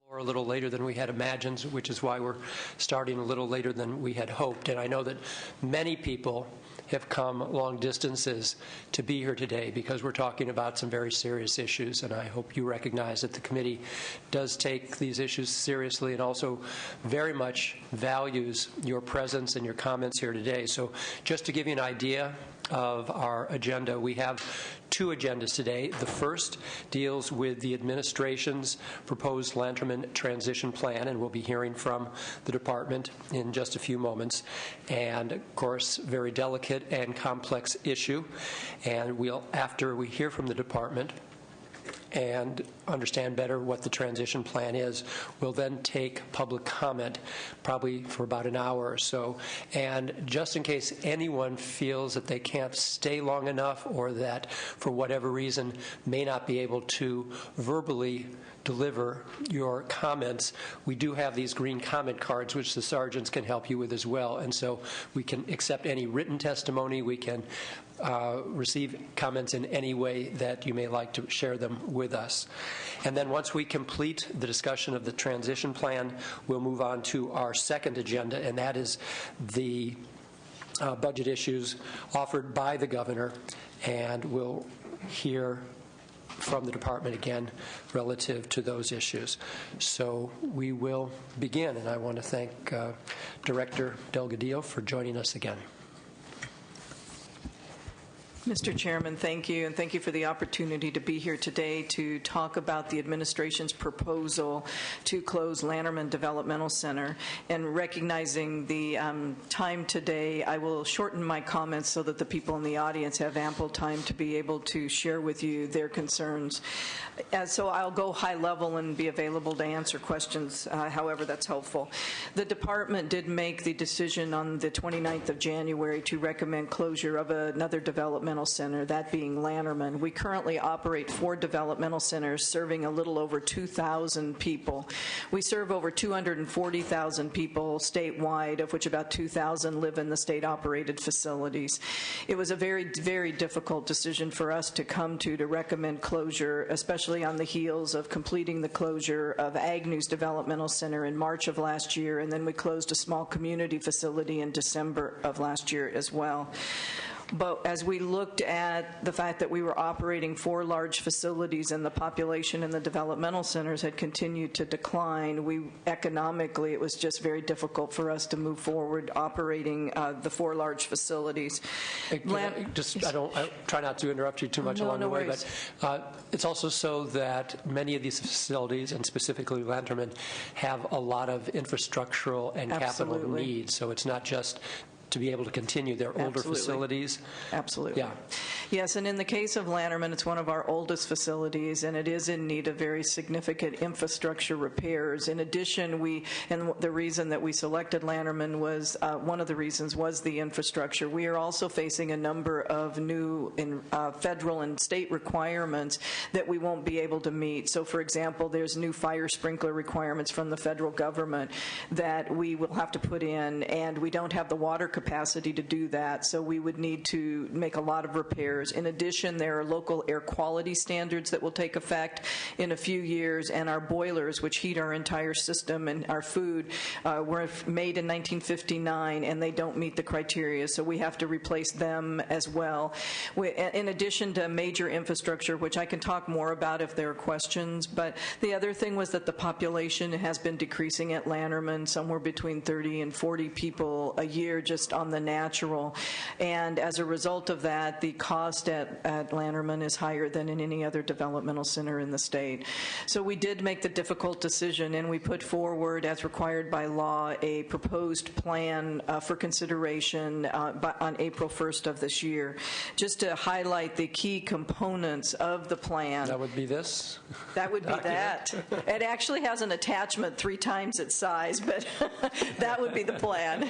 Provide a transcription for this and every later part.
Or a little later than we had imagined, which is why we're starting a little later than we had hoped. And I know that many people have come long distances to be here today because we're talking about some very serious issues, and I hope you recognize that the committee does take these issues seriously and also very much values your presence and your comments here today. So just to give you an idea of our agenda, we have two agendas today. The first deals with the administration's proposed Lanterman transition plan, and we'll be hearing from the department in just a few moments. And, of course, very delicate and complex issue. And after we hear from the department and understand better what the transition plan is, we'll then take public comment, probably for about an hour or so. And just in case anyone feels that they can't stay long enough or that for whatever reason may not be able to verbally deliver your comments, we do have these green comment cards which the sergeants can help you with as well. And so we can accept any written testimony. We can receive comments in any way that you may like to share them with us. And then once we complete the discussion of the transition plan, we'll move on to our second agenda, and that is the budget issues offered by the governor, and we'll hear from the department again relative to those issues. So we will begin, and I want to thank Director Delgadillo for joining us again. Mr. Chairman, thank you, and thank you for the opportunity to be here today to talk about the administration's proposal to close Lanterman Developmental Center. And recognizing the time today, I will shorten my comments so that the people in the audience have ample time to be able to share with you their concerns. So I'll go high level and be available to answer questions, however that's helpful. The department did make the decision on the 29th of January to recommend closure of another developmental center, that being Lanterman. We currently operate 4 developmental centers serving a little over 2,000 people. We serve over 240,000 people statewide, of which about 2,000 live in the state-operated facilities. It was a very, very difficult decision for us to come to recommend closure, especially on the heels of completing the closure of Agnew's Developmental Center in March of last year, and then we closed a small community facility in December of last year as well. But as we looked at the fact that we were operating 4 large facilities and the population in the developmental centers had continued to decline, economically it was just very difficult for us to move forward operating the 4 large facilities. I try not to interrupt you too much along the way, but it's also so that many of these facilities, and specifically Lanterman, have a lot of infrastructural and capital needs. So it's not just to be able to continue their older facilities. Absolutely. Yeah. Yes, and in the case of Lanterman, it's one of our oldest facilities, and it is in need of very significant infrastructure repairs. In addition, and the reason that we selected Lanterman was, one of the reasons was the infrastructure. We are also facing a number of new federal and state requirements that we won't be able to meet. So, for example, there's new fire sprinkler requirements from the federal government that we will have to put in, and we don't have the water capacity to do that, so we would need to make a lot of repairs. In addition, there are local air quality standards that will take effect in a few years, and our boilers, which heat our entire system and our food, were made in 1959, and they don't meet the criteria, so we have to replace them as well. In addition to major infrastructure, which I can talk more about if there are questions, but the other thing was that the population has been decreasing at Lanterman, somewhere between 30 and 40 people a year just on the natural, and as a result of that, the cost at Lanterman is higher than in any other developmental center in the state. So we did make the difficult decision, and we put forward, as required by law, a proposed plan for consideration on April 1st of this year. Just to highlight the key components of the plan. That would be this? That would be that. It actually has an attachment 3 times its size, but that would be the plan.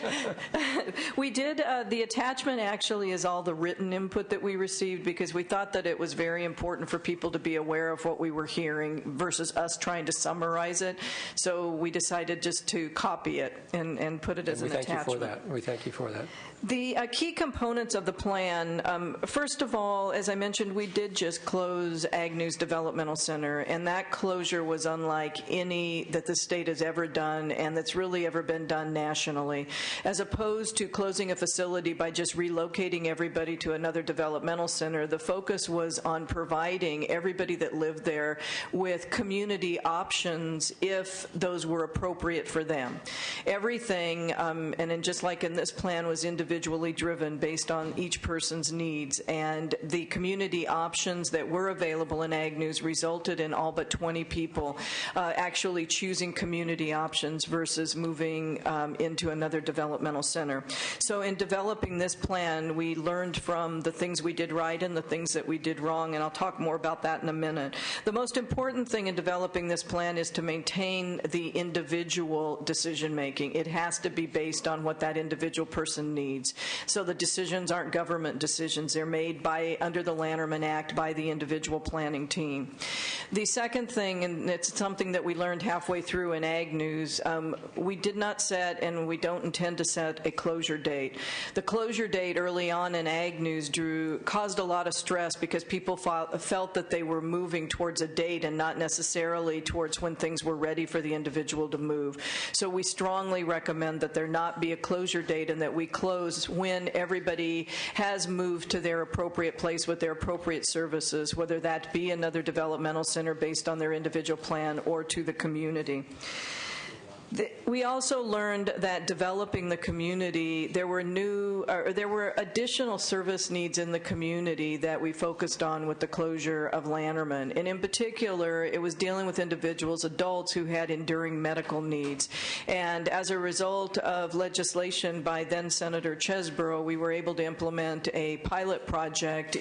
We did, the attachment actually is all the written input that we received, because we thought that it was very important for people to be aware of what we were hearing versus us trying to summarize it. So we decided just to copy it and put it as an attachment. We thank you for that. The key components of the plan, first of all, as I mentioned, we did just close Agnew's Developmental Center, and that closure was unlike any that the state has ever done and that's really ever been done nationally. As opposed to closing a facility by just relocating everybody to another developmental center, the focus was on providing everybody that lived there with community options if those were appropriate for them. Everything, and then just like in this plan, was individually driven based on each person's needs, and the community options that were available in Agnew's resulted in all but 20 people actually choosing community options versus moving into another developmental center. So in developing this plan, we learned from the things we did right and the things that we did wrong, and I'll talk more about that in a minute. The most important thing in developing this plan is to maintain the individual decision-making. It has to be based on what that individual person needs. So the decisions aren't government decisions. They're made under the Lanterman Act by the individual planning team. The second thing, and it's something that we learned halfway through in Agnew's, we did not set, and we don't intend to set, a closure date. The closure date early on in Agnew's caused a lot of stress because people felt that they were moving towards a date and not necessarily towards when things were ready for the individual to move. So we strongly recommend that there not be a closure date and that we close when everybody has moved to their appropriate place with their appropriate services, whether that be another developmental center based on their individual plan or to the community. We also learned that developing the community, there were additional service needs in the community that we focused on with the closure of Lanterman. And in particular, it was dealing with individuals, adults who had enduring medical needs. And as a result of legislation by then Senator Chesborough, we were able to implement a pilot project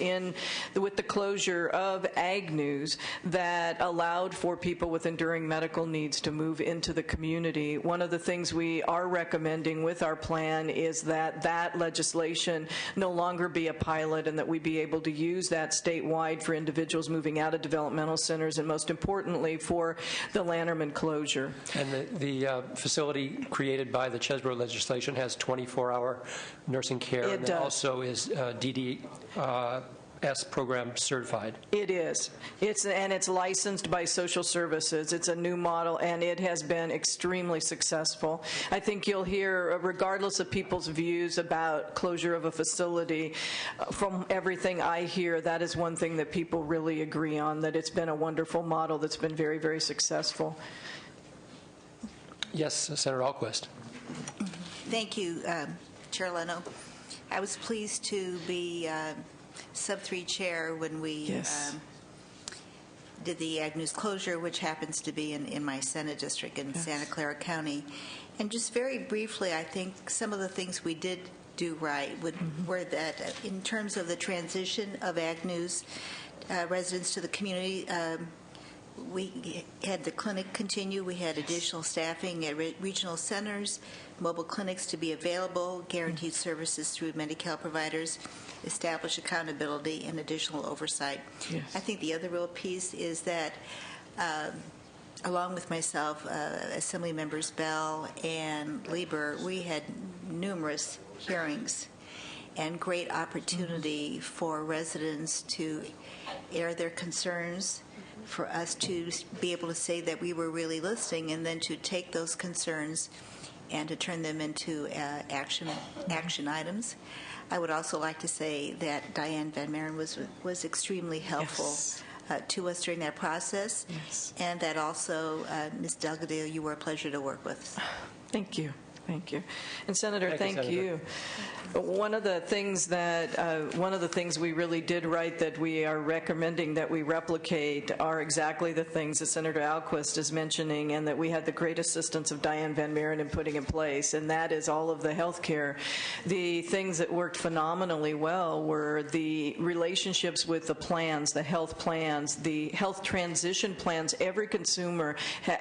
with the closure of Agnew's that allowed for people with enduring medical needs to move into the community. One of the things we are recommending with our plan is that that legislation no longer be a pilot and that we be able to use that statewide for individuals moving out of developmental centers and, most importantly, for the Lanterman closure. And the facility created by the Chesborough legislation has 24-hour nursing care. It does. Also is DDS program certified. It is. It's licensed by social services. It's a new model, and it has been extremely successful. I think you'll hear, regardless of people's views about closure of a facility, from everything I hear, that is one thing that people really agree on, that it's been a wonderful model that's been very, very successful. Yes, Senator Alquist. Thank you, Chair Leno. I was pleased to be Sub-3 chair when we did the Agnew's closure, which happens to be in my Senate district in Santa Clara County. And just very briefly, I think some of the things we did do right were that in terms of the transition of Agnew's residents to the community, we had the clinic continue. We had additional staffing at regional centers, mobile clinics to be available, guaranteed services through Medi-Cal providers, establish accountability and additional oversight. Yes. I think the other real piece is that, along with myself, Assembly Members Bell and Lieber, we had numerous hearings and great opportunity for residents to air their concerns, for us to be able to say that we were really listening, and then to take those concerns and to turn them into action items. I would also like to say that Diane Van Maren was extremely helpful to us during that process, and that also, Ms. Delgadillo, you were a pleasure to work with. Thank you. Thank you. And Senator, thank you. Senator. One of the things we really did right that we are recommending that we replicate are exactly the things that Senator Alquist is mentioning, and that we had the great assistance of Diane Van Maren in putting in place, and that is all of the health care. The things that worked phenomenally well were the relationships with the plans, the health transition plans. Every consumer,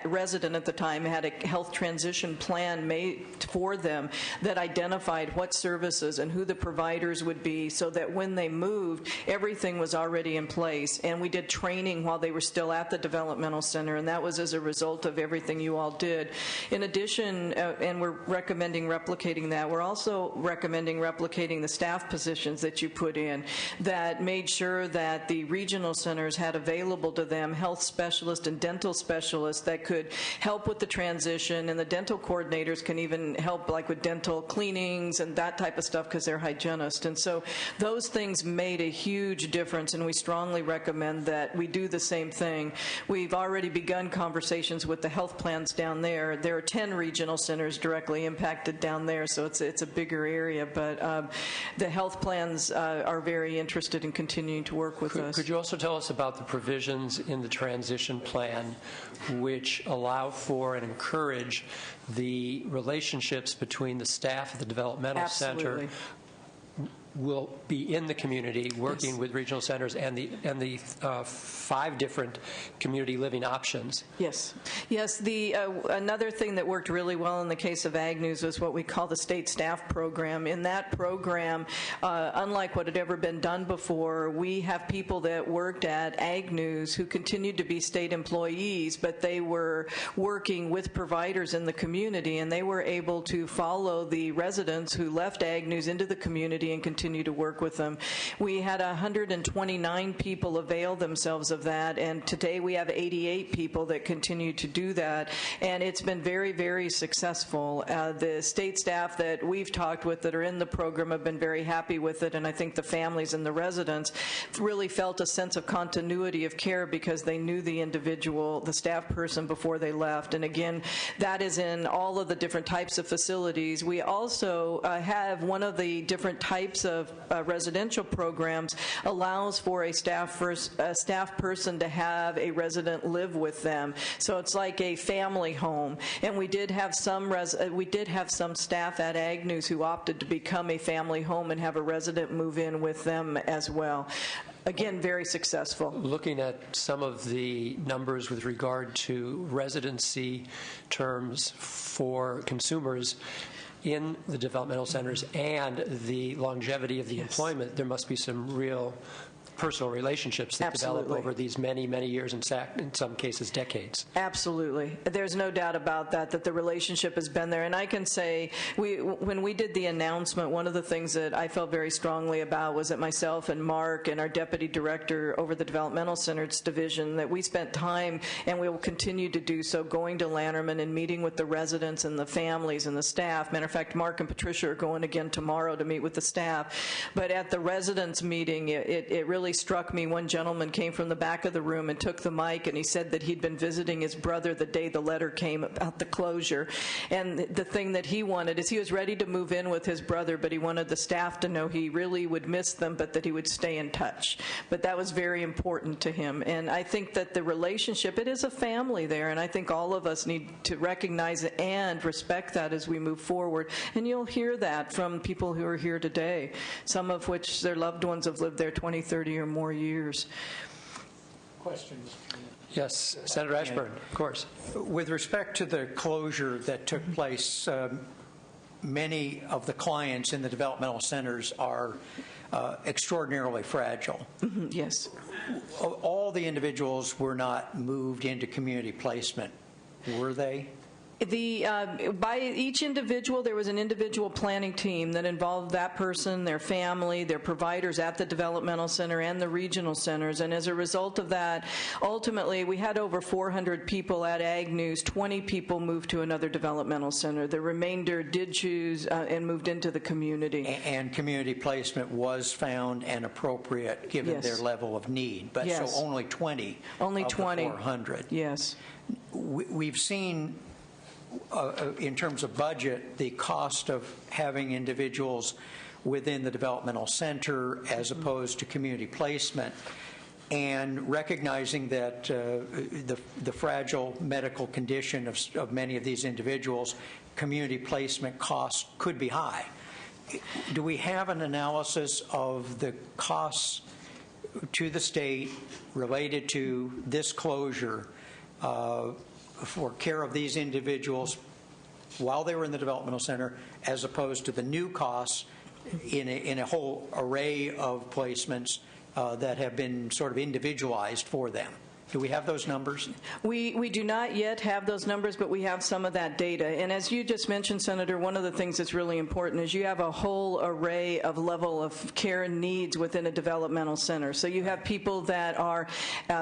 resident at the time, had a health transition plan made for them that identified what services and who the providers would be, so that when they moved, everything was already in place. And we did training while they were still at the developmental center, and that was as a result of everything you all did. In addition, and we're recommending replicating that, we're also recommending replicating the staff positions that you put in that made sure that the regional centers had available to them health specialists and dental specialists that could help with the transition, and the dental coordinators can even help like with dental cleanings and that type of stuff because they're hygienists. And so those things made a huge difference, and we strongly recommend that we do the same thing. We've already begun conversations with the health plans down there. There are 10 regional centers directly impacted down there, so it's a bigger area, but the health plans are very interested in continuing to work with us. Could you also tell us about the provisions in the transition plan which allow for and encourage the relationships between the staff at the developmental center will be in the community working with regional centers and the 5 different community living options? Yes. Another thing that worked really well in the case of Ag News was what we call the state staff program. In that program, unlike what had ever been done before, we have people that worked at Ag News who continued to be state employees, but they were working with providers in the community, and they were able to follow the residents who left Ag News into the community and continue to work with them. We had 129 people avail themselves of that, and today we have 88 people that continue to do that, and it's been very, very successful. The state staff that we've talked with that are in the program have been very happy with it, and I think the families and the residents really felt a sense of continuity of care because they knew the individual, the staff person, before they left. And again, that is in all of the different types of facilities. We also have one of the different types of residential programs allows for a staff person to have a resident live with them. So it's like a family home. And we did have some staff at Ag News who opted to become a family home and have a resident move in with them as well. Again, very successful. Looking at some of the numbers with regard to residency terms for consumers in the developmental centers and the longevity of the employment, there must be some real personal relationships that develop over these many, many years, in some cases decades. Absolutely. There's no doubt about that the relationship has been there. And I can say, when we did the announcement, one of the things that I felt very strongly about was that myself and Mark and our deputy director over the developmental centers division, that we spent time, and we will continue to do so, going to Lanterman and meeting with the residents and the families and the staff. Matter of fact, Mark and Patricia are going again tomorrow to meet with the staff. But at the residents meeting, it really struck me. One gentleman came from the back of the room and took the mic, and he said that he'd been visiting his brother the day the letter came about the closure. And the thing that he wanted is he was ready to move in with his brother, but he wanted the staff to know he really would miss them, but that he would stay in touch. But that was very important to him. And I think that the relationship, it is a family there, and I think all of us need to recognize it and respect that as we move forward. And you'll hear that from people who are here today, some of which their loved ones have lived there 20, 30, or more years. Questions? Yes, Senator Ashburn, of course. With respect to the closure that took place, many of the clients in the developmental centers are extraordinarily fragile. Mm-hmm, yes. All the individuals were not moved into community placement, were they? By each individual, there was an individual planning team that involved that person, their family, their providers at the developmental center and the regional centers. And as a result of that, ultimately, we had over 400 people at Ag News. 20 people moved to another developmental center. The remainder did choose and moved into the community. And community placement was found and appropriate given their level of need. But so only 20 only of 20. The 400. Yes. We've seen in terms of budget, the cost of having individuals within the developmental center as opposed to community placement, and recognizing that the fragile medical condition of many of these individuals, community placement costs could be high. Do we have an analysis of the costs to the state related to this closure for care of these individuals while they were in the developmental center, as opposed to the new costs in a whole array of placements that have been sort of individualized for them. Do we have those numbers? We do not yet have those numbers, but we have some of that data. And as you just mentioned, Senator, one of the things that's really important is you have a whole array of level of care needs within a developmental center. So you have people that are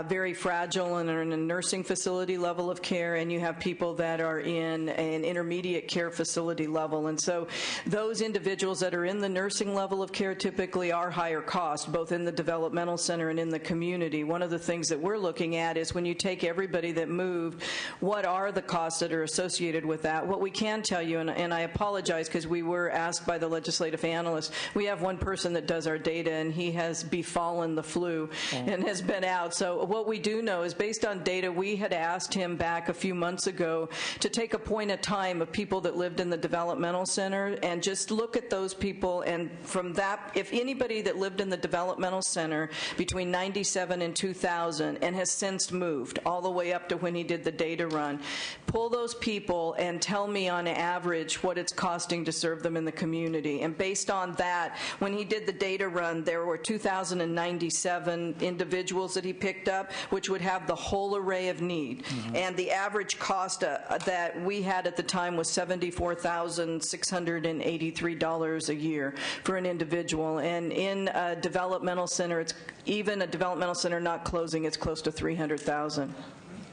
very fragile and are in a nursing facility level of care, and you have people that are in an intermediate care facility level. And so those individuals that are in the nursing level of care typically are higher cost, both in the developmental center and in the community. One of the things that we're looking at is when you take everybody that moved, what are the costs that are associated with that? What we can tell you, and I apologize because we were asked by the legislative analyst, we have one person that does our data, and he has befallen the flu and has been out. So what we do know is based on data, we had asked him back a few months ago to take a point of time of people that lived in the developmental center and just look at those people, and from that, if anybody that lived in the developmental center between 97 and 2000 and has since moved all the way up to when he did the data run, pull those people and tell me on average what it's costing to serve them in the community. And based on that, when he did the data run, there were 2,097 individuals that he picked up, which would have the whole array of need. And the average cost that we had at the time was $74,683 a year for an individual. And in a developmental center, it's even a developmental center not closing, it's close to $300,000.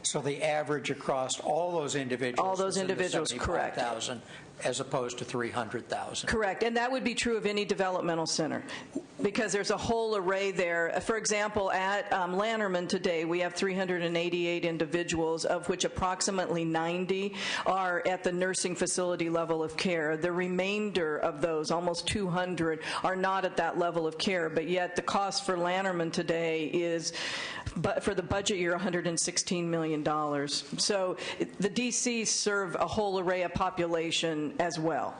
So the average across all those individuals, all those individuals, correct, as opposed to 300,000. Correct, and that would be true of any developmental center, because there's a whole array there. For example, at Lanterman today, we have 388 individuals, of which approximately 90 are at the nursing facility level of care. The remainder of those, almost 200, are not at that level of care, but yet the cost for Lanterman today is, but for the budget year, $116 million. So the DCs serve a whole array of population as well.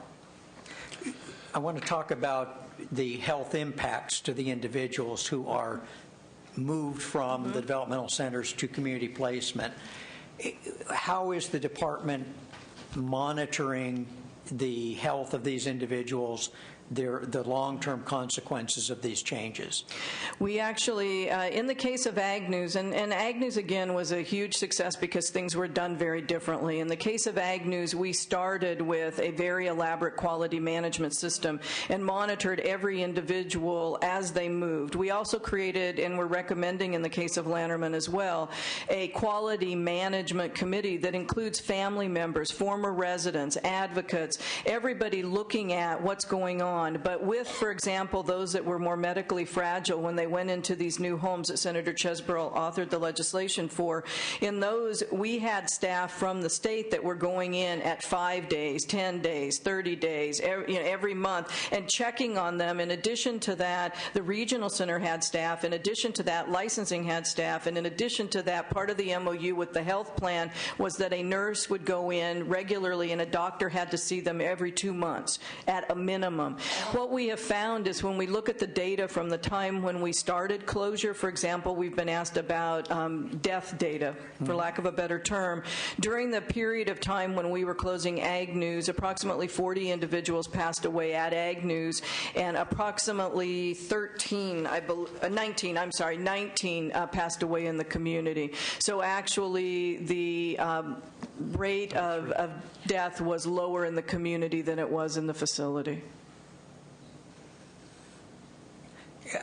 I want to talk about the health impacts to the individuals who are moved from the developmental centers to community placement. How is the department monitoring the health of these individuals, the long-term consequences of these changes? We actually, in the case of Ag News, and Ag News, again, was a huge success because things were done very differently. In the case of Ag News, we started with a very elaborate quality management system and monitored every individual as they moved. We also created, and we're recommending in the case of Lanterman as well, a quality management committee that includes family members, former residents, advocates, everybody looking at what's going on. But with, for example, those that were more medically fragile when they went into these new homes that Senator Chesborough authored the legislation for, in those we had staff from the state that were going in at 5 days, 10 days, 30 days, every month, and checking on them. In addition to that, the regional center had staff. In addition to that, licensing had staff. And in addition to that, part of the MOU with the health plan was that a nurse would go in regularly and a doctor had to see them every 2 months at a minimum. What we have found is when we look at the data from the time when we started closure, for example, we've been asked about death data, for lack of a better term. During the period of time when we were closing Ag News, approximately 40 individuals passed away at Ag News, and approximately 19 passed away in the community. So actually, the rate of death was lower in the community than it was in the facility.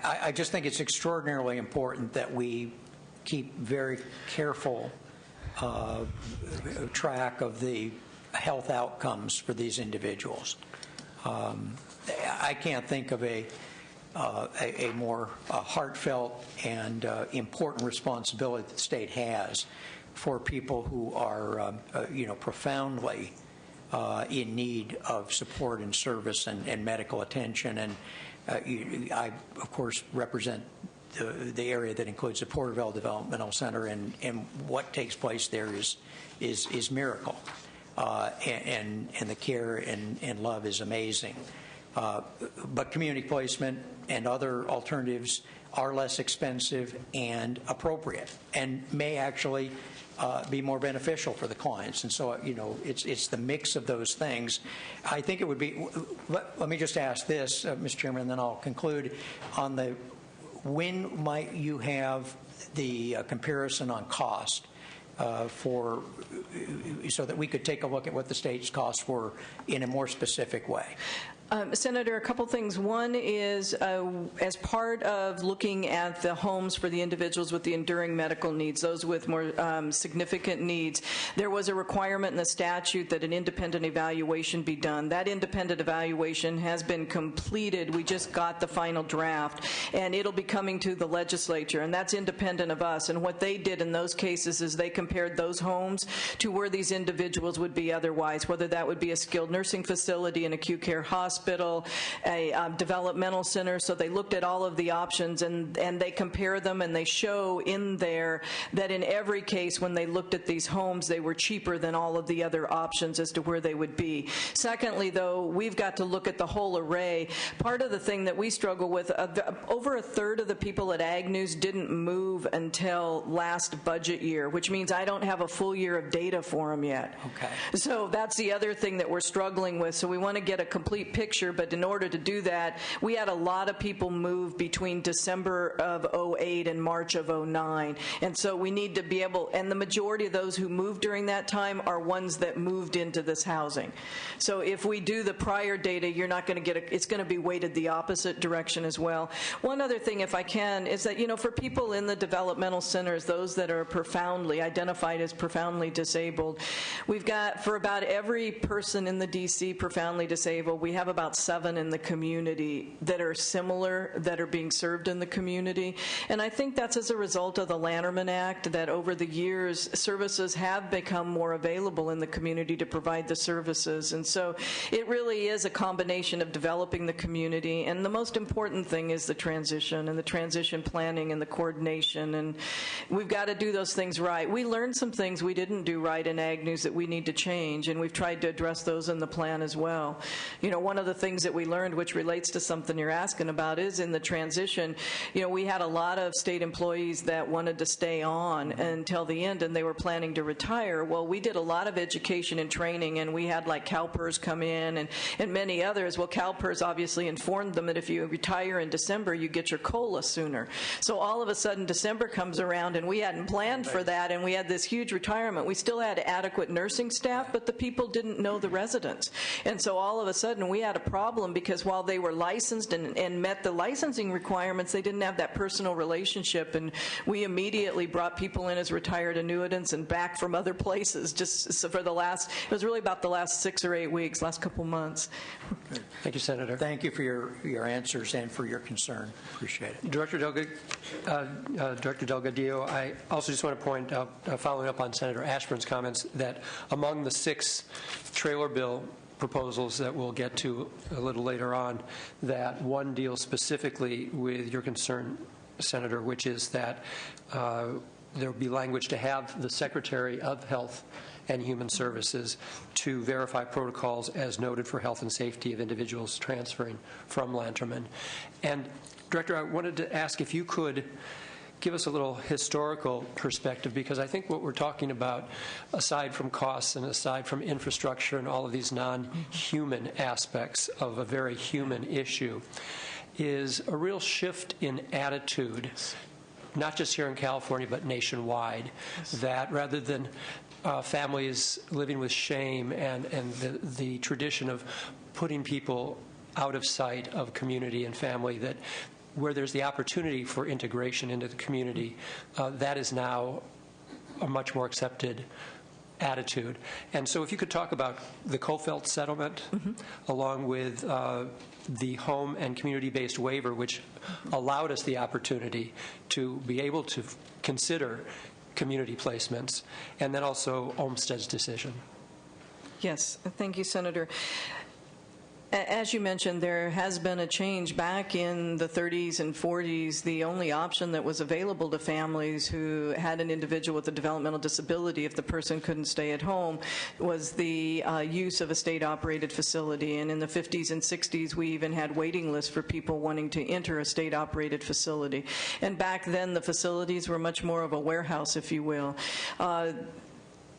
I just think it's extraordinarily important that we keep very careful track of the health outcomes for these individuals. I can't think of a more heartfelt and important responsibility that the state has for people who are, profoundly in need of support and service and medical attention. And I, of course, represent the area that includes the Porterville Developmental Center, and what takes place there is miracle, and the care and love is amazing. But community placement and other alternatives are less expensive and appropriate and may actually be more beneficial for the clients. And so, it's the mix of those things. I think it would be, let me just ask this, Mr. Chairman, and then I'll conclude on when might you have the comparison on cost so that we could take a look at what the state's costs were in a more specific way? Senator, a couple things. One is, as part of looking at the homes for the individuals with the enduring medical needs, those with more significant needs, there was a requirement in the statute that an independent evaluation be done. That independent evaluation has been completed. We just got the final draft, and it'll be coming to the legislature, and that's independent of us. And what they did in those cases is they compared those homes to where these individuals would be otherwise, whether that would be a skilled nursing facility, an acute care hospital, a developmental center. So they looked at all of the options, and they compare them, and they show in there that in every case when they looked at these homes, they were cheaper than all of the other options as to where they would be. Secondly, though, we've got to look at the whole array. Part of the thing that we struggle with, over a third of the people at Ag News didn't move until last budget year, which means I don't have a full year of data for them yet. Okay. So that's the other thing that we're struggling with. So we want to get a complete picture, but in order to do that, we had a lot of people move between December of 2008 and March of 2009. And so we need to be able, and the majority of those who moved during that time are ones that moved into this housing. So if we do the prior data, you're not going to get it's going to be weighted the opposite direction as well. One other thing, if I can, is that, for people in the developmental centers, those that are identified as profoundly disabled, we've got, for about every person in the DC profoundly disabled, we have about 7 in the community that are similar, that are being served in the community. And I think that's as a result of the Lanterman Act, that over the years, services have become more available in the community to provide the services. And so it really is a combination of developing the community, and the most important thing is the transition and the transition planning and the coordination, and we've got to do those things right. We learned some things we didn't do right in Ag News that we need to change, and we've tried to address those in the plan as well. One of the things that we learned, which relates to something you're asking about, is in the transition, we had a lot of state employees that wanted to stay on until the end, and they were planning to retire. Well, we did a lot of education and training, and we had like CalPERS come in and many others. Well, CalPERS obviously informed them that if you retire in December, you get your COLA sooner. So all of a sudden, December comes around, and we hadn't planned for that, and we had this huge retirement. We still had adequate nursing staff, but the people didn't know the residents. And so all of a sudden, we had a problem because while they were licensed and met the licensing requirements, they didn't have that personal relationship, and we immediately brought people in as retired annuitants and back from other places just so for it was really about the last 6 or 8 weeks, last couple months. Good. Thank you, Senator. Thank you for your answers and for your concern. Appreciate it. Director Delgadillo, I also just want to point out, following up on Senator Ashburn's comments, that among the 6 trailer bill proposals that we'll get to a little later on, that one deals specifically with your concern, Senator, which is that there will be language to have the Secretary of Health and Human Services to verify protocols as noted for health and safety of individuals transferring from Lanterman. And, Director, I wanted to ask if you could give us a little historical perspective, because I think what we're talking about, aside from costs and aside from infrastructure and all of these non-human aspects of a very human issue, is a real shift in attitude, not just here in California, but nationwide, that rather than families living with shame and the tradition of putting people out of sight of community and family, that where there's the opportunity for integration into the community, that is now a much more accepted attitude. And so if you could talk about the Kofelt settlement, along with the home and community-based waiver, which allowed us the opportunity to be able to consider community placements, and then also Olmsted's decision. Yes, thank you, Senator. As you mentioned, there has been a change. Back in the 30s and 40s, the only option that was available to families who had an individual with a developmental disability, if the person couldn't stay at home, was the use of a state-operated facility. And in the 50s and 60s, we even had waiting lists for people wanting to enter a state-operated facility. And back then, the facilities were much more of a warehouse, if you will.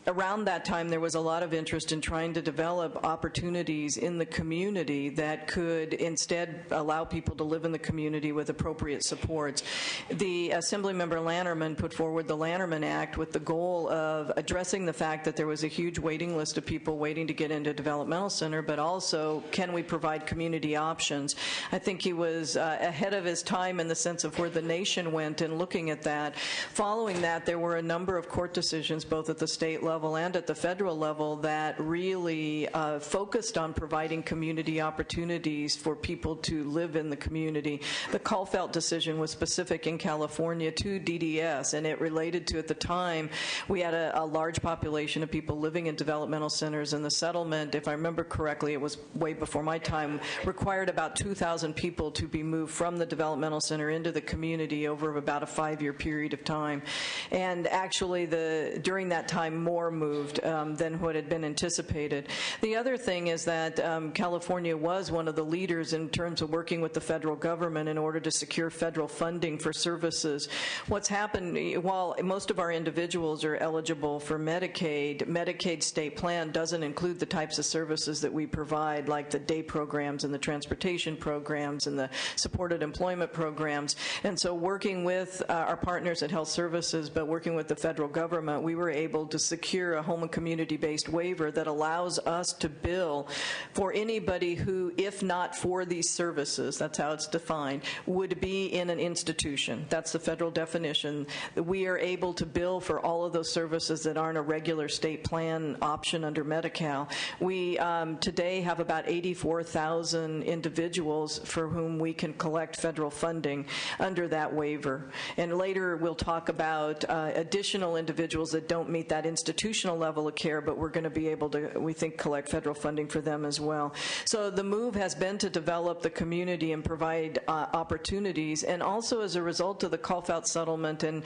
Around that time, there was a lot of interest in trying to develop opportunities in the community that could instead allow people to live in the community with appropriate supports. The Assemblymember Lanterman put forward the Lanterman Act with the goal of addressing the fact that there was a huge waiting list of people waiting to get into a developmental center, but also, can we provide community options? I think he was ahead of his time in the sense of where the nation went in looking at that. Following that, there were a number of court decisions, both at the state level and at the federal level, that really focused on providing community opportunities for people to live in the community. The Caulfield decision was specific in California to DDS, and it related to, at the time, we had a large population of people living in developmental centers, and the settlement, if I remember correctly, it was way before my time, required about 2,000 people to be moved from the developmental center into the community over about a 5-year period of time. And actually, during that time, more moved than what had been anticipated. The other thing is that California was one of the leaders in terms of working with the federal government in order to secure federal funding for services. What's happened, while most of our individuals are eligible for Medicaid state plan doesn't include the types of services that we provide, like the day programs and the transportation programs and the supported employment programs. And so working with our partners at Health Services, but working with the federal government, we were able to secure a home and community-based waiver that allows us to bill for anybody who, if not for these services, that's how it's defined, would be in an institution. That's the federal definition. We are able to bill for all of those services that aren't a regular state plan option under Medi-Cal. We today have about 84,000 individuals for whom we can collect federal funding under that waiver. And later we'll talk about additional individuals that don't meet that institutional level of care, but we're going to be able to, we think, collect federal funding for them as well. So the move has been to develop the community and provide opportunities, and also as a result of the Caulfield settlement and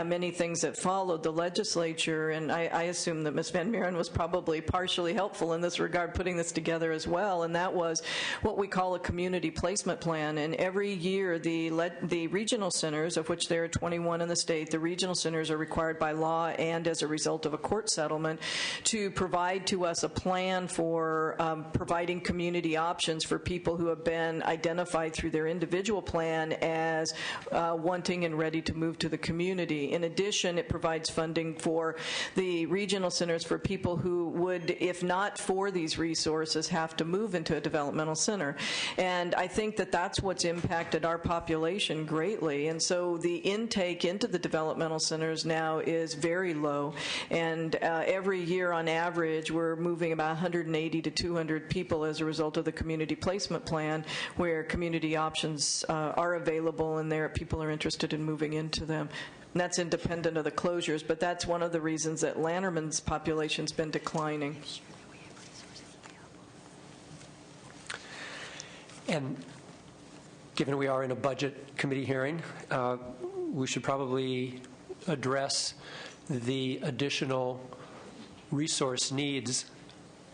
many things that followed, the legislature, and I assume that Ms. Van Meren was probably partially helpful in this regard, putting this together as well, and that was what we call a community placement plan. And every year the regional centers, of which there are 21 in the state, the regional centers are required by law and as a result of a court settlement to provide to us a plan for providing community options for people who have been identified through their individual plan as wanting and ready to move to the community. In addition, it provides funding for the regional centers for people who would, if not for these resources, have to move into a developmental center. And I think that that's what's impacted our population greatly. And so the intake into the developmental centers now is very low. And every year, on average, we're moving about 180 to 200 people as a result of the community placement plan, where community options are available and people are interested in moving into them. And that's independent of the closures, but that's one of the reasons that Lanterman's population's been declining. And given we are in a budget committee hearing, we should probably address the additional resource needs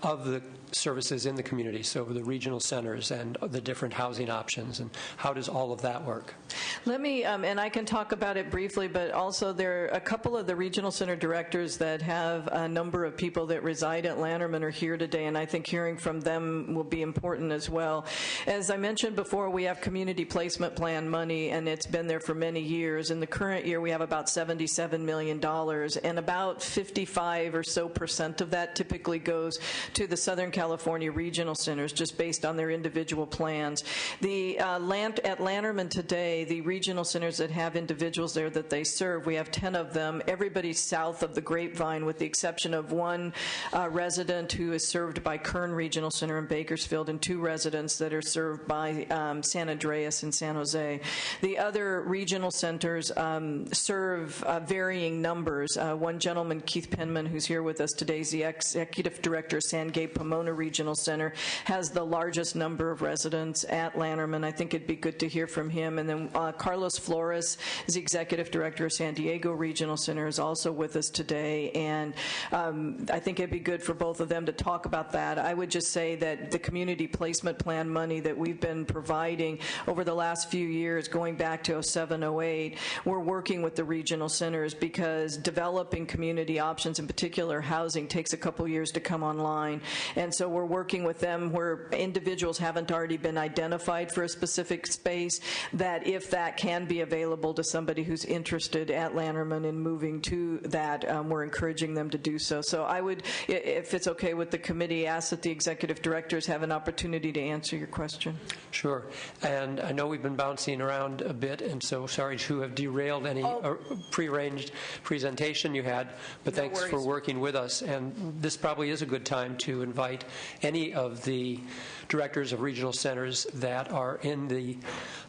of the services in the community, so the regional centers and the different housing options, and how does all of that work? Let me, and I can talk about it briefly, but also there are a couple of the regional center directors that have a number of people that reside at Lanterman are here today, and I think hearing from them will be important as well. As I mentioned before, we have community placement plan money, and it's been there for many years. In the current year, we have about $77 million, and about 55% or so of that typically goes to the Southern California regional centers, just based on their individual plans. At Lanterman today, the regional centers that have individuals there that they serve. We have 10 of them. Everybody south of the Grapevine, with the exception of one resident who is served by Kern Regional Center in Bakersfield and 2 residents that are served by San Andreas and San Jose. The other regional centers serve varying numbers. One gentleman, Keith Penman, who's here with us today, is the executive director of San Gabe Pomona Regional Center, has the largest number of residents at Lanterman. I think it'd be good to hear from him. And then Carlos Flores is the executive director of San Diego Regional Center, is also with us today. And I think it'd be good for both of them to talk about that. I would just say that the community placement plan money that we've been providing over the last few years, going back to 07, 08, we're working with the regional centers because developing community options, in particular housing, takes a couple years to come online. And so we're working with them where individuals haven't already been identified for a specific space, that if that can be available to somebody who's interested at Lanterman in moving to that, we're encouraging them to do so. So I would, if it's okay with the committee, ask that the executive directors have an opportunity to answer your question. Sure. And I know we've been bouncing around a bit, and so sorry to have derailed any prearranged presentation you had, but No thanks worries. for working with us. And this probably is a good time to invite any of the directors of regional centers that are in the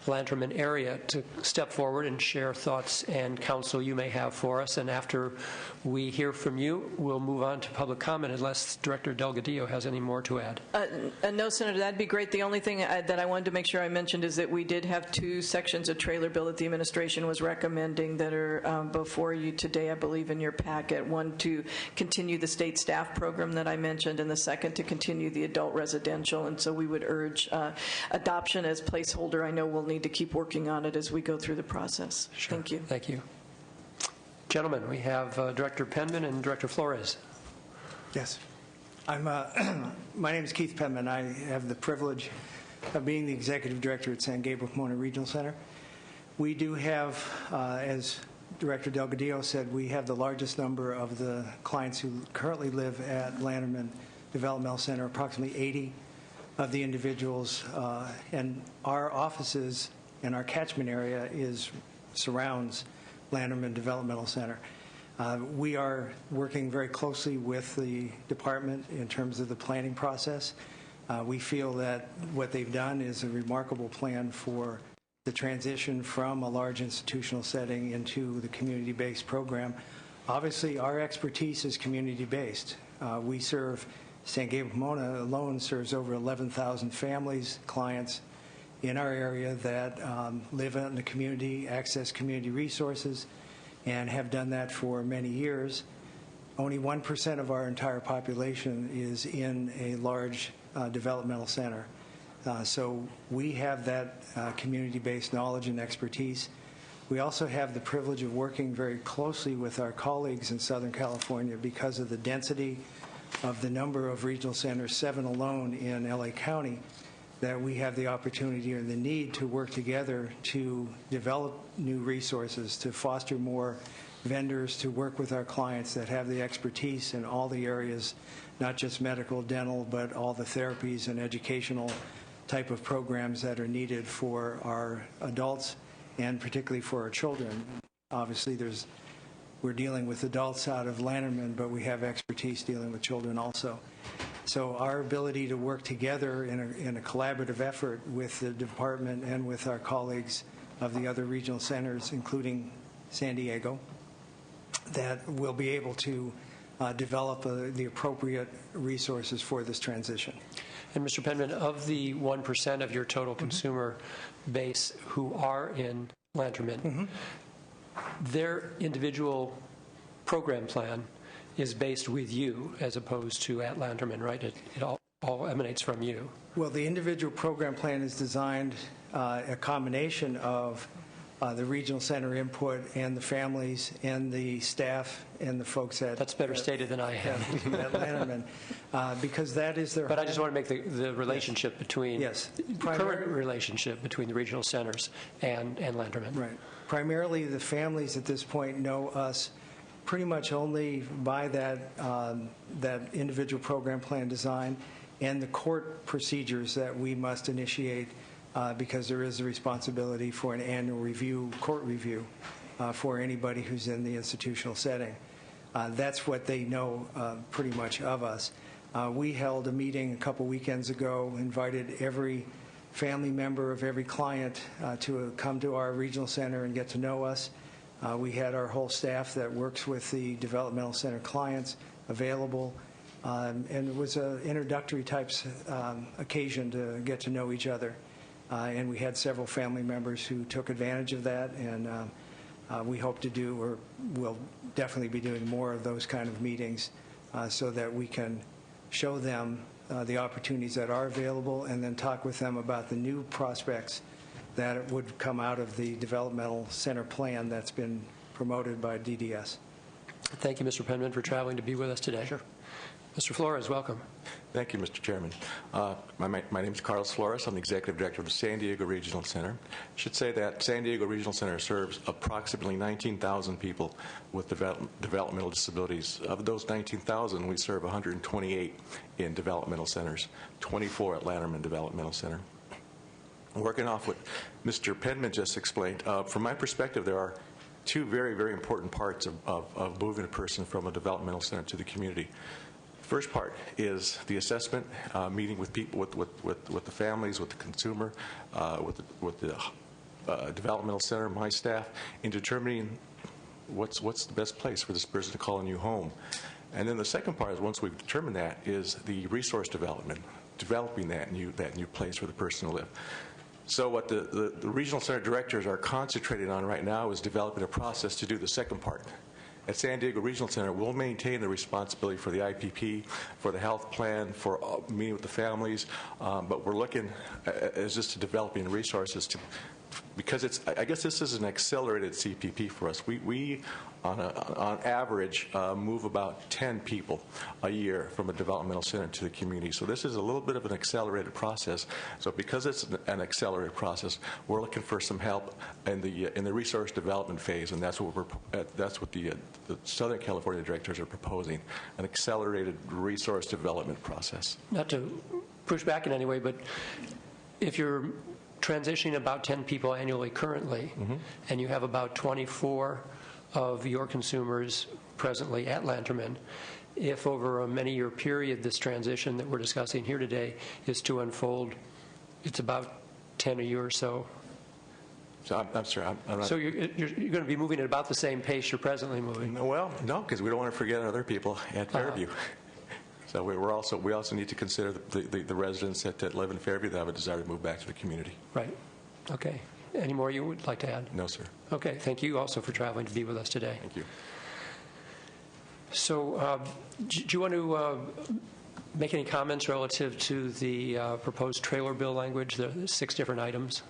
Lanterman area to step forward and share thoughts and counsel you may have for us. And after we hear from you, we'll move on to public comment unless Director Delgadillo has any more to add. No, Senator, that'd be great. The only thing that I wanted to make sure I mentioned is that we did have 2 sections of trailer bill that the administration was recommending that are before you today, I believe, in your packet. One to continue the state staff program that I mentioned, and the second to continue the adult residential. And so we would urge adoption as placeholder. I know we'll need to keep working on it as we go through the process. Sure. Thank you. Thank you. Gentlemen, we have Director Penman and Director Flores. Yes. My name is Keith Penman. I have the privilege of being the executive director at San Gabriel Pomona Regional Center. We do have, as Director Delgadillo said, we have the largest number of the clients who currently live at Lanterman Developmental Center, approximately 80 of the individuals, and our offices and our catchment area surrounds Lanterman Developmental Center. We are working very closely with the department in terms of the planning process. We feel that what they've done is a remarkable plan for the transition from a large institutional setting into the community-based program. Obviously, our expertise is community-based. We serve, San Gabriel Pomona alone serves over 11,000 families, clients in our area that live out in the community, access community resources, and have done that for many years. Only 1% of our entire population is in a large developmental center. So we have that community-based knowledge and expertise. We also have the privilege of working very closely with our colleagues in Southern California because of the density of the number of regional centers, 7 alone in LA County, that we have the opportunity and the need to work together to develop new resources, to foster more vendors, to work with our clients that have the expertise in all the areas, not just medical, dental, but all the therapies and educational type of programs that are needed for our adults and particularly for our children. Obviously, we're dealing with adults out of Lanterman, but we have expertise dealing with children also. So our ability to work together in a collaborative effort with the department and with our colleagues of the other regional centers, including San Diego, that we'll be able to develop the appropriate resources for this transition. And Mr. Penman, of the 1% of your total consumer base who are in Lanterman, their individual program plan is based with you as opposed to at Lanterman, right? It all emanates from you. Well, the individual program plan is designed a combination of the regional center input and the families and the staff and the folks at... That's better stated than I have. ...at Lanterman, because that is their... But I just want to make the relationship between... Yes. Current relationship between the regional centers and Lanterman. Right. Primarily, the families at this point know us pretty much only by that individual program plan design and the court procedures that we must initiate because there is a responsibility for an annual review, court review, for anybody who's in the institutional setting. That's what they know pretty much of us. We held a meeting a couple weekends ago, invited every family member of every client to come to our regional center and get to know us. We had our whole staff that works with the developmental center clients available, and it was an introductory type occasion to get to know each other. And we had several family members who took advantage of that, and we hope to do, or will definitely be doing more of those kind of meetings so that we can show them the opportunities that are available and then talk with them about the new prospects that would come out of the developmental center plan that's been promoted by DDS. Thank you, Mr. Penman, for traveling to be with us today. Sure. Mr. Flores, welcome. Thank you, Mr. Chairman. My name is Carlos Flores. I'm the Executive Director of the San Diego Regional Center. I should say that San Diego Regional Center serves approximately 19,000 people with developmental disabilities. Of those 19,000, we serve 128 in developmental centers, 24 at Lanterman Developmental Center. Working off what Mr. Penman just explained, from my perspective, there are two very, very important parts of moving a person from a developmental center to the community. First part is the assessment, meeting with people, with the families, with the consumer, with the developmental center, my staff, in determining what's the best place for this person to call a new home. And then the second part is, once we've determined that, is the resource development, developing that new place for the person to live. So what the regional center directors are concentrating on right now is developing a process to do the second part. At San Diego Regional Center, we'll maintain the responsibility for the IPP, for the health plan, for meeting with the families, but we're looking as just to developing resources because I guess this is an accelerated CPP for us. We on average, move about 10 people a year from a developmental center to the community. So this is a little bit of an accelerated process. So because it's an accelerated process, we're looking for some help in the resource development phase, and that's what the Southern California directors are proposing, an accelerated resource development process. Not to push back in any way, but if you're transitioning about 10 people annually currently, and you have about 24 of your consumers presently at Lanterman, if over a many-year period this transition that we're discussing here today is to unfold, it's about 10 a year or so. So I'm sorry, I'm not... So you're going to be moving at about the same pace you're presently moving? Well, no, because we don't want to forget other people at Fairview. So we also need to consider the residents that live in Fairview that have a desire to move back to the community. Right. Okay. Any more you would like to add? No, sir. Okay. Thank you also for traveling to be with us today. Thank you. So do you want to make any comments relative to the proposed trailer bill language, the 6 different items?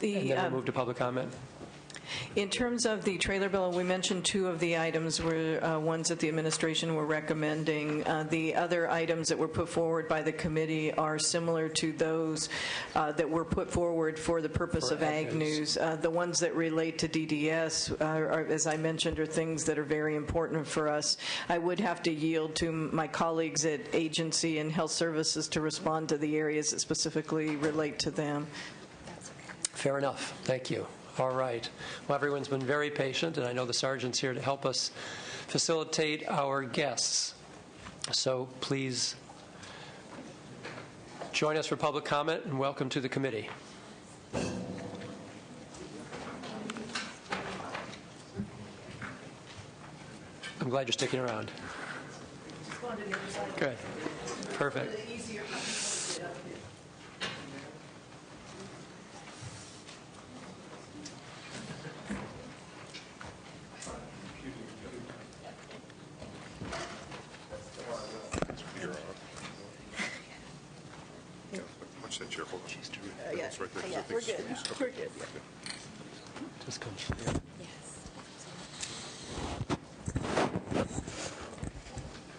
And then we'll move to public comment. In terms of the trailer bill, we mentioned 2 of the items were ones that the administration were recommending. The other items that were put forward by the committee are similar to those that were put forward for the purpose of Ag News. The ones that relate to DDS, as I mentioned, are things that are very important for us. I would have to yield to my colleagues at Agency and Health Services to respond to the areas that specifically relate to them. Fair enough. Thank you. All right. Well, everyone's been very patient, and I know the sergeant's here to help us facilitate our guests. So please join us for public comment, and welcome to the committee. I'm glad you're sticking around. Good. Perfect. We're good. We're good. Just come through. Yes.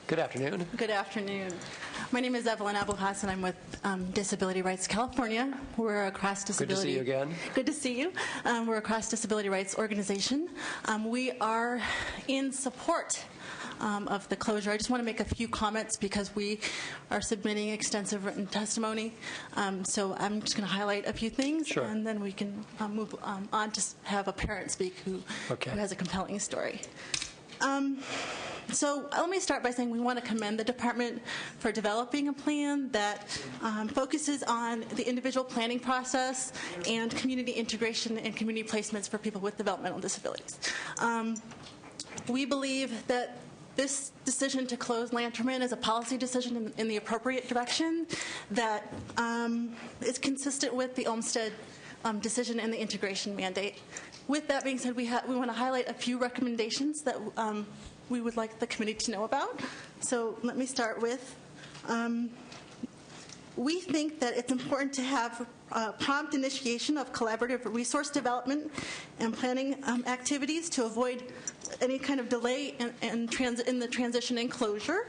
Good afternoon. Good afternoon. My name is Evelyn Abulhas, and I'm with Disability Rights California. We're a cross-disability... Good to see you again. Good to see you. We're a cross-disability rights organization. We are in support of the closure. I just want to make a few comments because we are submitting extensive written testimony. So I'm just going to highlight a few things, Sure. and then we can move on to have a parent speak who has a compelling story. So let me start by saying we want to commend the department for developing a plan that focuses on the individual planning process and community integration and community placements for people with developmental disabilities. We believe that this decision to close Lanterman is a policy decision in the appropriate direction that is consistent with the Olmsted decision and the integration mandate. With that being said, we want to highlight a few recommendations that we would like the committee to know about. So let me start with, we think that it's important to have prompt initiation of collaborative resource development and planning activities to avoid any kind of delay in the transition and closure.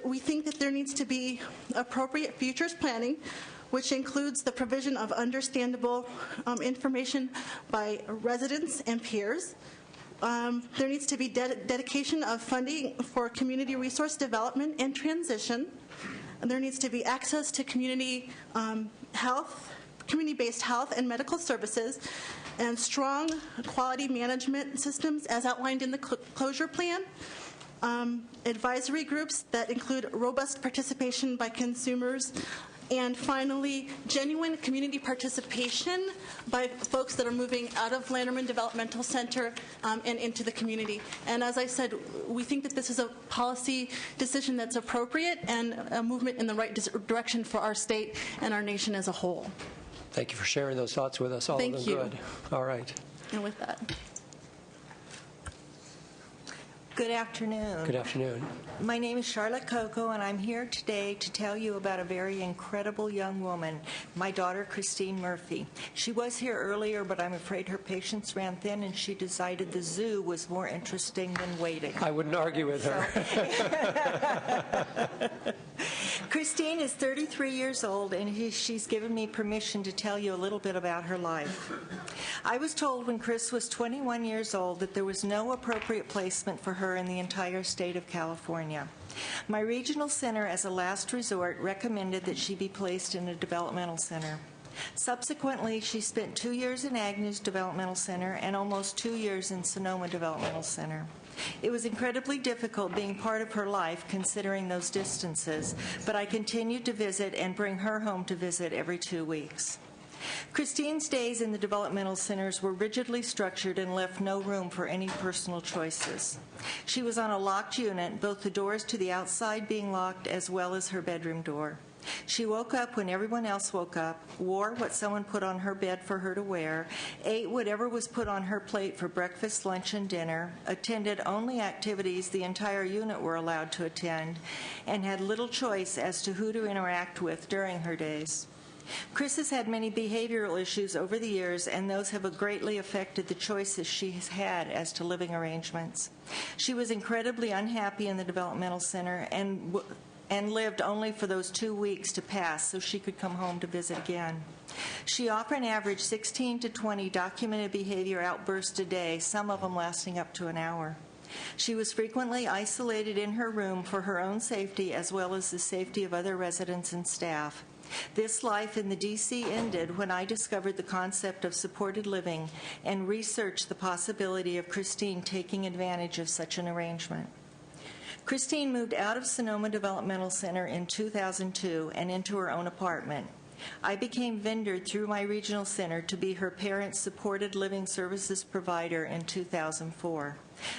We think that there needs to be appropriate futures planning, which includes the provision of understandable information by residents and peers. There needs to be dedication of funding for community resource development and transition. And there needs to be access to community community-based health and medical services, and strong quality management systems as outlined in the closure plan. Advisory groups that include robust participation by consumers. And finally, genuine community participation by folks that are moving out of Lanterman Developmental Center and into the community. And as I said, we think that this is a policy decision that's appropriate and a movement in the right direction for our state and our nation as a whole. Thank you for sharing those thoughts with us. All Thank of them you. good. All right. And with that. Good afternoon. Good afternoon. My name is Charlotte Coco, and I'm here today to tell you about a very incredible young woman, my daughter, Christine Murphy. She was here earlier, but I'm afraid her patience ran thin, and she decided the zoo was more interesting than waiting. I wouldn't argue with her. Christine is 33 years old, and she's given me permission to tell you a little bit about her life. I was told when Chris was 21 years old that there was no appropriate placement for her in the entire state of California. My regional center, as a last resort, recommended that she be placed in a developmental center. Subsequently, she spent 2 years in Agnews Developmental Center and almost 2 years in Sonoma Developmental Center. It was incredibly difficult being part of her life considering those distances, but I continued to visit and bring her home to visit every 2 weeks. Christine's days in the developmental centers were rigidly structured and left no room for any personal choices. She was on a locked unit, both the doors to the outside being locked as well as her bedroom door. She woke up when everyone else woke up, wore what someone put on her bed for her to wear, ate whatever was put on her plate for breakfast, lunch, and dinner, attended only activities the entire unit were allowed to attend, and had little choice as to who to interact with during her days. Chris has had many behavioral issues over the years, and those have greatly affected the choices she has had as to living arrangements. She was incredibly unhappy in the developmental center and lived only for those 2 weeks to pass so she could come home to visit again. She often averaged 16 to 20 documented behavior outbursts a day, some of them lasting up to an hour. She was frequently isolated in her room for her own safety as well as the safety of other residents and staff. This life in the DC ended when I discovered the concept of supported living and researched the possibility of Christine taking advantage of such an arrangement. Christine moved out of Sonoma Developmental Center in 2002 and into her own apartment. I became vendor through my regional center to be her parents' supported living services provider in 2004.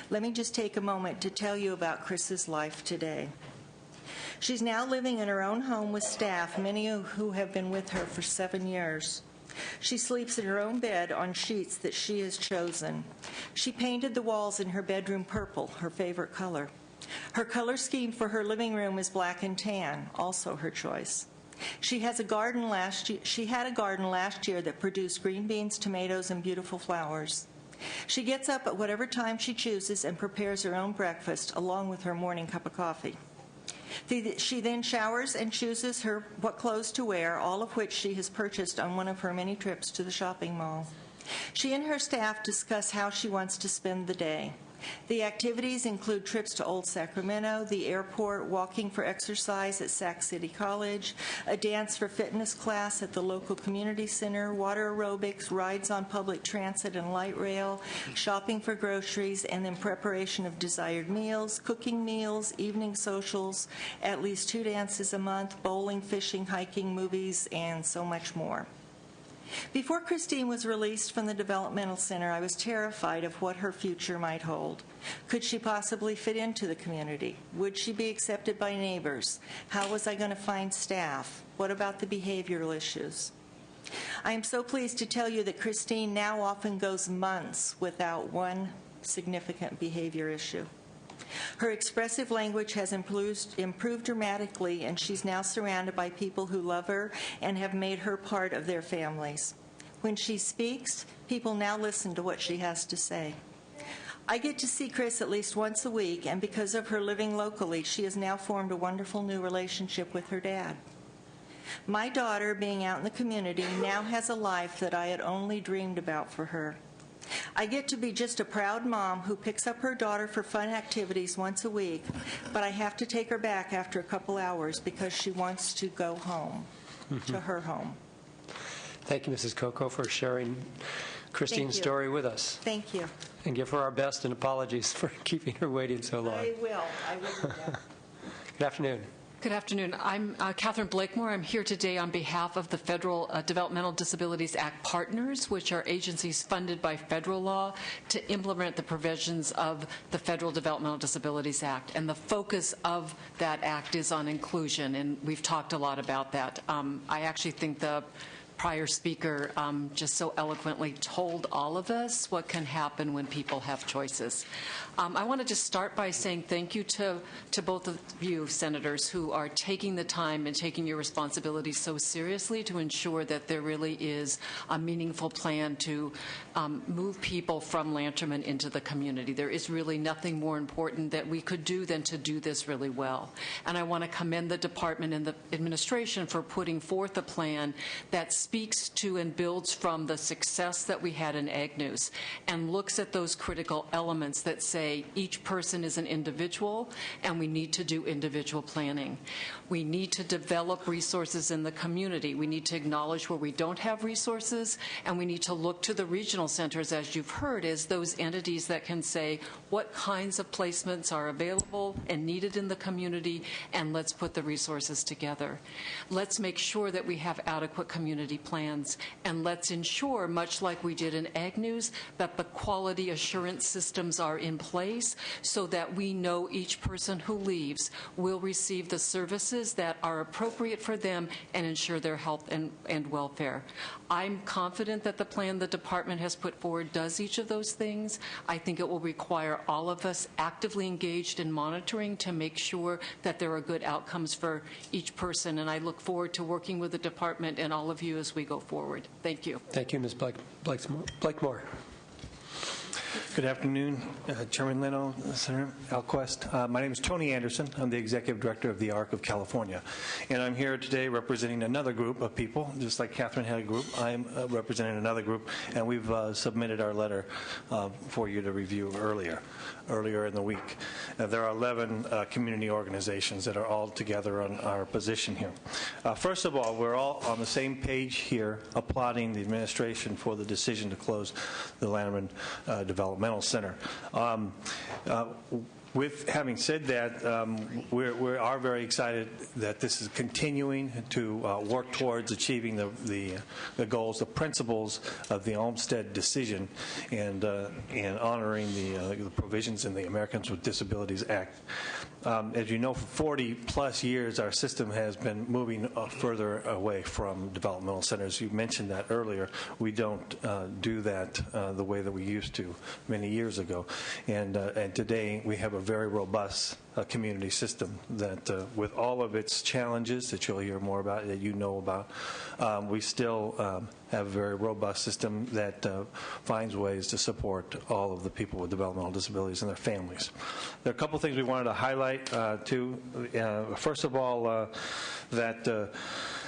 Let me just take a moment to tell you about Chris's life today. She's now living in her own home with staff, many of who have been with her for 7 years. She sleeps in her own bed on sheets that she has chosen. She painted the walls in her bedroom purple, her favorite color. Her color scheme for her living room is black and tan, also her choice. She had a garden last year that produced green beans, tomatoes, and beautiful flowers. She gets up at whatever time she chooses and prepares her own breakfast along with her morning cup of coffee. She then showers and chooses what clothes to wear, all of which she has purchased on one of her many trips to the shopping mall. She and her staff discuss how she wants to spend the day. The activities include trips to Old Sacramento, the airport, walking for exercise at Sac City College, a dance for fitness class at the local community center, water aerobics, rides on public transit and light rail, shopping for groceries, and then preparation of desired meals, cooking meals, evening socials, at least 2 dances a month, bowling, fishing, hiking, movies, and so much more. Before Christine was released from the developmental center, I was terrified of what her future might hold. Could she possibly fit into the community? Would she be accepted by neighbors? How was I going to find staff? What about the behavioral issues? I am so pleased to tell you that Christine now often goes months without one significant behavior issue. Her expressive language has improved dramatically, and she's now surrounded by people who love her and have made her part of their families. When she speaks, people now listen to what she has to say. I get to see Chris at least once a week, and because of her living locally, she has now formed a wonderful new relationship with her dad. My daughter, being out in the community, now has a life that I had only dreamed about for her. I get to be just a proud mom who picks up her daughter for fun activities once a week, but I have to take her back after a couple hours because she wants to go home, to her home. Thank you, Mrs. Coco, for sharing Christine's story with us. Thank you. And give her our best and apologies for keeping her waiting so long. I will do that. Good afternoon. Good afternoon. I'm Catherine Blakemore. I'm here today on behalf of the Federal Developmental Disabilities Act Partners, which are agencies funded by federal law to implement the provisions of the Federal Developmental Disabilities Act. And the focus of that act is on inclusion, and we've talked a lot about that. I actually think the prior speaker just so eloquently told all of us what can happen when people have choices. I want to just start by saying thank you to both of you, senators, who are taking the time and taking your responsibilities so seriously to ensure that there really is a meaningful plan to move people from Lanterman into the community. There is really nothing more important that we could do than to do this really well. And I want to commend the department and the administration for putting forth a plan that speaks to and builds from the success that we had in Ag News and looks at those critical elements that say each person is an individual and we need to do individual planning. We need to develop resources in the community. We need to acknowledge where we don't have resources, and we need to look to the regional centers, as you've heard, as those entities that can say what kinds of placements are available and needed in the community, and let's put the resources together. Let's make sure that we have adequate community plans, and let's ensure, much like we did in Ag News, that the quality assurance systems are in place so that we know each person who leaves will receive the services that are appropriate for them and ensure their health and welfare. I'm confident that the plan the department has put forward does each of those things. I think it will require all of us actively engaged in monitoring to make sure that there are good outcomes for each person, and I look forward to working with the department and all of you as we go forward. Thank you. Thank you, Ms. Blakemore. Good afternoon, Chairman Leno, Senator Alquist. My name is Tony Anderson. I'm the Executive Director of the ARC of California. And I'm here today representing another group of people. Just like Catherine had a group, I'm representing another group, and we've submitted our letter for you to review earlier in the week. There are 11 community organizations that are all together on our position here. First of all, we're all on the same page here applauding the administration for the decision to close the Lanterman Developmental Center. With having said that, we are very excited that this is continuing to work towards achieving the goals, the principles of the Olmstead decision, and honoring the provisions in the Americans with Disabilities Act. As you know, for 40-plus years, our system has been moving further away from developmental centers. You mentioned that earlier. We don't do that the way that we used to many years ago. And today, we have a very robust community system that, with all of its challenges that you'll hear more about, that you know about, we still have a very robust system that finds ways to support all of the people with developmental disabilities and their families. There are a couple things we wanted to highlight, too. First of all, that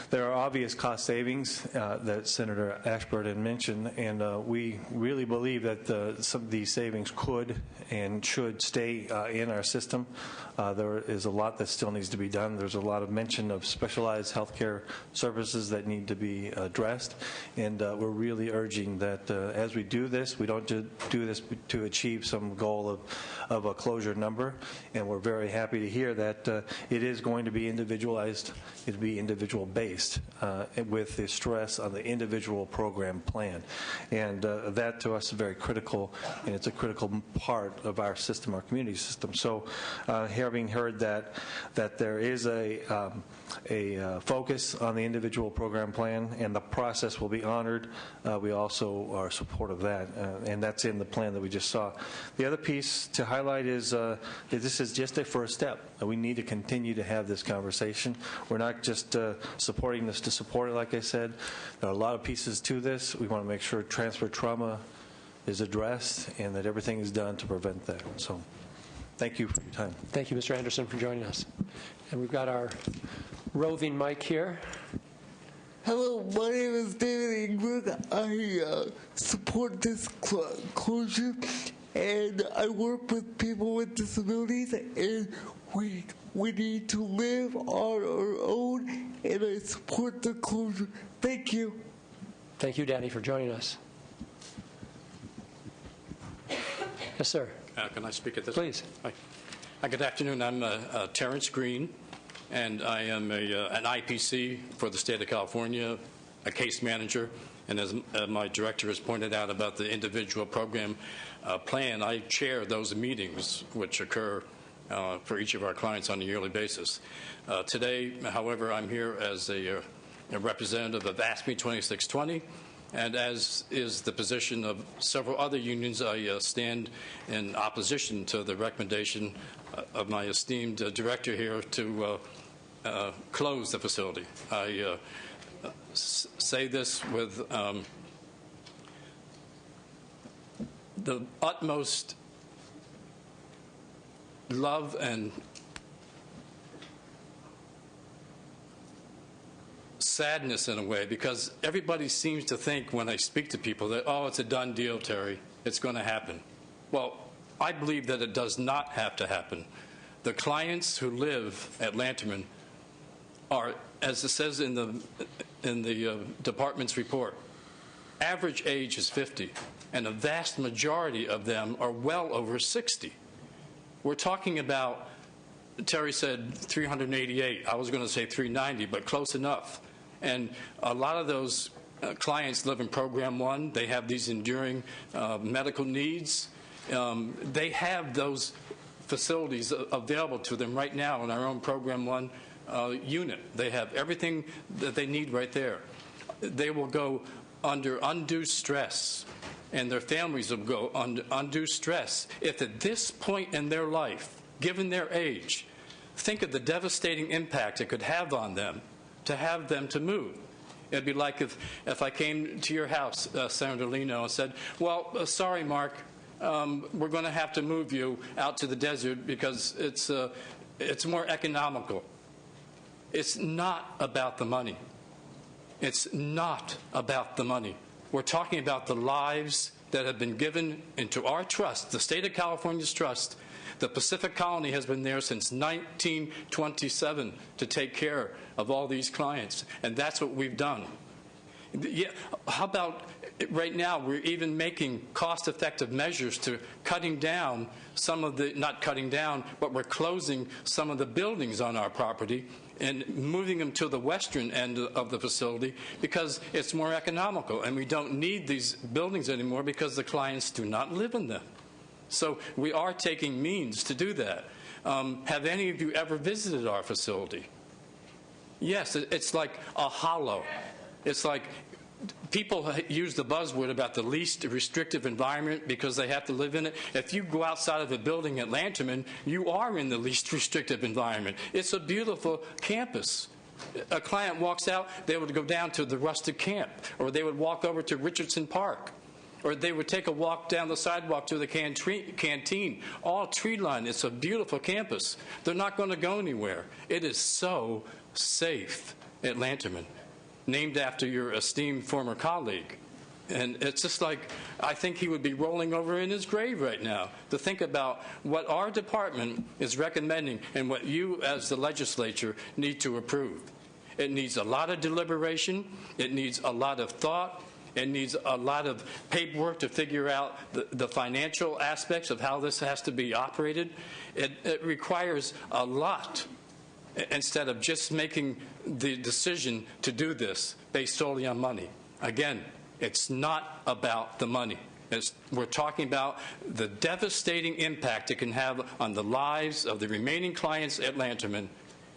there are obvious cost savings that Senator Ashburn had mentioned, and we really believe that some of these savings could and should stay in our system. There is a lot that still needs to be done. There's a lot of mention of specialized healthcare services that need to be addressed, and we're really urging that as we do this, we don't do this to achieve some goal of a closure number, and we're very happy to hear that it is going to be individualized, it'll be individual based with the stress on the individual program plan, and that to us is very critical, and it's a critical part of our system, our community system. So having heard that there is a focus on the individual program plan and the process will be honored, we also are supportive of that, and that's in the plan that we just saw. The other piece to highlight is that this is just a first step. We need to continue to have this conversation. We're not just supporting this to support it, like I said. There are a lot of pieces to this. We want to make sure transfer trauma is addressed and that everything is done to prevent that. So thank you for your time. Thank you, Mr. Anderson, for joining us. And we've got our roving mic here. Hello, my name is David Ingrid. I support this closure, and I work with people with disabilities, and we need to live on our own, and I support the closure. Thank you. Thank you, Danny, for joining us. Yes, sir. Can I speak at this? Please. Hi. Good afternoon. I'm Terrence Green, and I am an IPC for the state of California, a case manager, and as my director has pointed out about the individual program plan, I chair those meetings which occur for each of our clients on a yearly basis. Today, however, I'm here as a representative of ASME 2620, and as is the position of several other unions, I stand in opposition to the recommendation of my esteemed director here to close the facility. I say this with the utmost love and sadness in a way, because everybody seems to think when I speak to people that, oh, it's a done deal, Terry, it's going to happen. Well, I believe that it does not have to happen. The clients who live at Lanterman are, as it says in the department's report, average age is 50, and a vast majority of them are well over 60. We're talking about, Terry said 388. I was going to say 390, but close enough. And a lot of those clients live in Program 1. They have these enduring medical needs. They have those facilities available to them right now in our own Program 1 unit. They have everything that they need right there. They will go under undue stress, and their families will go under undue stress if at this point in their life, given their age, think of the devastating impact it could have on them to have them to move. It'd be like if I came to your house, Senator Lino, and said, well, sorry, Mark, we're going to have to move you out to the desert because it's more economical. It's not about the money. It's not about the money. We're talking about the lives that have been given into our trust, the state of California's trust. The Pacific Colony has been there since 1927 to take care of all these clients, and that's what we've done. Yeah, how about right now we're even making cost-effective measures to cutting down some of the, not cutting down, but we're closing some of the buildings on our property and moving them to the western end of the facility because it's more economical, and we don't need these buildings anymore because the clients do not live in them. So we are taking means to do that. Have any of you ever visited our facility? Yes, it's like a hollow. It's like people use the buzzword about the least restrictive environment because they have to live in it. If you go outside of a building at Lanterman, you are in the least restrictive environment. It's a beautiful campus. A client walks out, they would go down to the rustic camp, or they would walk over to Richardson Park, or they would take a walk down the sidewalk to the canteen, all tree-lined. It's a beautiful campus. They're not going to go anywhere. It is so safe at Lanterman, named after your esteemed former colleague. And it's just like, I think he would be rolling over in his grave right now to think about what our department is recommending and what you as the legislature need to approve. It needs a lot of deliberation. It needs a lot of thought. It needs a lot of paperwork to figure out the financial aspects of how this has to be operated. It requires a lot instead of just making the decision to do this based solely on money. Again, it's not about the money. We're talking about the devastating impact it can have on the lives of the remaining clients at Lanterman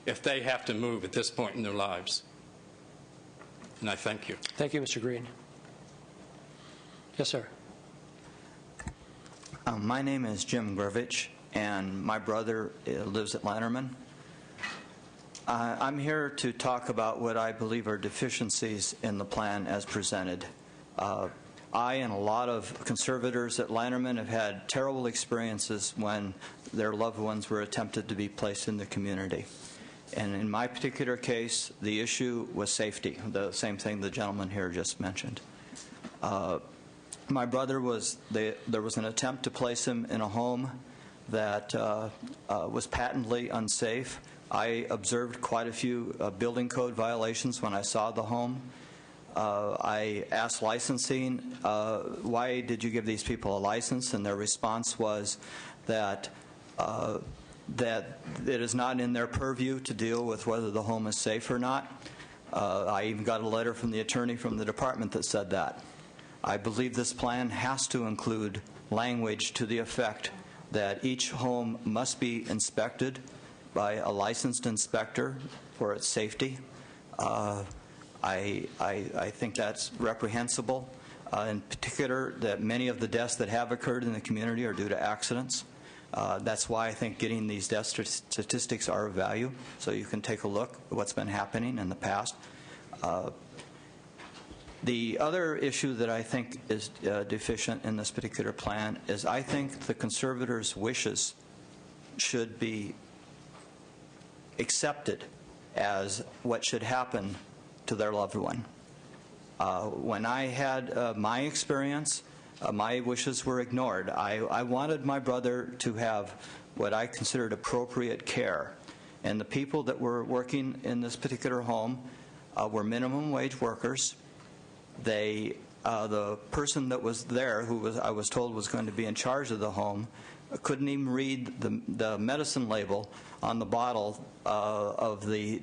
if they have to move at this point in their lives. And I thank you. Thank you, Mr. Green. Yes, sir. My name is Jim Gravich, and my brother lives at Lanterman. I'm here to talk about what I believe are deficiencies in the plan as presented. I and a lot of conservators at Lanterman have had terrible experiences when their loved ones were attempted to be placed in the community. And in my particular case, the issue was safety, the same thing the gentleman here just mentioned. My brother there was an attempt to place him in a home that was patently unsafe. I observed quite a few building code violations when I saw the home. I asked licensing, why did you give these people a license? And their response was that that it is not in their purview to deal with whether the home is safe or not. I even got a letter from the attorney from the department that said that. I believe this plan has to include language to the effect that each home must be inspected by a licensed inspector for its safety. I think that's reprehensible. In particular, that many of the deaths that have occurred in the community are due to accidents. That's why I think getting these death statistics are of value, so you can take a look at what's been happening in the past. The other issue that I think is deficient in this particular plan is I think the conservators' wishes should be accepted as what should happen to their loved one. When I had my experience, my wishes were ignored. I wanted my brother to have what I considered appropriate care. And the people that were working in this particular home were minimum wage workers. The person that was there, I was told was going to be in charge of the home, couldn't even read the medicine label on the bottle of the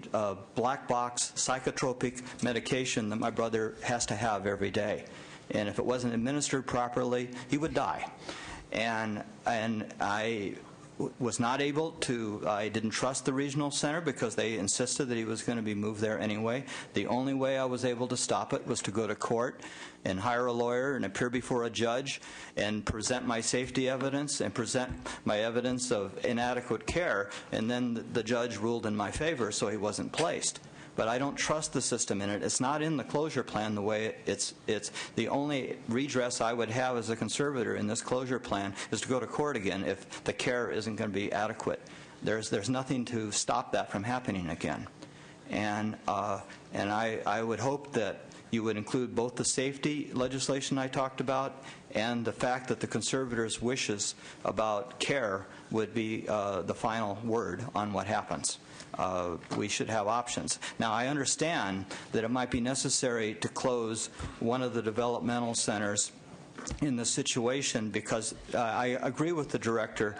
black box psychotropic medication that my brother has to have every day. And if it wasn't administered properly, he would die. And I was not able to, I didn't trust the regional center because they insisted that he was going to be moved there anyway. The only way I was able to stop it was to go to court and hire a lawyer and appear before a judge and present my safety evidence and present my evidence of inadequate care, and then the judge ruled in my favor, so he wasn't placed. But I don't trust the system in it. It's not in the closure plan the way it's the only redress I would have as a conservator in this closure plan is to go to court again if the care isn't going to be adequate. There's nothing to stop that from happening again. And I would hope that you would include both the safety legislation I talked about and the fact that the conservators' wishes about care would be the final word on what happens. We should have options. Now, I understand that it might be necessary to close one of the developmental centers in the situation because I agree with the director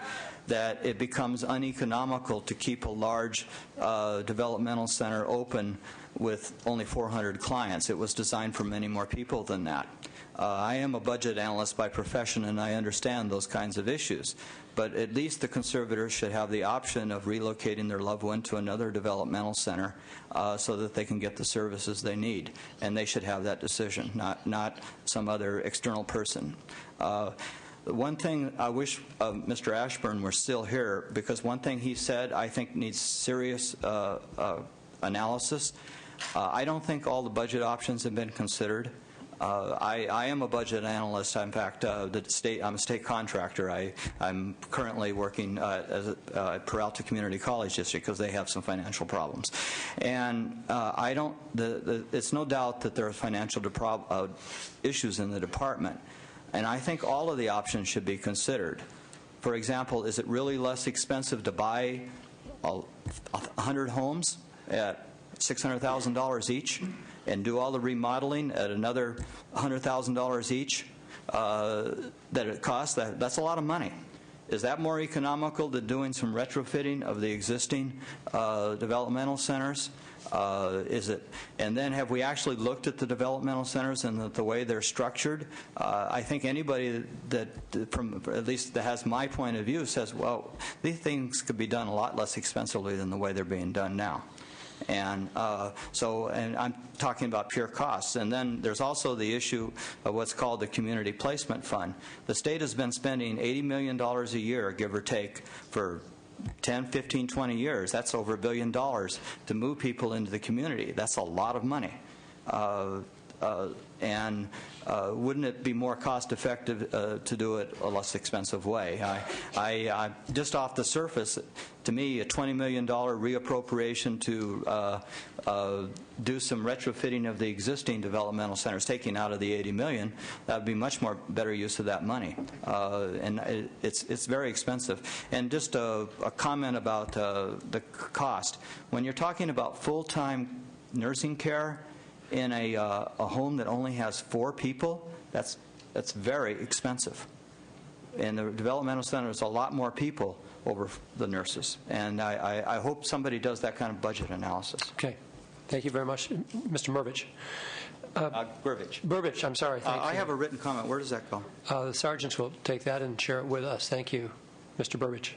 that it becomes uneconomical to keep a large developmental center open with only 400 clients. It was designed for many more people than that. I am a budget analyst by profession, and I understand those kinds of issues. But at least the conservators should have the option of relocating their loved one to another developmental center so that they can get the services they need. And they should have that decision, not some other external person. One thing I wish Mr. Ashburn were still here, because one thing he said I think needs serious analysis. I don't think all the budget options have been considered. I am a budget analyst. In fact, I'm a state contractor. I'm currently working at Peralta Community College District because they have some financial problems. And it's no doubt that there are financial issues in the department. And I think all of the options should be considered. For example, is it really less expensive to buy 100 homes at $600,000 each and do all the remodeling at another $100,000 each that it costs? That's a lot of money. Is that more economical than doing some retrofitting of the existing developmental centers? Is it? And then have we actually looked at the developmental centers and the way they're structured? I think anybody that, at least that has my point of view, says, well, these things could be done a lot less expensively than the way they're being done now. And and I'm talking about pure costs. And then there's also the issue of what's called the Community Placement Fund. The state has been spending $80 million a year, give or take, for 10, 15, 20 years. That's over $1 billion to move people into the community. That's a lot of money. And wouldn't it be more cost-effective to do it a less expensive way? I just off the surface, to me, a $20 million reappropriation to do some retrofitting of the existing developmental centers, taking out of the $80 million, that would be much more better use of that money. And it's very expensive. And just a comment about the cost. When you're talking about full-time nursing care in a home that only has 4 people, that's very expensive. In the developmental center, there's a lot more people over the nurses. And I hope somebody does that kind of budget analysis. Okay. Thank you very much. Mr. Mervich. Burbidge. Burbidge, I'm sorry. Thank you. I have a written comment. Where does that go? The sergeants will take that and share it with us. Thank you, Mr. Burbidge.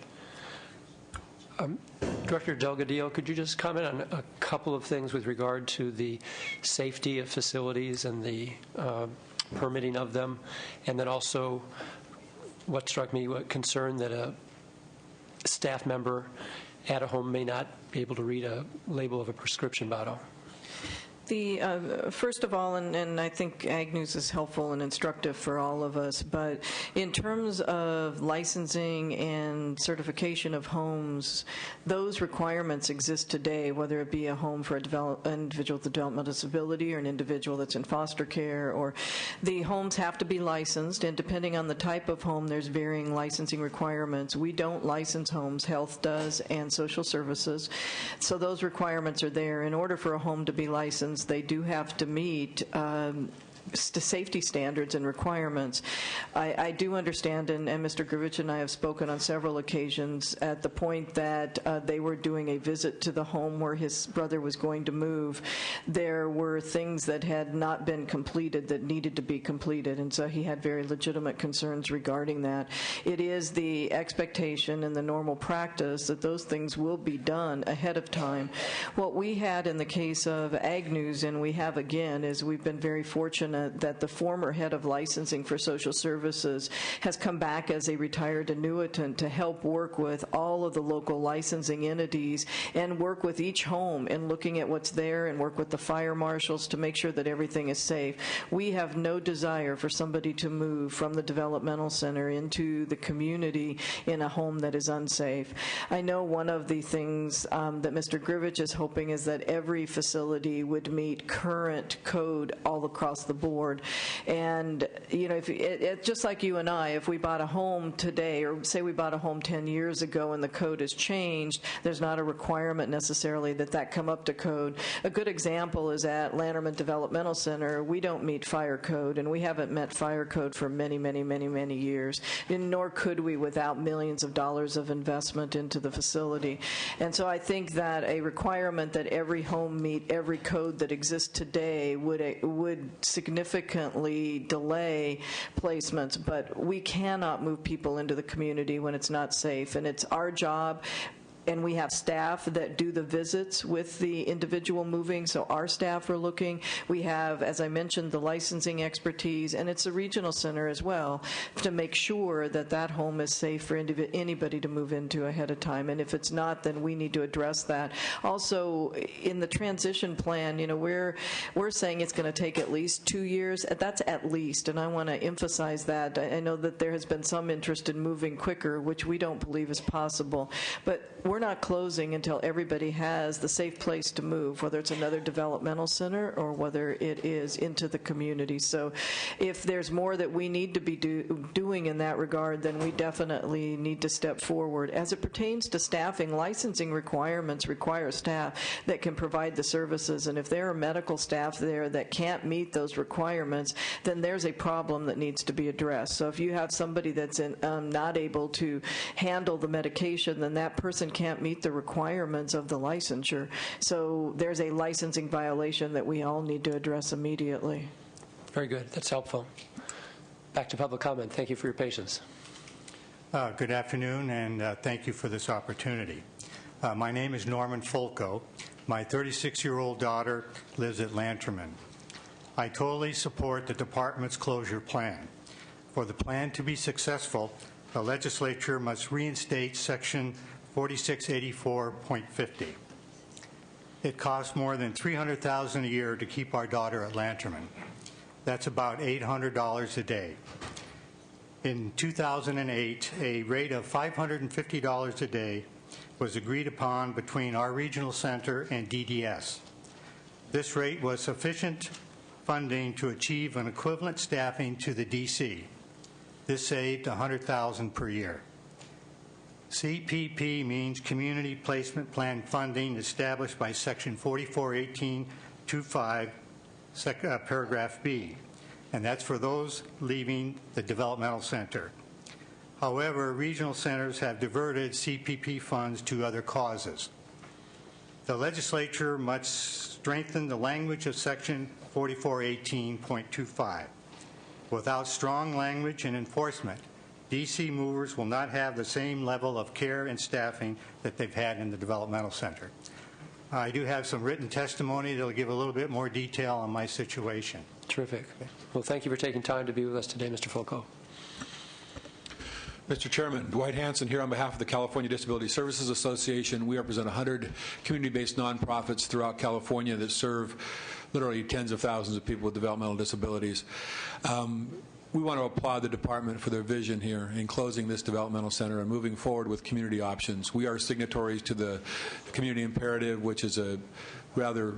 Director Delgadillo, could you just comment on a couple of things with regard to the safety of facilities and the permitting of them, and then also what struck me, what concern that a staff member at a home may not be able to read a label of a prescription bottle? First of all, and I think Ag News is helpful and instructive for all of us, but in terms of licensing and certification of homes, those requirements exist today, whether it be a home for an individual with a developmental disability or an individual that's in foster care, or the homes have to be licensed, and depending on the type of home, there's varying licensing requirements. We don't license homes, health does, and social services, so those requirements are there. In order for a home to be licensed, they do have to meet safety standards and requirements. I do understand, and Mr. Grivich and I have spoken on several occasions at the point that they were doing a visit to the home where his brother was going to move. There were things that had not been completed that needed to be completed, and so he had very legitimate concerns regarding that. It is the expectation and the normal practice that those things will be done ahead of time. What we had in the case of Ag News, and we have again, is we've been very fortunate that the former head of licensing for social services has come back as a retired annuitant to help work with all of the local licensing entities and work with each home in looking at what's there and work with the fire marshals to make sure that everything is safe. We have no desire for somebody to move from the developmental center into the community in a home that is unsafe. I know one of the things that Mr. Grivich is hoping is that every facility would meet current code all across the board. And, you know, if just like you and I, if we bought a home today, or say we bought a home 10 years ago and the code has changed, there's not a requirement necessarily that come up to code. A good example is at Lanterman Developmental Center. We don't meet fire code, and we haven't met fire code for many, many, many, many years, and nor could we without millions of dollars of investment into the facility. And so I think that a requirement that every home meet every code that exists today would significantly significantly delay placements, but we cannot move people into the community when it's not safe, and it's our job. And we have staff that do the visits with the individual moving, so our staff are looking. We have, as I mentioned, the licensing expertise, and it's a regional center as well to make sure that that home is safe for anybody to move into ahead of time. And if it's not, then we need to address that. Also, in the transition plan, we're saying it's going to take at least 2 years. That's at least, and I want to emphasize that. I know that there has been some interest in moving quicker, which we don't believe is possible. But we're not closing until everybody has the safe place to move, whether it's another developmental center or whether it is into the community. So if there's more that we need to be doing in that regard, then we definitely need to step forward. As it pertains to staffing, licensing requirements require staff that can provide the services, and if there are medical staff there that can't meet those requirements, then there's a problem that needs to be addressed. So if you have somebody that's not able to handle the medication, then that person can't meet the requirements of the licensure. So there's a licensing violation that we all need to address immediately. Very good. That's helpful. Back to public comment. Thank you for your patience. Good afternoon, and thank you for this opportunity. My name is Norman Fulco. My 36-year-old daughter lives at Lanterman. I totally support the department's closure plan. For the plan to be successful, the legislature must reinstate Section 4684.50. It costs more than $300,000 a year to keep our daughter at Lanterman. That's about $800 a day. In 2008, a rate of $550 a day was agreed upon between our regional center and DDS. This rate was sufficient funding to achieve an equivalent staffing to the DC. This saved $100,000 per year. CPP means Community Placement Plan funding established by Section 4418.25, paragraph B, and that's for those leaving the developmental center. However, regional centers have diverted CPP funds to other causes. The legislature must strengthen the language of Section 4418.25. Without strong language and enforcement, DC movers will not have the same level of care and staffing that they've had in the developmental center. I do have some written testimony that will give a little bit more detail on my situation. Terrific. Well, thank you for taking time to be with us today, Mr. Fulco. Mr. Chairman, Dwight Hanson here on behalf of the California Disability Services Association. We represent 100 community-based nonprofits throughout California that serve literally tens of thousands of people with developmental disabilities. We want to applaud the department for their vision here in closing this developmental center and moving forward with community options. We are signatories to the Community Imperative, which is a rather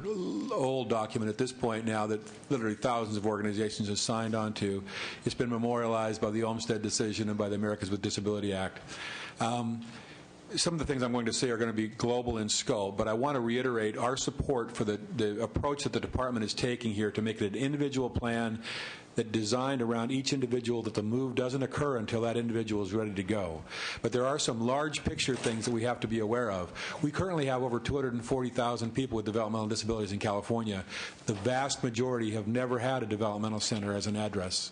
old document at this point now that literally thousands of organizations have signed on to. It's been memorialized by the Olmstead decision and by the Americans with Disability Act. Some of the things I'm going to say are going to be global in scope, but I want to reiterate our support for the approach that the department is taking here to make it an individual plan that designed around each individual, that the move doesn't occur until that individual is ready to go. But there are some large picture things that we have to be aware of. We currently have over 240,000 people with developmental disabilities in California. The vast majority have never had a developmental center as an address.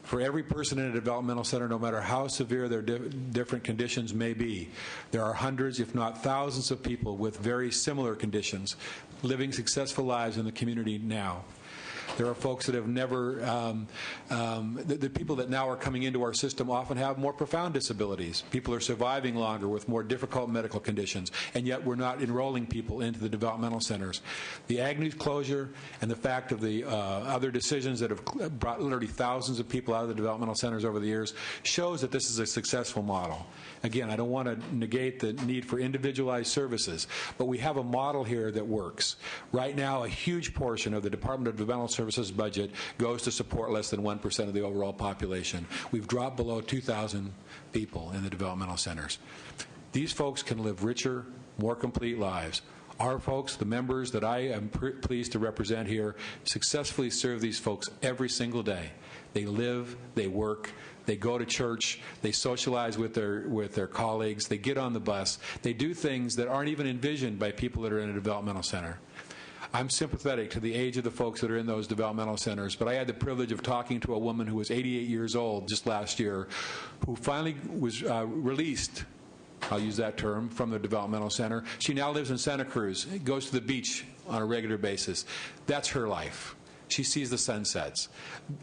For every person in a developmental center, no matter how severe their different conditions may be, there are hundreds, if not thousands, of people with very similar conditions living successful lives in the community now. There are folks that have never, the people that now are coming into our system often have more profound disabilities. People are surviving longer with more difficult medical conditions, and yet we're not enrolling people into the developmental centers. The Agnew closure and the fact of the other decisions that have brought literally thousands of people out of the developmental centers over the years shows that this is a successful model. Again, I don't want to negate the need for individualized services, but we have a model here that works. Right now, a huge portion of the Department of Developmental Services budget goes to support less than 1% of the overall population. We've dropped below 2,000 people in the developmental centers. These folks can live richer, more complete lives. Our folks, the members that I am pleased to represent here, successfully serve these folks every single day. They live, they work, they go to church, they socialize with their colleagues, they get on the bus, they do things that aren't even envisioned by people that are in a developmental center. I'm sympathetic to the age of the folks that are in those developmental centers, but I had the privilege of talking to a woman who was 88 years old just last year, who finally was released, I'll use that term, from the developmental center. She now lives in Santa Cruz, goes to the beach on a regular basis. That's her life. She sees the sunsets.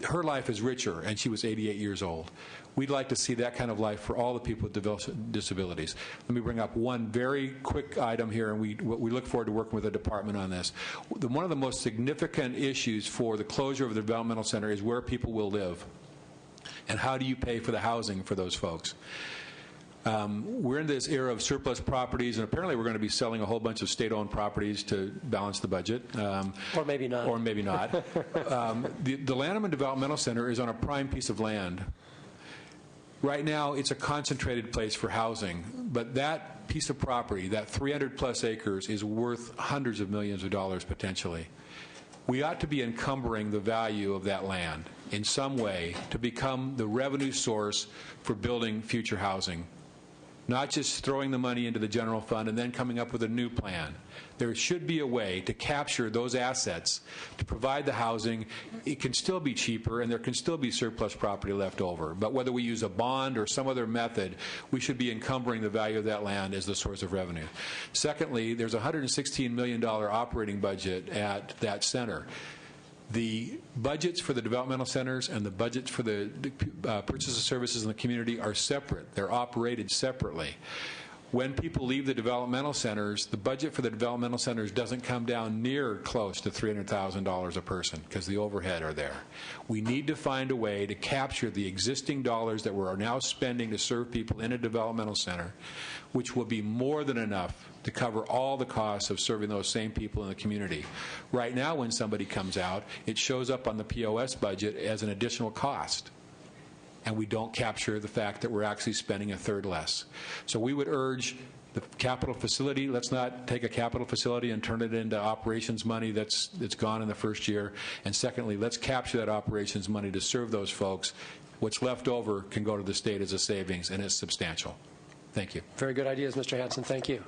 Her life is richer, and she was 88 years old. We'd like to see that kind of life for all the people with disabilities. Let me bring up one very quick item here, and we look forward to working with the department on this. One of the most significant issues for the closure of the developmental center is where people will live, and how do you pay for the housing for those folks. We're in this era of surplus properties, and apparently we're going to be selling a whole bunch of state-owned properties to balance the budget. Or maybe not. Or maybe not. The Lanterman Developmental Center is on a prime piece of land. Right now, it's a concentrated place for housing, but that piece of property, that 300-plus acres, is worth hundreds of millions of dollars potentially. We ought to be encumbering the value of that land in some way to become the revenue source for building future housing, not just throwing the money into the general fund and then coming up with a new plan. There should be a way to capture those assets to provide the housing. It can still be cheaper, and there can still be surplus property left over. But whether we use a bond or some other method, we should be encumbering the value of that land as the source of revenue. Secondly, there's a $116 million operating budget at that center. The budgets for the developmental centers and the budgets for the purchase of services in the community are separate. They're operated separately. When people leave the developmental centers, the budget for the developmental centers doesn't come down near close to $300,000 a person because the overhead are there. We need to find a way to capture the existing dollars that we're now spending to serve people in a developmental center, which will be more than enough to cover all the costs of serving those same people in the community. Right now, when somebody comes out, it shows up on the POS budget as an additional cost, and we don't capture the fact that we're actually spending a third less. So we would urge the capital facility, let's not take a capital facility and turn it into operations money that's gone in the first year. And secondly, let's capture that operations money to serve those folks. What's left over can go to the state as a savings, and it's substantial. Thank you. Very good ideas, Mr. Hanson. Thank you.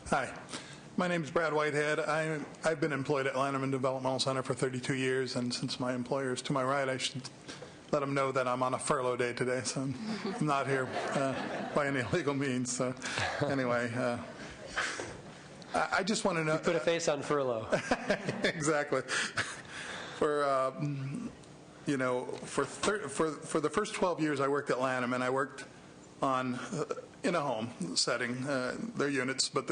Hi. My name is Brad Whitehead. I've been employed at Lanterman Developmental Center for 32 years, and since my employer is to my right, I should let them know that I'm on a furlough day today, so I'm not here by any legal means. So anyway, I just want to know. You put a face on furlough. Exactly. For for the first 12 years I worked at Lanterman, I worked on in a home setting. They're units, but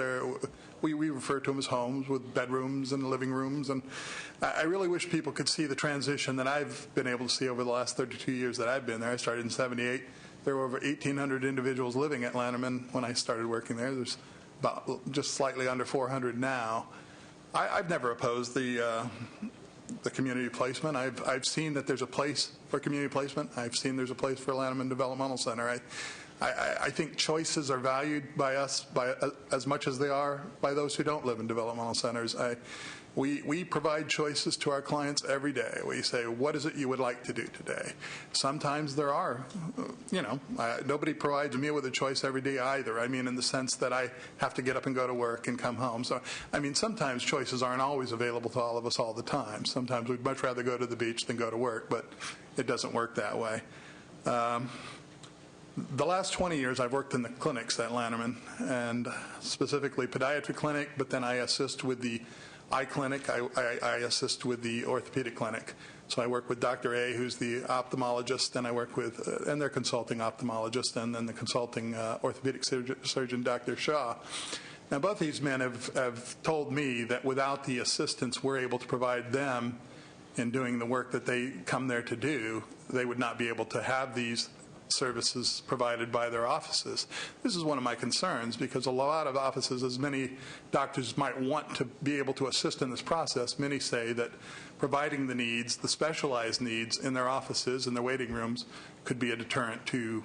we refer to them as homes with bedrooms and living rooms. And I really wish people could see the transition that I've been able to see over the last 32 years that I've been there. I started in '78. There were over 1,800 individuals living at Lanterman when I started working there. There's about just slightly under 400 now. I've never opposed the community placement. I've seen that there's a place for community placement. I've seen there's a place for Lanterman Developmental Center. I think choices are valued by us as much as they are by those who don't live in developmental centers. We provide choices to our clients every day. We say, what is it you would like to do today? Sometimes there are, nobody provides me with a choice every day either. I mean, in the sense that I have to get up and go to work and come home. So, I mean, sometimes choices aren't always available to all of us all the time. Sometimes we'd much rather go to the beach than go to work, but it doesn't work that way. The last 20 years, I've worked in the clinics at Lanterman, and specifically podiatry clinic, but then I assist with the eye clinic. I assist with the orthopedic clinic. So I work with Dr. A, who's the ophthalmologist, and I work with, and their consulting ophthalmologist, and then the consulting orthopedic surgeon, Dr. Shaw. Now, both these men have told me that without the assistance we're able to provide them in doing the work that they come there to do, they would not be able to have these services provided by their offices. This is one of my concerns, because a lot of offices, as many doctors might want to be able to assist in this process, many say that providing the needs, the specialized needs in their offices and their waiting rooms could be a deterrent to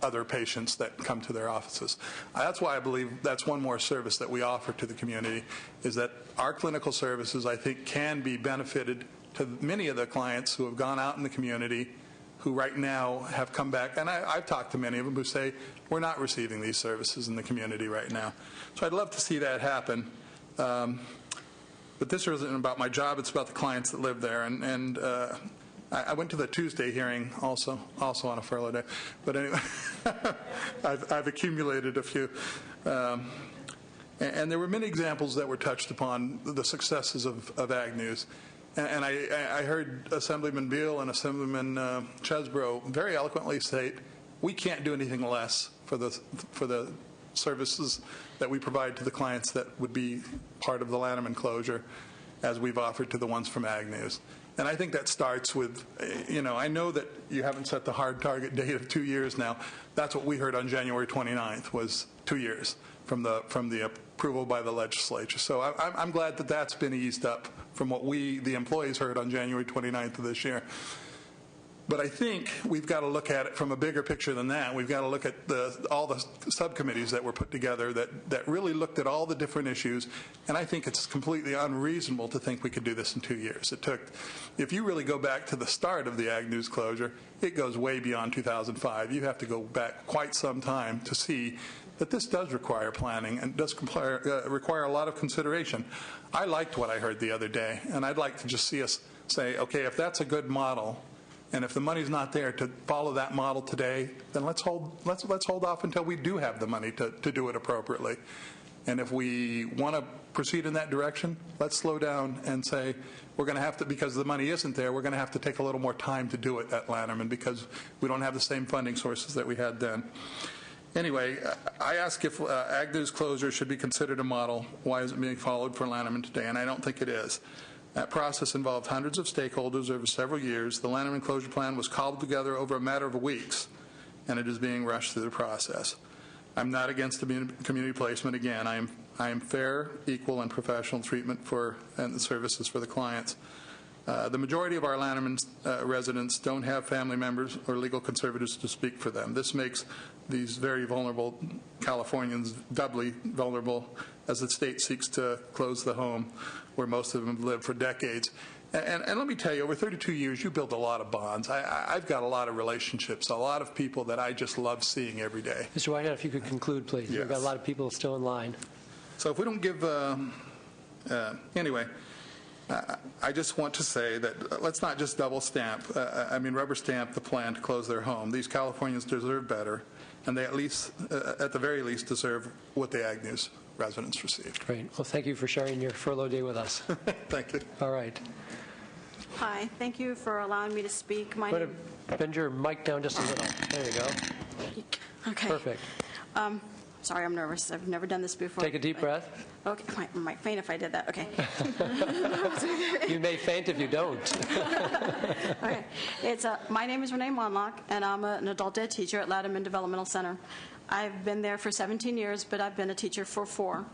other patients that come to their offices. That's why I believe that's one more service that we offer to the community, is that our clinical services, I think, can be benefited to many of the clients who have gone out in the community who right now have come back, and I've talked to many of them who say, we're not receiving these services in the community right now. So I'd love to see that happen. But this isn't about my job, it's about the clients that live there. And I went to the Tuesday hearing also on a furlough day. But anyway, I've accumulated a few. And there were many examples that were touched upon, the successes of Ag News. And I heard Assemblyman Beal and Assemblyman Chesbro very eloquently state, we can't do anything less for the services that we provide to the clients that would be part of the Lanterman closure as we've offered to the ones from Ag News. And I think that starts with, I know that you haven't set the hard target date of 2 years now. That's what we heard on January 29th was 2 years from the approval by the legislature. So I'm glad that that's been eased up from what the employees heard on January 29th of this year. But I think we've got to look at it from a bigger picture than that. We've got to look at all the subcommittees that were put together that really looked at all the different issues. And I think it's completely unreasonable to think we could do this in 2 years. If you really go back to the start of the Ag News closure, it goes way beyond 2005. You have to go back quite some time to see that this does require planning and does require a lot of consideration. I liked what I heard the other day, and I'd like to just see us say, okay, if that's a good model, and if the money's not there to follow that model today, then let's hold off until we do have the money to do it appropriately. And if we want to proceed in that direction, let's slow down and say we're going to have to, because the money isn't there, we're going to have to take a little more time to do it at Lanterman because we don't have the same funding sources that we had then. Anyway, I ask if Ag News closure should be considered a model. Why is it being followed for Lanterman today? And I don't think it is. That process involved hundreds of stakeholders over several years. The Lanterman closure plan was cobbled together over a matter of weeks, and it is being rushed through the process. I'm not against community placement. Again, I am fair, equal, and professional treatment and the services for the clients. The majority of our Lanterman residents don't have family members or legal conservators to speak for them. This makes these very vulnerable Californians doubly vulnerable as the state seeks to close the home where most of them have lived for decades. And let me tell you, over 32 years, you build a lot of bonds. I've got a lot of relationships, a lot of people that I just love seeing every day. Mr. Whitehead, if you could conclude, please. Yes. We've got a lot of people still in line. So if we don't give, anyway, I just want to say that let's not just rubber stamp the plan to close their home. These Californians deserve better, and they at the very least, deserve what the Ag News residents received. Great. Well, thank you for sharing your furlough day with us. Thank you. All right. Hi. Thank you for allowing me to speak. Bend your mic down just a little. There you go. Okay. Perfect. Sorry, I'm nervous. I've never done this before. Take a deep breath. Okay. I might faint if I did that. Okay. You may faint if you don't. Okay. My name is Renee Monlock, and I'm an adult ed teacher at Lanterman Developmental Center. I've been there for 17 years, but I've been a teacher for 4.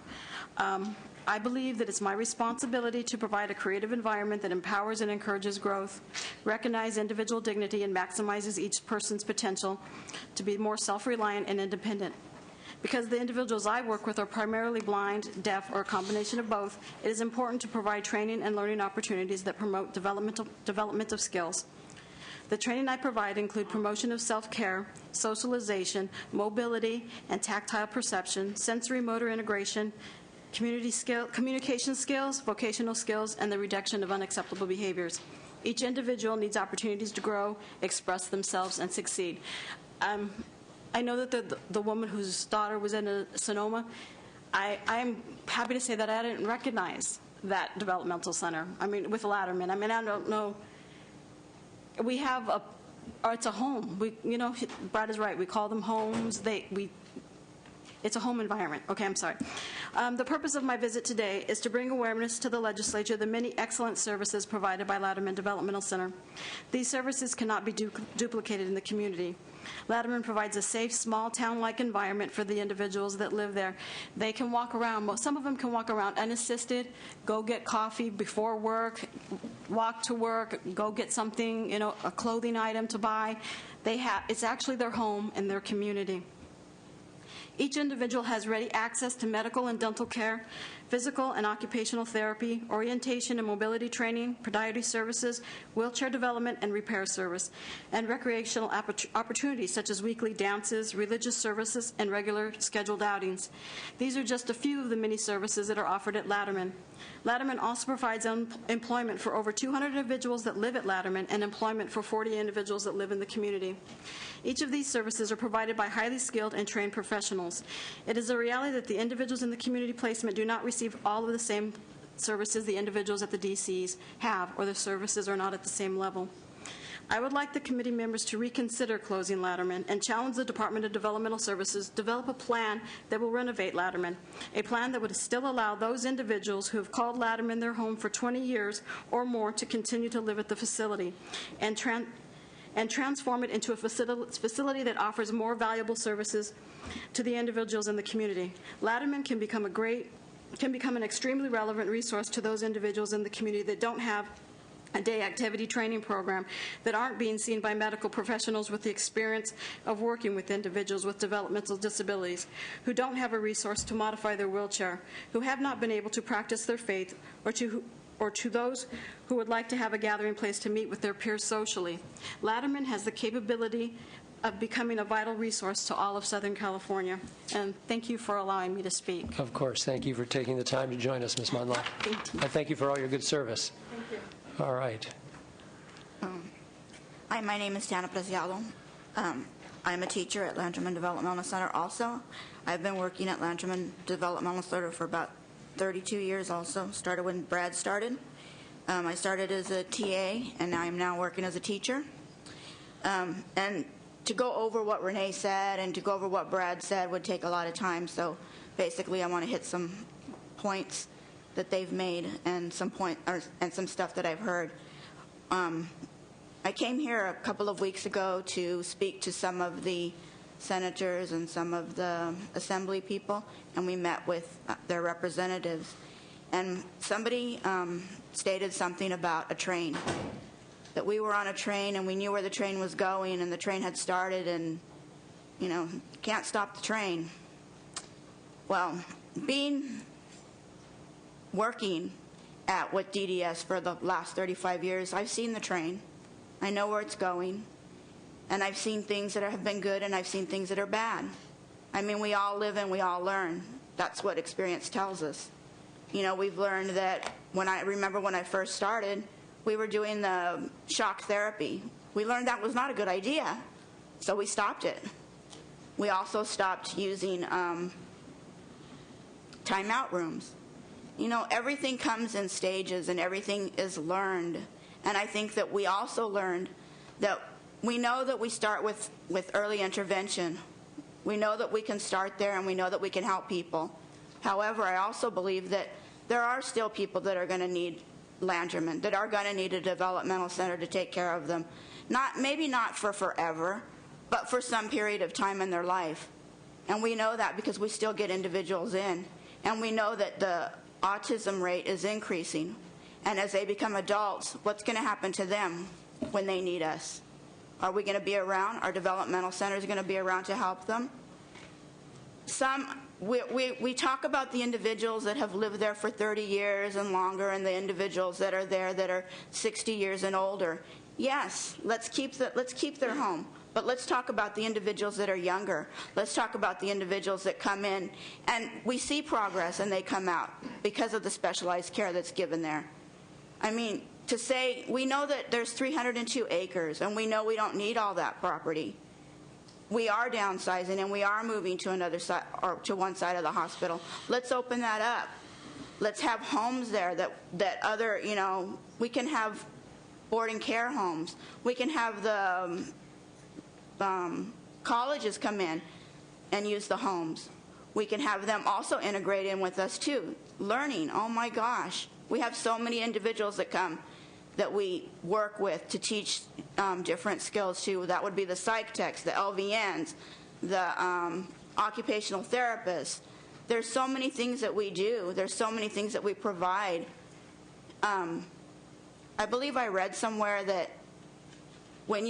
I believe that it's my responsibility to provide a creative environment that empowers and encourages growth, recognize individual dignity, and maximizes each person's potential to be more self-reliant and independent. Because the individuals I work with are primarily blind, deaf, or a combination of both, it is important to provide training and learning opportunities that promote development of skills. The training I provide include promotion of self-care, socialization, mobility, and tactile perception, sensory motor integration, communication skills, vocational skills, and the reduction of unacceptable behaviors. Each individual needs opportunities to grow, express themselves, and succeed. I know that the woman whose daughter was in a Sonoma, I am happy to say that I didn't recognize that developmental center. With Lanterman. I don't know. We have it's a home. Brad is right. We call them homes. It's a home environment. Okay, I'm sorry. The purpose of my visit today is to bring awareness to the legislature of the many excellent services provided by Lanterman Developmental Center. These services cannot be duplicated in the community. Lanterman provides a safe, small town-like environment for the individuals that live there. They can walk around. Some of them can walk around unassisted, go get coffee before work, walk to work, go get something, a clothing item to buy. It's actually their home and their community. Each individual has ready access to medical and dental care, physical and occupational therapy, orientation and mobility training, podiatry services, wheelchair development and repair service, and recreational opportunities such as weekly dances, religious services, and regular scheduled outings. These are just a few of the many services that are offered at Latterman. Latterman also provides employment for over 200 individuals that live at Latterman and employment for 40 individuals that live in the community. Each of these services are provided by highly skilled and trained professionals. It is a reality that the individuals in the community placement do not receive all of the same services the individuals at the DCs have, or the services are not at the same level. I would like the committee members to reconsider closing Latterman and challenge the Department of Developmental Services to develop a plan that will renovate Latterman, a plan that would still allow those individuals who have called Latterman their home for 20 years or more to continue to live at the facility and transform it into a facility that offers more valuable services to the individuals in the community. Latterman can become an extremely relevant resource to those individuals in the community that don't have a day activity training program, that aren't being seen by medical professionals with the experience of working with individuals with developmental disabilities, who don't have a resource to modify their wheelchair, who have not been able to practice their faith, or to those who would like to have a gathering place to meet with their peers socially. Latterman has the capability of becoming a vital resource to all of Southern California. And thank you for allowing me to speak. Of course. Thank you for taking the time to join us, Ms. Munlaw. Thank you. And thank you for all your good service. Thank you. All right. Hi, my name is Tana Preciado. I'm a teacher at Lanterman Developmental Center also. I've been working at Lanterman Developmental Center for about 32 years also. Started when Brad started. I started as a TA, and I'm now working as a teacher. And to go over what Renee said and to go over what Brad said would take a lot of time, so basically I want to hit some points that they've made and some stuff that I've heard. I came here a couple of weeks ago to speak to some of the senators and some of the assembly people, and we met with their representatives. And somebody stated something about a train, that we were on a train and we knew where the train was going and the train had started and, can't stop the train. Well, working with DDS for the last 35 years, I've seen the train. I know where it's going. And I've seen things that have been good and I've seen things that are bad. I mean, we all live and we all learn. That's what experience tells us. We've learned that I remember when I first started, we were doing the shock therapy. We learned that was not a good idea, so we stopped it. We also stopped using timeout rooms. Everything comes in stages and everything is learned. And I think that we also learned that we know that we start with early intervention. We know that we can start there and we know that we can help people. However, I also believe that there are still people that are going to need Lanterman, that are going to need a developmental center to take care of them. Maybe not for forever, but for some period of time in their life. And we know that because we still get individuals in. And we know that the autism rate is increasing. And as they become adults, what's going to happen to them when they need us? Are we going to be around? Our developmental center is going to be around to help them? We talk about the individuals that have lived there for 30 years and longer and the individuals that are there that are 60 years and older. Yes, let's keep their home. But let's talk about the individuals that are younger. Let's talk about the individuals that come in and we see progress and they come out because of the specialized care that's given there. I mean, to say, we know that there's 302 acres and we know we don't need all that property. We are downsizing and we are moving to another side or to one side of the hospital. Let's open that up. Let's have homes there that other, we can have boarding care homes. We can have the colleges come in and use the homes. We can have them also integrate in with us too. Learning, oh my gosh. We have so many individuals that come that we work with to teach different skills too. That would be the psych techs, the LVNs, the occupational therapists. There's so many things that we do. There's so many things that we provide. I believe I read somewhere that when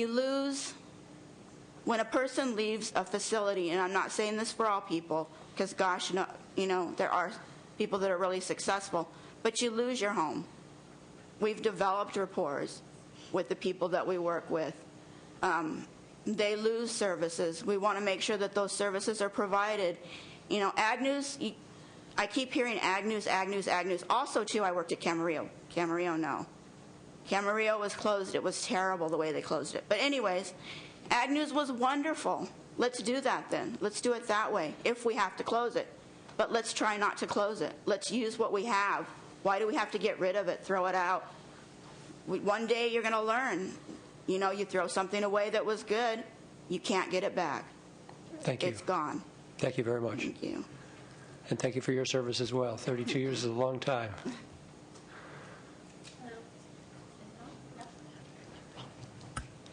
a person leaves a facility, and I'm not saying this for all people, because gosh, there are people that are really successful, but you lose your home. We've developed rapport with the people that we work with. They lose services. We want to make sure that those services are provided. You know, Agnews, I keep hearing Agnews, Agnews, Agnews. Also, too, I worked at Camarillo. Camarillo, no. Camarillo was closed. It was terrible the way they closed it. But anyways, Agnews was wonderful. Let's do that then. Let's do it that way if we have to close it. But let's try not to close it. Let's use what we have. Why do we have to get rid of it, throw it out? One day you're going to learn. You know, you throw something away that was good, you can't get it back. Thank you. It's gone. Thank you very much. Thank you. And thank you for your service as well. 32 years is a long time.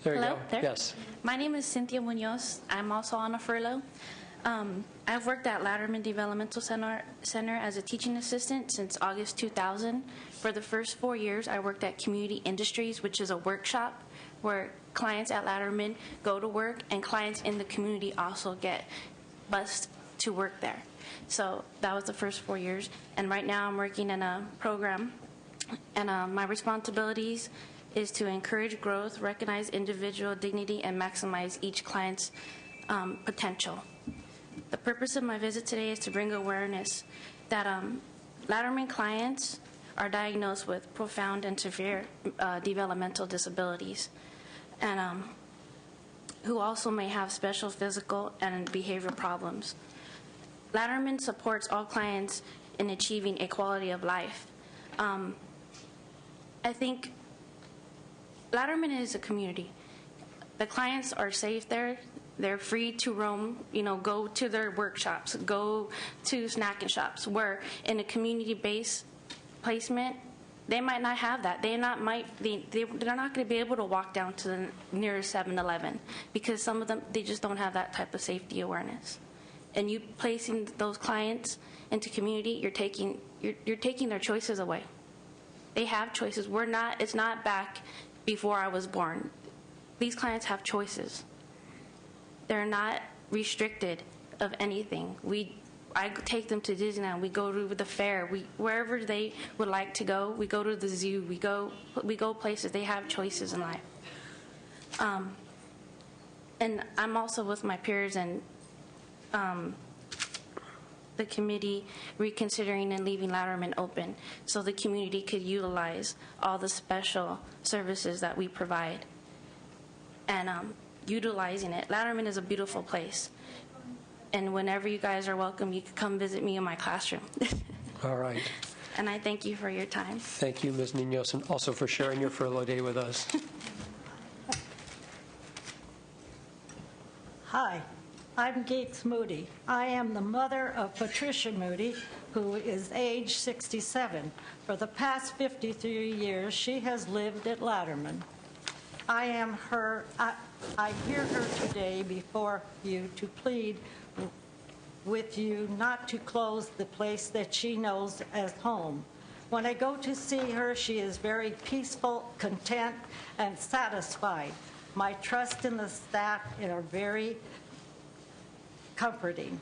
There you Hello, go. there. Yes. My name is Cynthia Munoz. I'm also on a furlough. I've worked at Latterman Developmental Center as a teaching assistant since August 2000. For the first 4 years, I worked at Community Industries, which is a workshop where clients at Latterman go to work and clients in the community also get bused to work there. So that was the first 4 years. And right now I'm working in a program, and my responsibilities is to encourage growth, recognize individual dignity, and maximize each client's potential. The purpose of my visit today is to bring awareness that Latterman clients are diagnosed with profound and severe developmental disabilities, and who also may have special physical and behavioral problems. Latterman supports all clients in achieving a quality of life. I think Latterman is a community. The clients are safe there. They're free to roam, you know, go to their workshops, go to snacking shops, where in a community-based placement, they might not have that. They're not going to be able to walk down to the nearest 7-Eleven because some of them, they just don't have that type of safety awareness. And you placing those clients into community, you're taking their choices away. They have choices. It's not back before I was born. These clients have choices. They're not restricted of anything. I take them to Disneyland. We go to the fair. Wherever they would like to go, we go to the zoo. We go places. They have choices in life. And I'm also with my peers and the committee reconsidering and leaving Latterman open so the community could utilize all the special services that we provide. And utilizing it. Latterman is a beautiful place. And whenever you guys are welcome, you can come visit me in my classroom. All right. And I thank you for your time. Thank you, Ms. Munoz, and also for sharing your furlough day with us. Hi, I'm Gates Moody. I am the mother of Patricia Moody, who is age 67. For the past 53 years, she has lived at Latterman. I hear her today before you to plead with you not to close the place that she knows as home. When I go to see her, she is very peaceful, content, and satisfied. My trust in the staff are very comforting.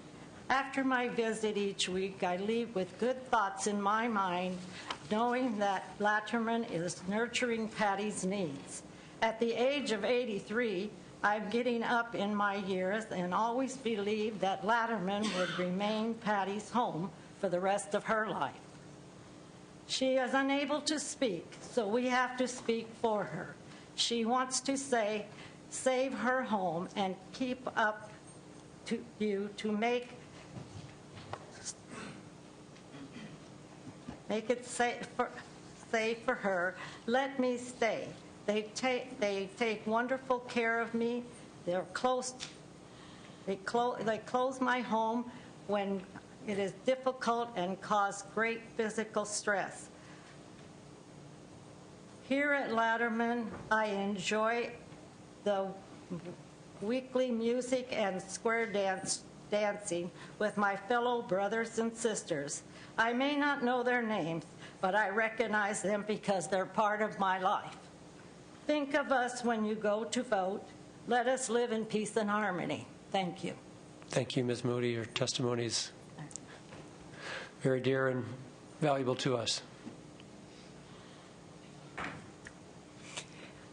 After my visit each week, I leave with good thoughts in my mind, knowing that Latterman is nurturing Patty's needs. At the age of 83, I'm getting up in my years and always believed that Latterman would remain Patty's home for the rest of her life. She is unable to speak, so we have to speak for her. She wants to save her home and keep up to you to make it safe for her. Let me stay. They take wonderful care of me. They close my home when it is difficult and cause great physical stress. Here at Latterman, I enjoy the weekly music and square dancing with my fellow brothers and sisters. I may not know their names, but I recognize them because they're part of my life. Think of us when you go to vote. Let us live in peace and harmony. Thank you. Thank you, Ms. Moody. Your testimony is very dear and valuable to us.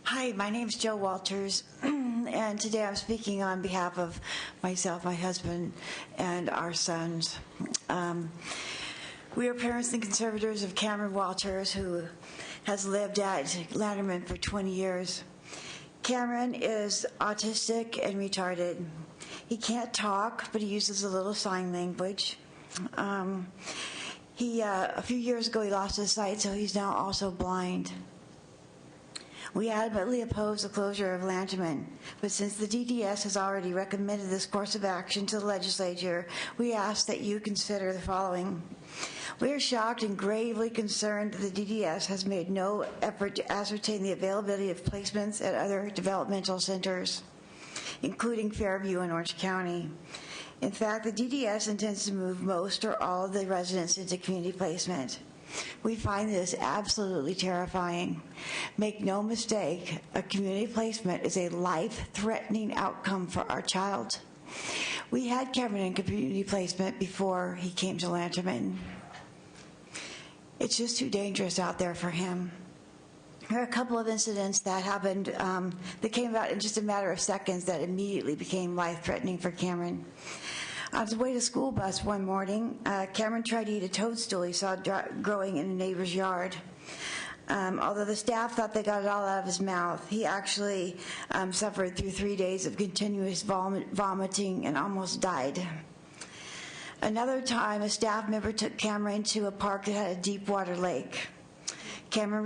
Hi, my name is Joe Walters, and today I'm speaking on behalf of myself, my husband, and our sons. We are parents and conservators of Cameron Walters, who has lived at Lanterman for 20 years. Cameron is autistic and retarded. He can't talk, but he uses a little sign language. A few years ago, he lost his sight, so he's now also blind. We adamantly oppose the closure of Lanterman, but since the DDS has already recommended this course of action to the legislature, we ask that you consider the following. We are shocked and gravely concerned that the DDS has made no effort to ascertain the availability of placements at other developmental centers, including Fairview and Orange County. In fact, the DDS intends to move most or all of the residents into community placement. We find this absolutely terrifying. Make no mistake, a community placement is a life-threatening outcome for our child. We had Cameron in community placement before he came to Lanterman. It's just too dangerous out there for him. There are a couple of incidents that happened that came about in just a matter of seconds that immediately became life-threatening for Cameron. On his way to school bus one morning, Cameron tried to eat a toadstool he saw growing in a neighbor's yard. Although the staff thought they got it all out of his mouth, he actually suffered through 3 days of continuous vomiting and almost died. Another time, a staff member took Cameron to a park that had a deep water lake. Cameron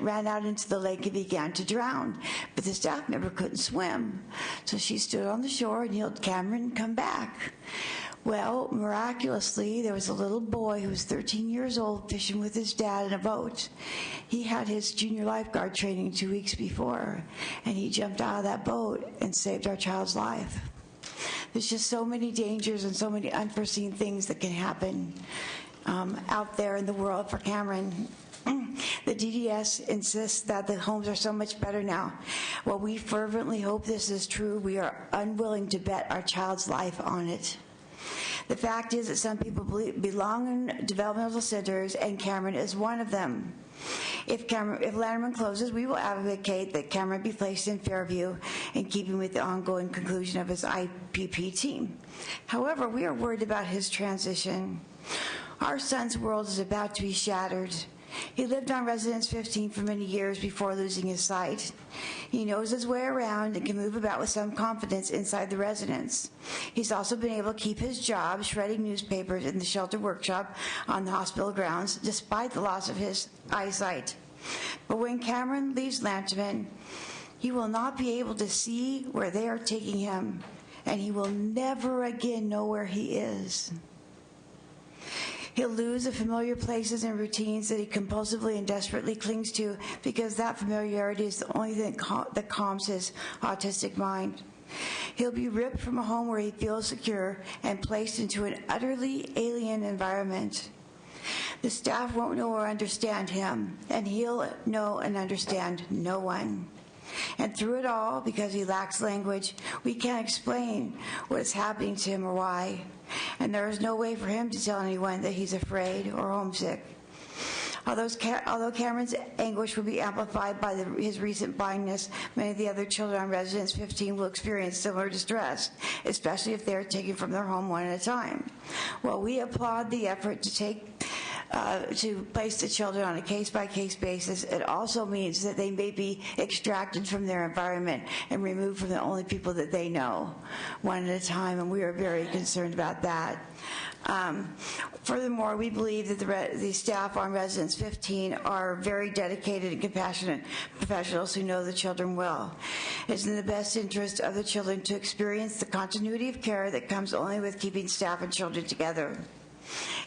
ran out into the lake and began to drown, but the staff member couldn't swim. So she stood on the shore and yelled, "Cameron, come back." Well, miraculously, there was a little boy who was 13 years old fishing with his dad in a boat. He had his junior lifeguard training 2 weeks before, and he jumped out of that boat and saved our child's life. There's just so many dangers and so many unforeseen things that can happen out there in the world for Cameron. The DDS insists that the homes are so much better now. While we fervently hope this is true, we are unwilling to bet our child's life on it. The fact is that some people belong in developmental centers, and Cameron is one of them. If Lanterman closes, we will advocate that Cameron be placed in Fairview in keeping with the ongoing conclusion of his IPP team. However, we are worried about his transition. Our son's world is about to be shattered. He lived on Residence 15 for many years before losing his sight. He knows his way around and can move about with some confidence inside the residence. He's also been able to keep his job shredding newspapers in the shelter workshop on the hospital grounds, despite the loss of his eyesight. But when Cameron leaves Lanterman, he will not be able to see where they are taking him, and he will never again know where he is. He'll lose the familiar places and routines that he compulsively and desperately clings to, because that familiarity is the only thing that calms his autistic mind. He'll be ripped from a home where he feels secure and placed into an utterly alien environment. The staff won't know or understand him, and he'll know and understand no one. And through it all, because he lacks language, we can't explain what is happening to him or why. And there is no way for him to tell anyone that he's afraid or homesick. Although Cameron's anguish will be amplified by his recent blindness, many of the other children on Residence 15 will experience similar distress, especially if they are taken from their home one at a time. While we applaud the effort to place the children on a case-by-case basis, it also means that they may be extracted from their environment and removed from the only people that they know, one at a time, and we are very concerned about that. Furthermore, we believe that the staff on Residence 15 are very dedicated and compassionate professionals who know the children well. It's in the best interest of the children to experience the continuity of care that comes only with keeping staff and children together.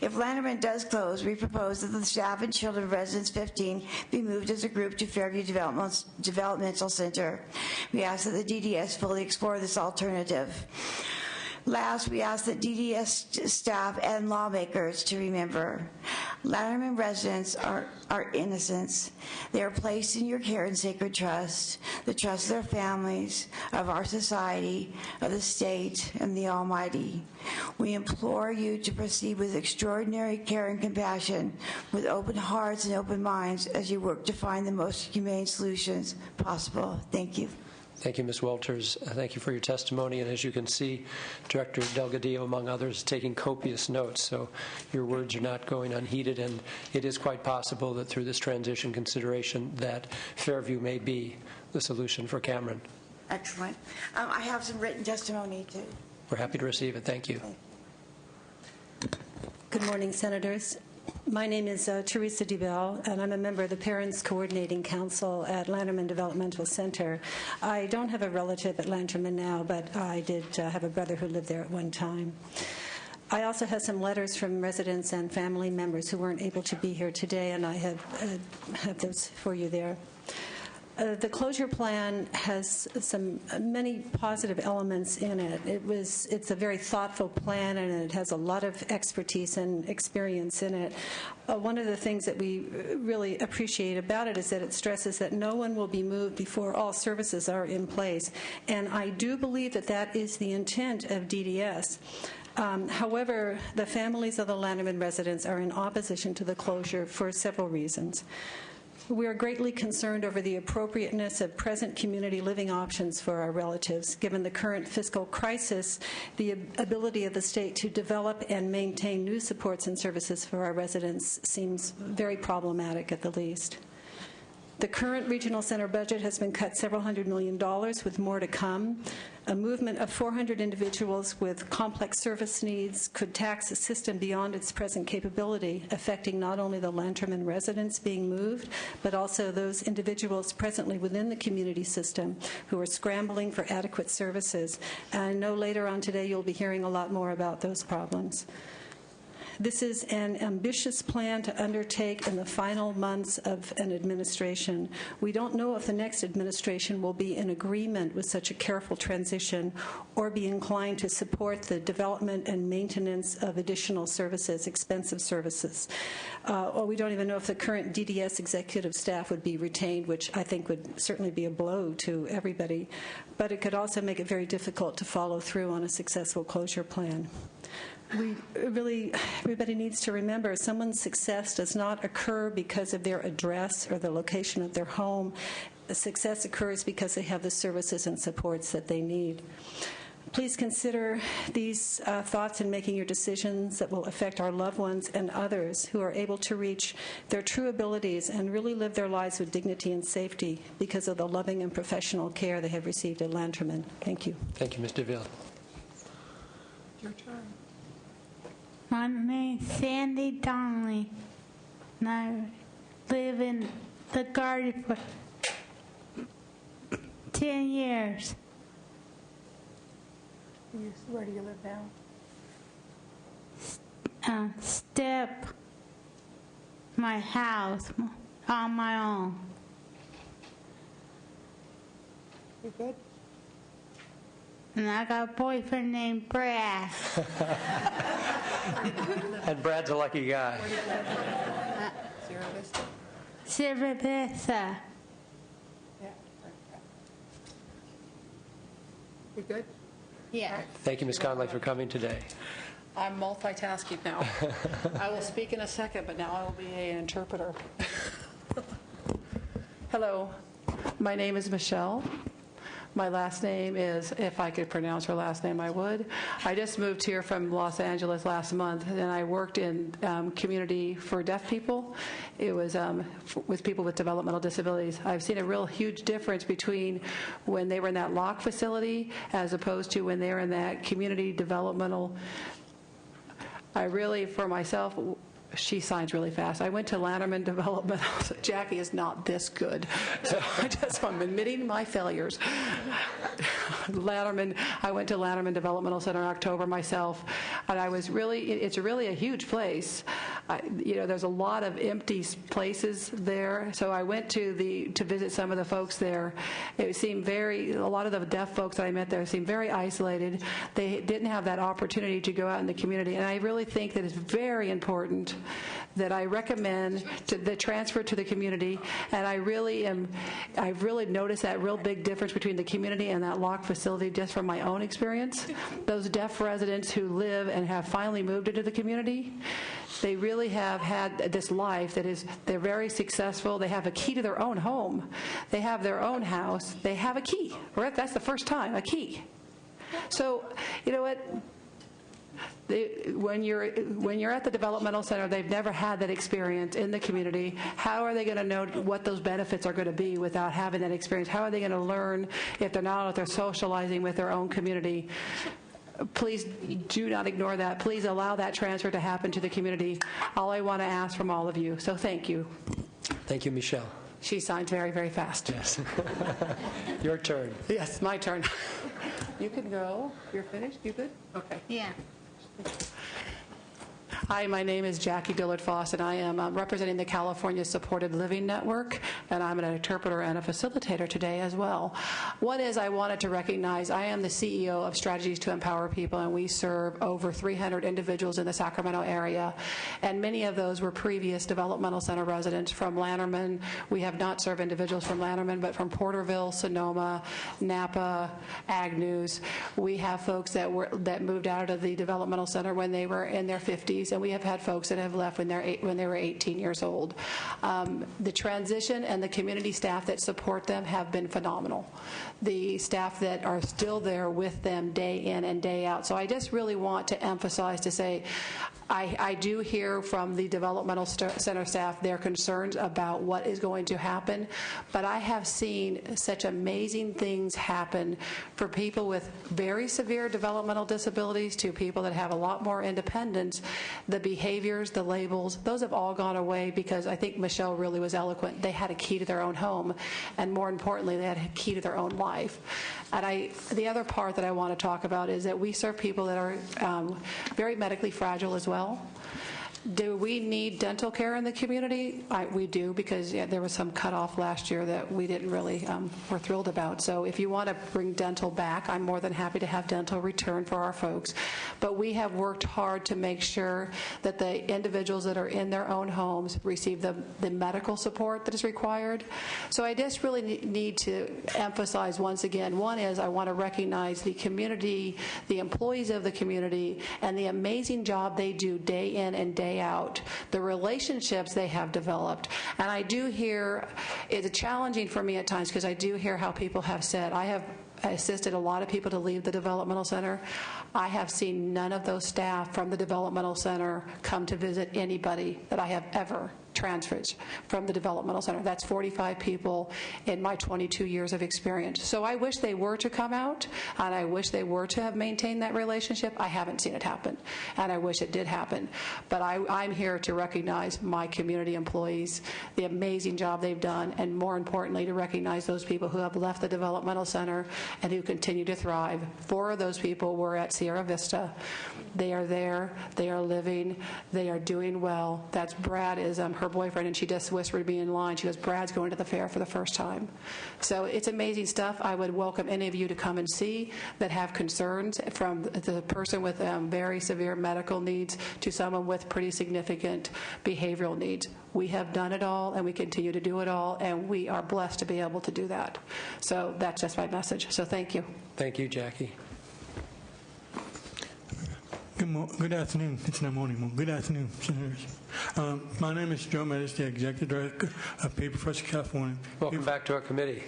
If Lanterman does close, we propose that the staff and children of Residence 15 be moved as a group to Fairview Developmental Center. We ask that the DDS fully explore this alternative. Last, we ask that DDS staff and lawmakers to remember Lanterman residents are innocents. They are placed in your care and sacred trust, the trust of their families, of our society, of the state, and the Almighty. We implore you to proceed with extraordinary care and compassion, with open hearts and open minds as you work to find the most humane solutions possible. Thank you. Thank you, Ms. Walters. Thank you for your testimony. And as you can see, Director Delgadillo, among others, is taking copious notes, so your words are not going unheeded. And it is quite possible that through this transition consideration that Fairview may be the solution for Cameron. Excellent. I have some written testimony, too. We're happy to receive it. Thank you. Good morning, Senators. My name is Teresa DeBell, and I'm a member of the Parents Coordinating Council at Lanterman Developmental Center. I don't have a relative at Lanterman now, but I did have a brother who lived there at one time. I also have some letters from residents and family members who weren't able to be here today, and I have those for you there. The closure plan has many positive elements in it. It's a very thoughtful plan, and it has a lot of expertise and experience in it. One of the things that we really appreciate about it is that it stresses that no one will be moved before all services are in place, and I do believe that that is the intent of DDS. However, the families of the Lanterman residents are in opposition to the closure for several reasons. We are greatly concerned over the appropriateness of present community living options for our relatives. Given the current fiscal crisis, the ability of the state to develop and maintain new supports and services for our residents seems very problematic at the least. The current regional center budget has been cut several $100 million, with more to come. A movement of 400 individuals with complex service needs could tax a system beyond its present capability, affecting not only the Lanterman residents being moved, but also those individuals presently within the community system who are scrambling for adequate services. And I know later on today you'll be hearing a lot more about those problems. This is an ambitious plan to undertake in the final months of an administration. We don't know if the next administration will be in agreement with such a careful transition or be inclined to support the development and maintenance of additional services, expensive services. Or we don't even know if the current DDS executive staff would be retained, which I think would certainly be a blow to everybody. But it could also make it very difficult to follow through on a successful closure plan. Everybody needs to remember someone's success does not occur because of their address or the location of their home. Success occurs because they have the services and supports that they need. Please consider these thoughts in making your decisions that will affect our loved ones and others who are able to reach their true abilities and really live their lives with dignity and safety because of the loving and professional care they have received at Lanterman. Thank you. Thank you, Ms. DeVille. Your turn. My name's Sandy Donnelly, and I live in the garden for 10 years. Where do you live now? Step my house on my own. You good? And I got a boyfriend named Brad. And Brad's a lucky guy. Sierra Vista. Sierra Vista. Yeah. You good? Yeah. Thank you, Ms. Conley, for coming today. I'm multitasking now. I will speak in a second, but now I will be an interpreter. Hello, my name is Michelle. My last name is, if I could pronounce her last name, I would. I just moved here from Los Angeles last month, and I worked in community for deaf people. It was with people with developmental disabilities. I've seen a real huge difference between when they were in that lock facility as opposed to when they were in that community developmental. I really, for myself, she signs really fast. I went to Lanterman Development. Jackie is not this good. So I'm admitting my failures. I went to Lanterman Developmental Center in October myself, and it's really a huge place. there's a lot of empty places there. So I went to visit some of the folks there. It seemed a lot of the deaf folks that I met there seemed very isolated. They didn't have that opportunity to go out in the community. And I really think that it's very important that I recommend the transfer to the community. And I've really noticed that real big difference between the community and that locked facility just from my own experience. Those deaf residents who live and have finally moved into the community, they really have had this life they're very successful. They have a key to their own home. They have their own house. They have a key. Right? That's the first time, a key. So, you know what? When you're at the developmental center, they've never had that experience in the community. How are they going to know what those benefits are going to be without having that experience? How are they going to learn if they're not out there socializing with their own community? Please do not ignore that. Please allow that transfer to happen to the community. All I want to ask from all of you. So thank you. Thank you, Michelle. She signed very, very fast. Yes. Your turn. Yes, my turn. You can go. You're finished? You good? Okay. Yeah. Hi, my name is Jackie Dillard-Foss, and I am representing the California Supported Living Network, and I'm an interpreter and a facilitator today as well. One is I wanted to recognize I am the CEO of Strategies to Empower People, and we serve over 300 individuals in the Sacramento area, and many of those were previous developmental center residents from Lanterman. We have not served individuals from Lanterman, but from Porterville, Sonoma, Napa, Agnews. We have folks that moved out of the developmental center when they were in their 50s, and we have had folks that have left when they were 18 years old. The transition and the community staff that support them have been phenomenal. The staff that are still there with them day in and day out. So I just really want to emphasize to say, I do hear from the developmental center staff their concerns about what is going to happen, but I have seen such amazing things happen for people with very severe developmental disabilities to people that have a lot more independence. The behaviors, the labels, those have all gone away because I think Michelle really was eloquent. They had a key to their own home, and more importantly, they had a key to their own life. And the other part that I want to talk about is that we serve people that are very medically fragile as well. Do we need dental care in the community? We do, because there was some cutoff last year that we didn't really were thrilled about. So if you want to bring dental back, I'm more than happy to have dental return for our folks. But we have worked hard to make sure that the individuals that are in their own homes receive the medical support that is required. So I just really need to emphasize once again, one is I want to recognize the community, the employees of the community, and the amazing job they do day in and day out, the relationships they have developed. And I do hear, it's challenging for me at times because I do hear how people have said, I have assisted a lot of people to leave the developmental center. I have seen none of those staff from the developmental center come to visit anybody that I have ever transferred from the developmental center. That's 45 people in my 22 years of experience. So I wish they were to come out, and I wish they were to have maintained that relationship. I haven't seen it happen, and I wish it did happen. But I'm here to recognize my community employees, the amazing job they've done, and more importantly, to recognize those people who have left the developmental center and who continue to thrive. 4 of those people were at Sierra Vista. They are there. They are living. They are doing well. That's Brad is her boyfriend, and she just whispered me in line. She goes, Brad's going to the fair for the first time. So it's amazing stuff. I would welcome any of you to come and see that have concerns, from the person with very severe medical needs to someone with pretty significant behavioral needs. We have done it all, and we continue to do it all, and we are blessed to be able to do that. So that's just my message. So thank you. Thank you, Jackie. Good afternoon. It's not morning. Good afternoon, Senators. My name is Joe Meadows, the Executive Director of Paper First California. Welcome back to our committee.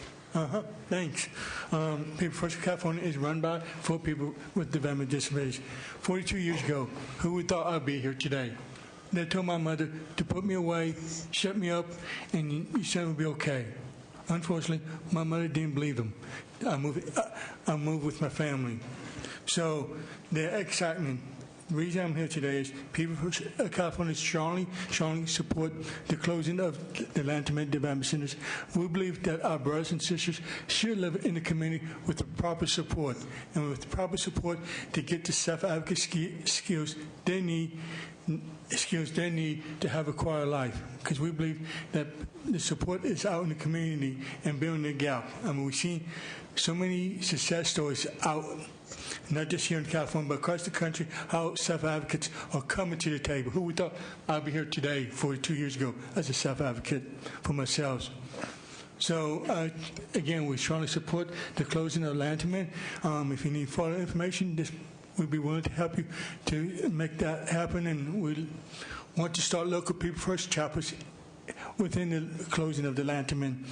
Thanks. Paper First California is run by 4 people with developmental disabilities. 42 years ago, who would thought I'd be here today? They told my mother to put me away, shut me up, and you said it would be okay. Unfortunately, my mother didn't believe them. I moved with my family. So the excitement The reason I'm here today is people from California strongly support the closing of the Lanterman Development Centers. We believe that our brothers and sisters should live in the community with the proper support, and with the proper support to get the self-advocacy skills they need to have a quality life. Because we believe that the support is out in the community and building the gap. I mean, we've seen so many success stories out, not just here in California, but across the country, how self-advocates are coming to the table. Who would thought I'd be here today 42 years ago as a self-advocate for myself? So, again, we strongly support the closing of Lanterman. If you need further information, we'd be willing to help you to make that happen, and we want to start local people first chapters within the closing of the Lanterman.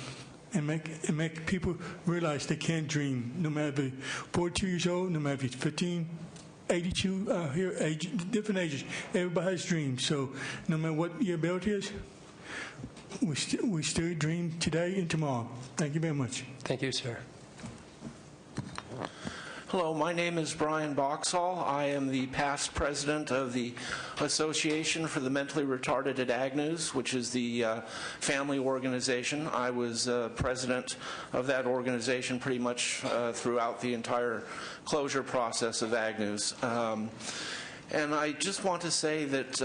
And make people realize they can dream, no matter if you're 42 years old, no matter if you're 15, 82, here, different ages. Everybody has dreams. So no matter what your ability is, we still dream today and tomorrow. Thank you very much. Thank you, sir. Hello, my name is Brian Boxall. I am the past president of the Association for the Mentally Retarded at Agnews, which is the family organization. I was president of that organization pretty much throughout the entire closure process of Agnews. And I just want to say that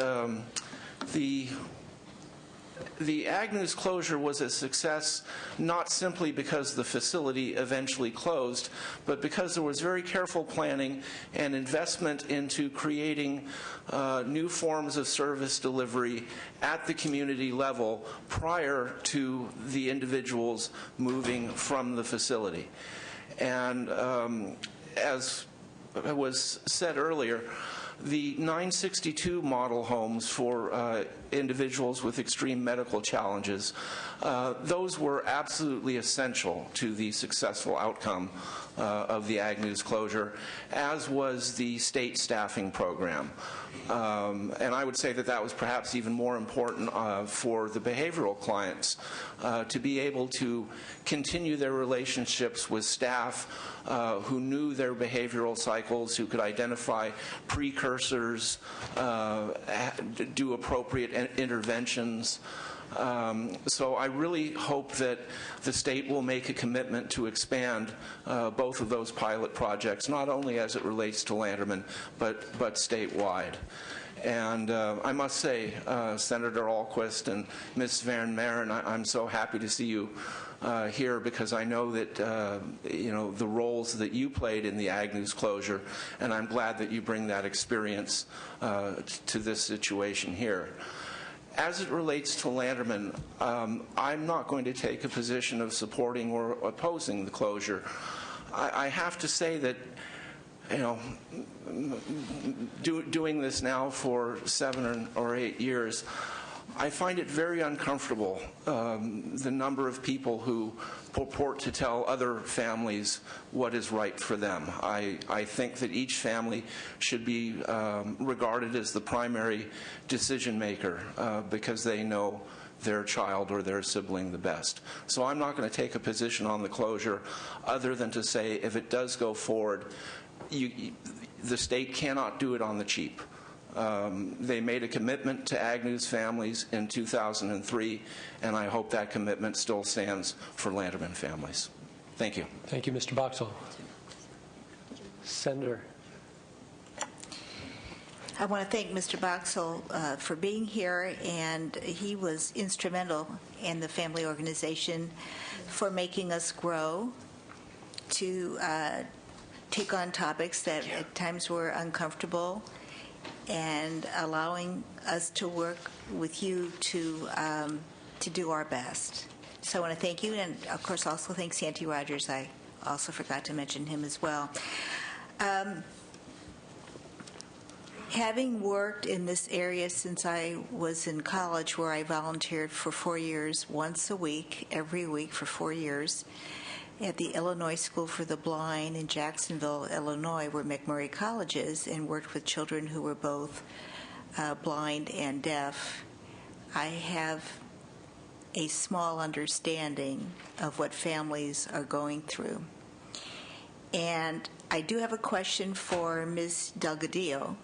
the Agnews closure was a success not simply because the facility eventually closed, but because there was very careful planning and investment into creating new forms of service delivery at the community level prior to the individuals moving from the facility. And as was said earlier, the 962 model homes for individuals with extreme medical challenges, those were absolutely essential to the successful outcome of the Agnews closure, as was the state staffing program. And I would say that that was perhaps even more important for the behavioral clients to be able to continue their relationships with staff who knew their behavioral cycles, who could identify precursors, do appropriate interventions. So I really hope that the state will make a commitment to expand both of those pilot projects, not only as it relates to Lanterman, but statewide. And I must say, Senator Ahlquist and Ms. Van Maren, I'm so happy to see you here, because I know that the roles that you played in the Agnews closure, and I'm glad that you bring that experience to this situation here. As it relates to Lanterman, I'm not going to take a position of supporting or opposing the closure. I have to say that, doing this now for 7 or 8 years, I find it very uncomfortable, the number of people who purport to tell other families what is right for them. I think that each family should be regarded as the primary decision maker because they know their child or their sibling the best. So I'm not going to take a position on the closure other than to say, if it does go forward, the state cannot do it on the cheap. They made a commitment to Agnews families in 2003, and I hope that commitment still stands for Lanterman families. Thank you. Thank you, Mr. Boxall. Senator. I want to thank Mr. Boxall for being here, and he was instrumental in the family organization for making us grow to take on topics that at times were uncomfortable, and allowing us to work with you to do our best. So I want to thank you, and of course also thank Santi Rogers. I also forgot to mention him as well. Having worked in this area since I was in college, where I volunteered for 4 years, once a week, every week for 4 years, at the Illinois School for the Blind in Jacksonville, Illinois, where McMurray College is, and worked with children who were both blind and deaf, I have a small understanding of what families are going through. And I do have a question for Ms. Delgadillo.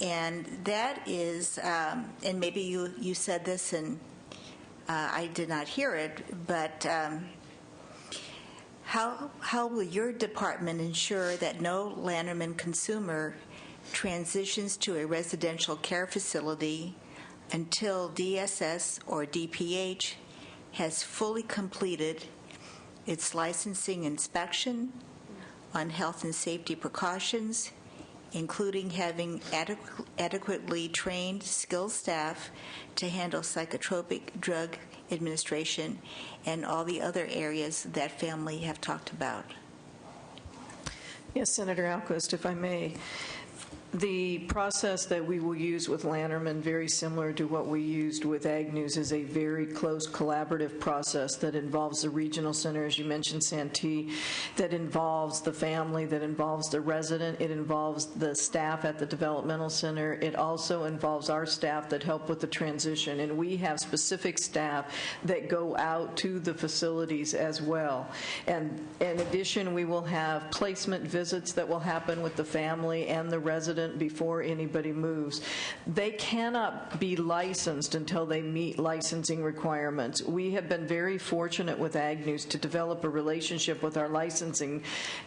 And that is, and maybe you said this and I did not hear it, but how will your department ensure that no Lanterman consumer transitions to a residential care facility until DSS or DPH has fully completed its licensing inspection on health and safety precautions, including having adequately trained, skilled staff to handle psychotropic drug administration and all the other areas that family have talked about? Yes, Senator Alquist, if I may. The process that we will use with Lanterman, very similar to what we used with Ag News, is a very close collaborative process that involves the regional center, as you mentioned, Santee, that involves the family, that involves the resident, it involves the staff at the developmental center, it also involves our staff that help with the transition, and we have specific staff that go out to the facilities as well. And in addition, we will have placement visits that will happen with the family and the resident before anybody moves. They cannot be licensed until they meet licensing requirements. We have been very fortunate with Ag News to develop a relationship with our licensing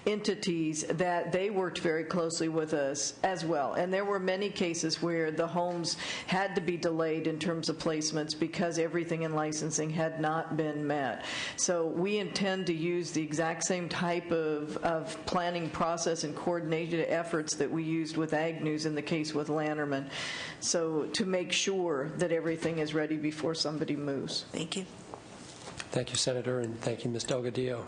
entities that they worked very closely with us as well. And there were many cases where the homes had to be delayed in terms of placements because everything in licensing had not been met. So we intend to use the exact same type of planning process and coordinated efforts that we used with Ag News in the case with Lanterman, so to make sure that everything is ready before somebody moves. Thank you. Thank you, Senator, and thank you, Ms. Delgadillo.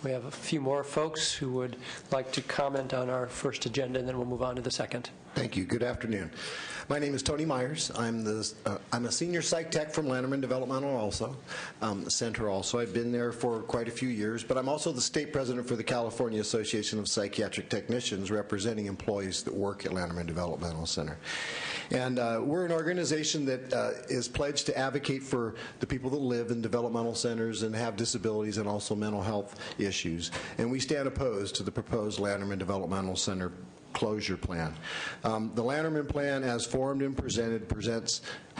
We have a few more folks who would like to comment on our first agenda, and then we'll move on to the second. Thank you. Good afternoon. My name is Tony Myers. I'm a senior psych tech from Lanterman Developmental Center also. I've been there for quite a few years, but I'm also the state president for the California Association of Psychiatric Technicians, representing employees that work at Lanterman Developmental Center. And we're an organization that is pledged to advocate for the people that live in developmental centers and have disabilities and also mental health issues. And we stand opposed to the proposed Lanterman Developmental Center closure plan. The Lanterman plan, as formed and presented,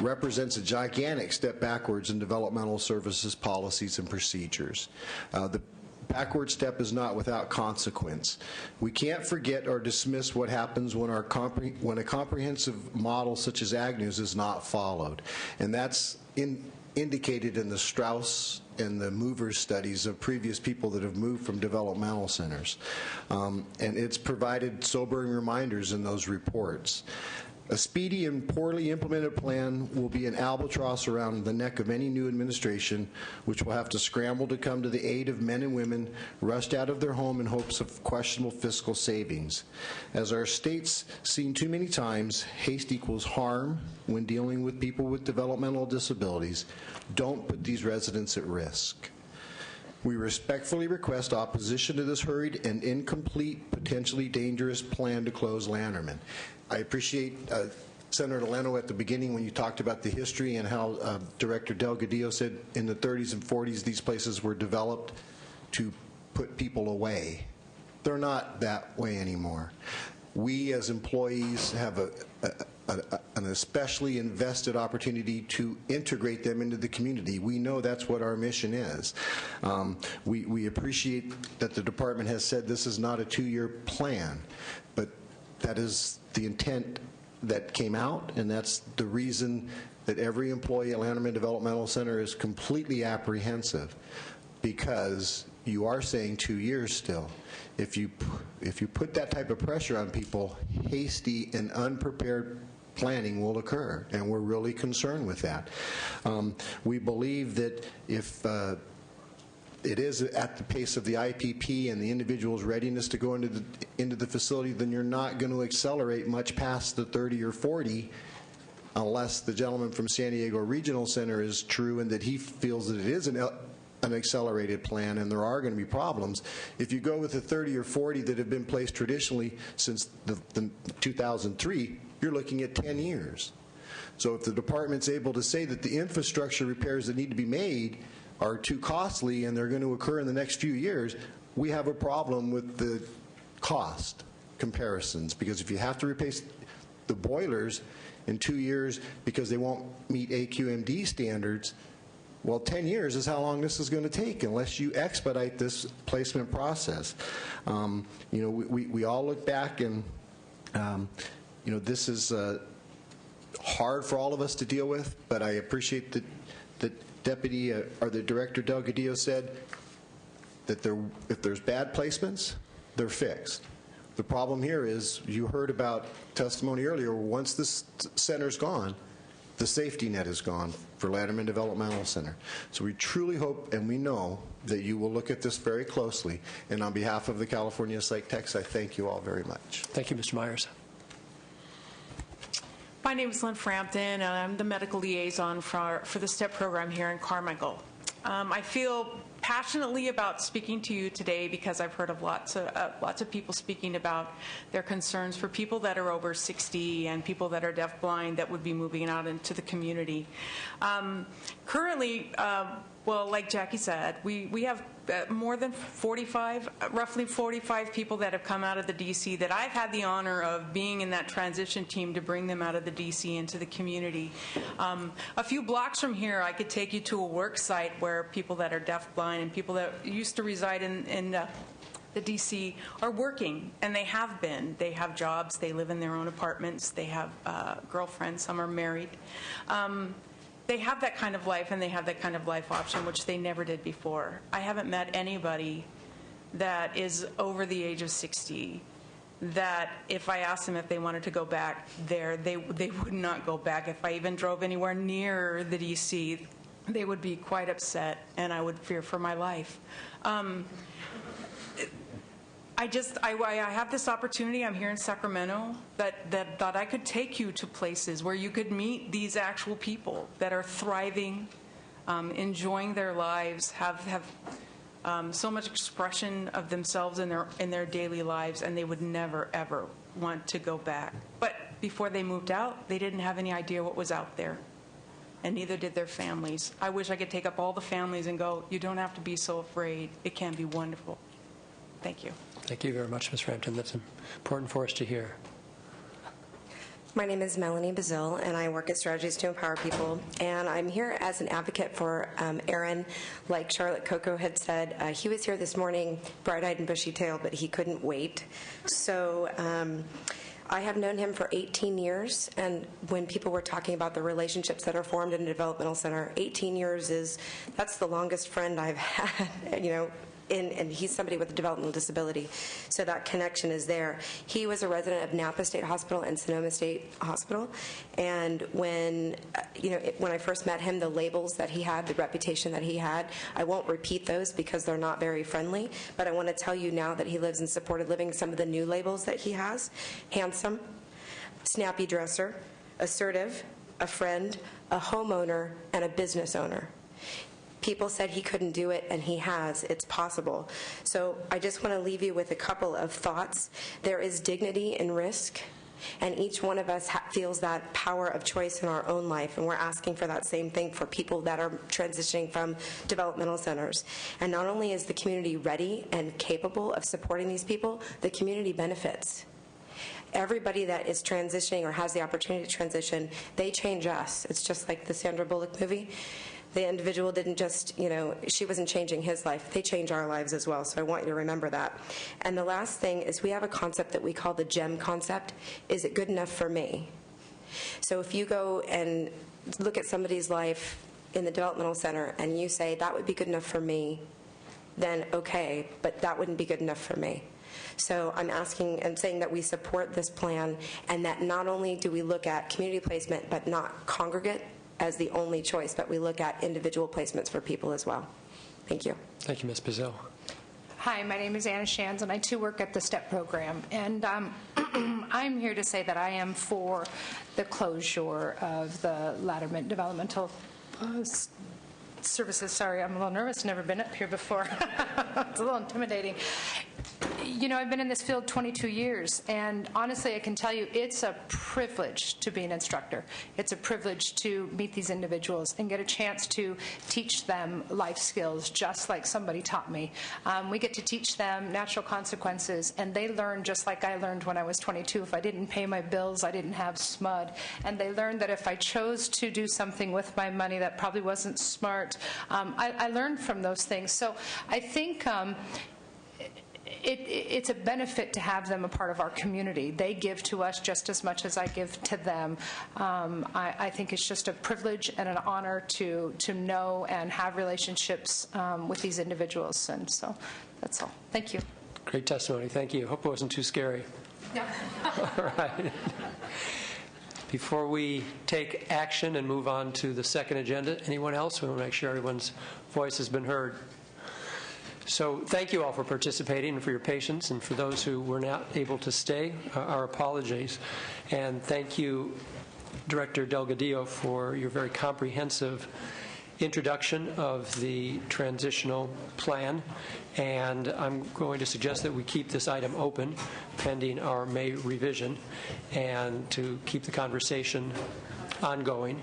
represents a gigantic step backwards in developmental services policies and procedures. The backward step is not without consequence. We can't forget or dismiss what happens when a comprehensive model such as Ag News is not followed, and that's indicated in the Strauss and the Movers studies of previous people that have moved from developmental centers. And it's provided sobering reminders in those reports. A speedy and poorly implemented plan will be an albatross around the neck of any new administration, which will have to scramble to come to the aid of men and women rushed out of their home in hopes of questionable fiscal savings. As our state's seen too many times, haste equals harm when dealing with people with developmental disabilities. Don't put these residents at risk. We respectfully request opposition to this hurried and incomplete, potentially dangerous plan to close Lanterman. I appreciate Senator Leno at the beginning when you talked about the history and how Director Delgadillo said in the 30s and 40s these places were developed to put people away. They're not that way anymore. We as employees have an especially invested opportunity to integrate them into the community. We know that's what our mission is. We appreciate that the department has said this is not a 2-year plan, but that is the intent that came out, and that's the reason that every employee at Lanterman Developmental Center is completely apprehensive, because you are saying 2 years still. If you put that type of pressure on people, hasty and unprepared planning will occur, and we're really concerned with that. We believe that if it is at the pace of the IPP and the individual's readiness to go into the facility, then you're not going to accelerate much past the 30 or 40 unless the gentleman from San Diego Regional Center is true and that he feels that it is an accelerated plan and there are going to be problems. If you go with the 30 or 40 that have been placed traditionally since the 2003, you're looking at 10 years. So if the department's able to say that the infrastructure repairs that need to be made are too costly and they're going to occur in the next few years, we have a problem with the cost comparisons, because if you have to replace the boilers in 2 years because they won't meet AQMD standards, well, 10 years is how long this is going to take unless you expedite this placement process. We all look back and, this is hard for all of us to deal with, but I appreciate that Deputy or the Director Delgadillo said that if there's bad placements, they're fixed. The problem here is, you heard about testimony earlier, once this center's gone, the safety net is gone for Lanterman Developmental Center. So we truly hope and we know that you will look at this very closely. And on behalf of the California Psych Techs, I thank you all very much. Thank you, Mr. Myers. My name is Lynn Frampton, and I'm the medical liaison for the STEP program here in Carmichael. I feel passionately about speaking to you today because I've heard of lots of people speaking about their concerns for people that are over 60 and people that are deafblind that would be moving out into the community. Currently, well, like Jackie said, we have more than roughly 45 people that have come out of the DC that I've had the honor of being in that transition team to bring them out of the DC into the community. A few blocks from here, I could take you to a work site where people that are deafblind and people that used to reside in the DC are working, and they have been. They have jobs, they live in their own apartments, they have girlfriends, some are married. They have that kind of life, and they have that kind of life option, which they never did before. I haven't met anybody that is over the age of 60 that if I asked them if they wanted to go back there, they would not go back. If I even drove anywhere near the DC, they would be quite upset, and I would fear for my life. I have this opportunity. I'm here in Sacramento that I could take you to places where you could meet these actual people that are thriving, enjoying their lives, have so much expression of themselves in their daily lives, and they would never, ever want to go back. But before they moved out, they didn't have any idea what was out there, and neither did their families. I wish I could take up all the families and go, you don't have to be so afraid. It can be wonderful. Thank you. Thank you very much, Ms. Frampton. That's important for us to hear. My name is Melanie Bazil, and I work at Strategies to Empower People. And I'm here as an advocate for Aaron. Like Charlotte Coco had said, he was here this morning, bright-eyed and bushy-tailed, but he couldn't wait. So I have known him for 18 years, and when people were talking about the relationships that are formed in a developmental center, 18 years that's the longest friend I've had, and he's somebody with a developmental disability, so that connection is there. He was a resident of Napa State Hospital and Sonoma State Hospital, and when I first met him, the labels that he had, the reputation that he had, I won't repeat those because they're not very friendly, but I want to tell you now that he lives in supported living, some of the new labels that he has: handsome, snappy dresser, assertive, a friend, a homeowner, and a business owner. People said he couldn't do it, and he has. It's possible. So I just want to leave you with a couple of thoughts. There is dignity in risk, and each one of us feels that power of choice in our own life, and we're asking for that same thing for people that are transitioning from developmental centers. And not only is the community ready and capable of supporting these people, the community benefits. Everybody that is transitioning or has the opportunity to transition, they change us. It's just like the Sandra Bullock movie. The individual didn't just, she wasn't changing his life. They change our lives as well, so I want you to remember that. And the last thing is we have a concept that we call the GEM concept. Is it good enough for me? So if you go and look at somebody's life in the developmental center and you say, that would be good enough for me, then okay, but that wouldn't be good enough for me. So I'm asking and saying that we support this plan, and that not only do we look at community placement, but not congregate as the only choice, but we look at individual placements for people as well. Thank you. Thank you, Ms. Bazil. Hi, my name is Anna Shands, and I too work at the STEP program. And I'm here to say that I am for the closure of the Latterman Developmental Services. Sorry, I'm a little nervous. Never been up here before. It's a little intimidating. I've been in this field 22 years, and honestly, I can tell you it's a privilege to be an instructor. It's a privilege to meet these individuals and get a chance to teach them life skills just like somebody taught me. We get to teach them natural consequences, and they learn just like I learned when I was 22. If I didn't pay my bills, I didn't have SMUD. And they learned that if I chose to do something with my money that probably wasn't smart, I learned from those things. So I think it's a benefit to have them a part of our community. They give to us just as much as I give to them. I think it's just a privilege and an honor to know and have relationships with these individuals. And so that's all. Thank you. Great testimony. Thank you. Hope it wasn't too scary. No. All right. Before we take action and move on to the second agenda, anyone else? We want to make sure everyone's voice has been heard. So thank you all for participating and for your patience, and for those who were not able to stay, our apologies. And thank you, Director Delgadillo, for your very comprehensive introduction of the transitional plan. And I'm going to suggest that we keep this item open pending our May revision, and to keep the conversation ongoing.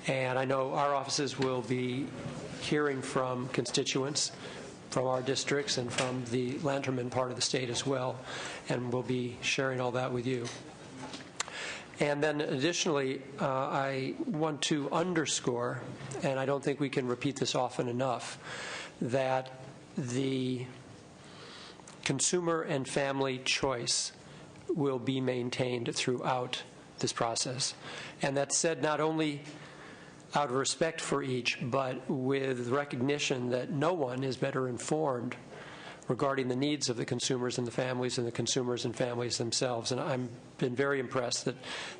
And I know our offices will be hearing from constituents from our districts and from the Lanterman part of the state as well, and we'll be sharing all that with you. And then additionally, I want to underscore, and I don't think we can repeat this often enough, that the consumer and family choice will be maintained throughout this process. And that's said not only out of respect for each, but with recognition that no one is better informed regarding the needs of the consumers and the families, and the consumers and families themselves. And I've been very impressed that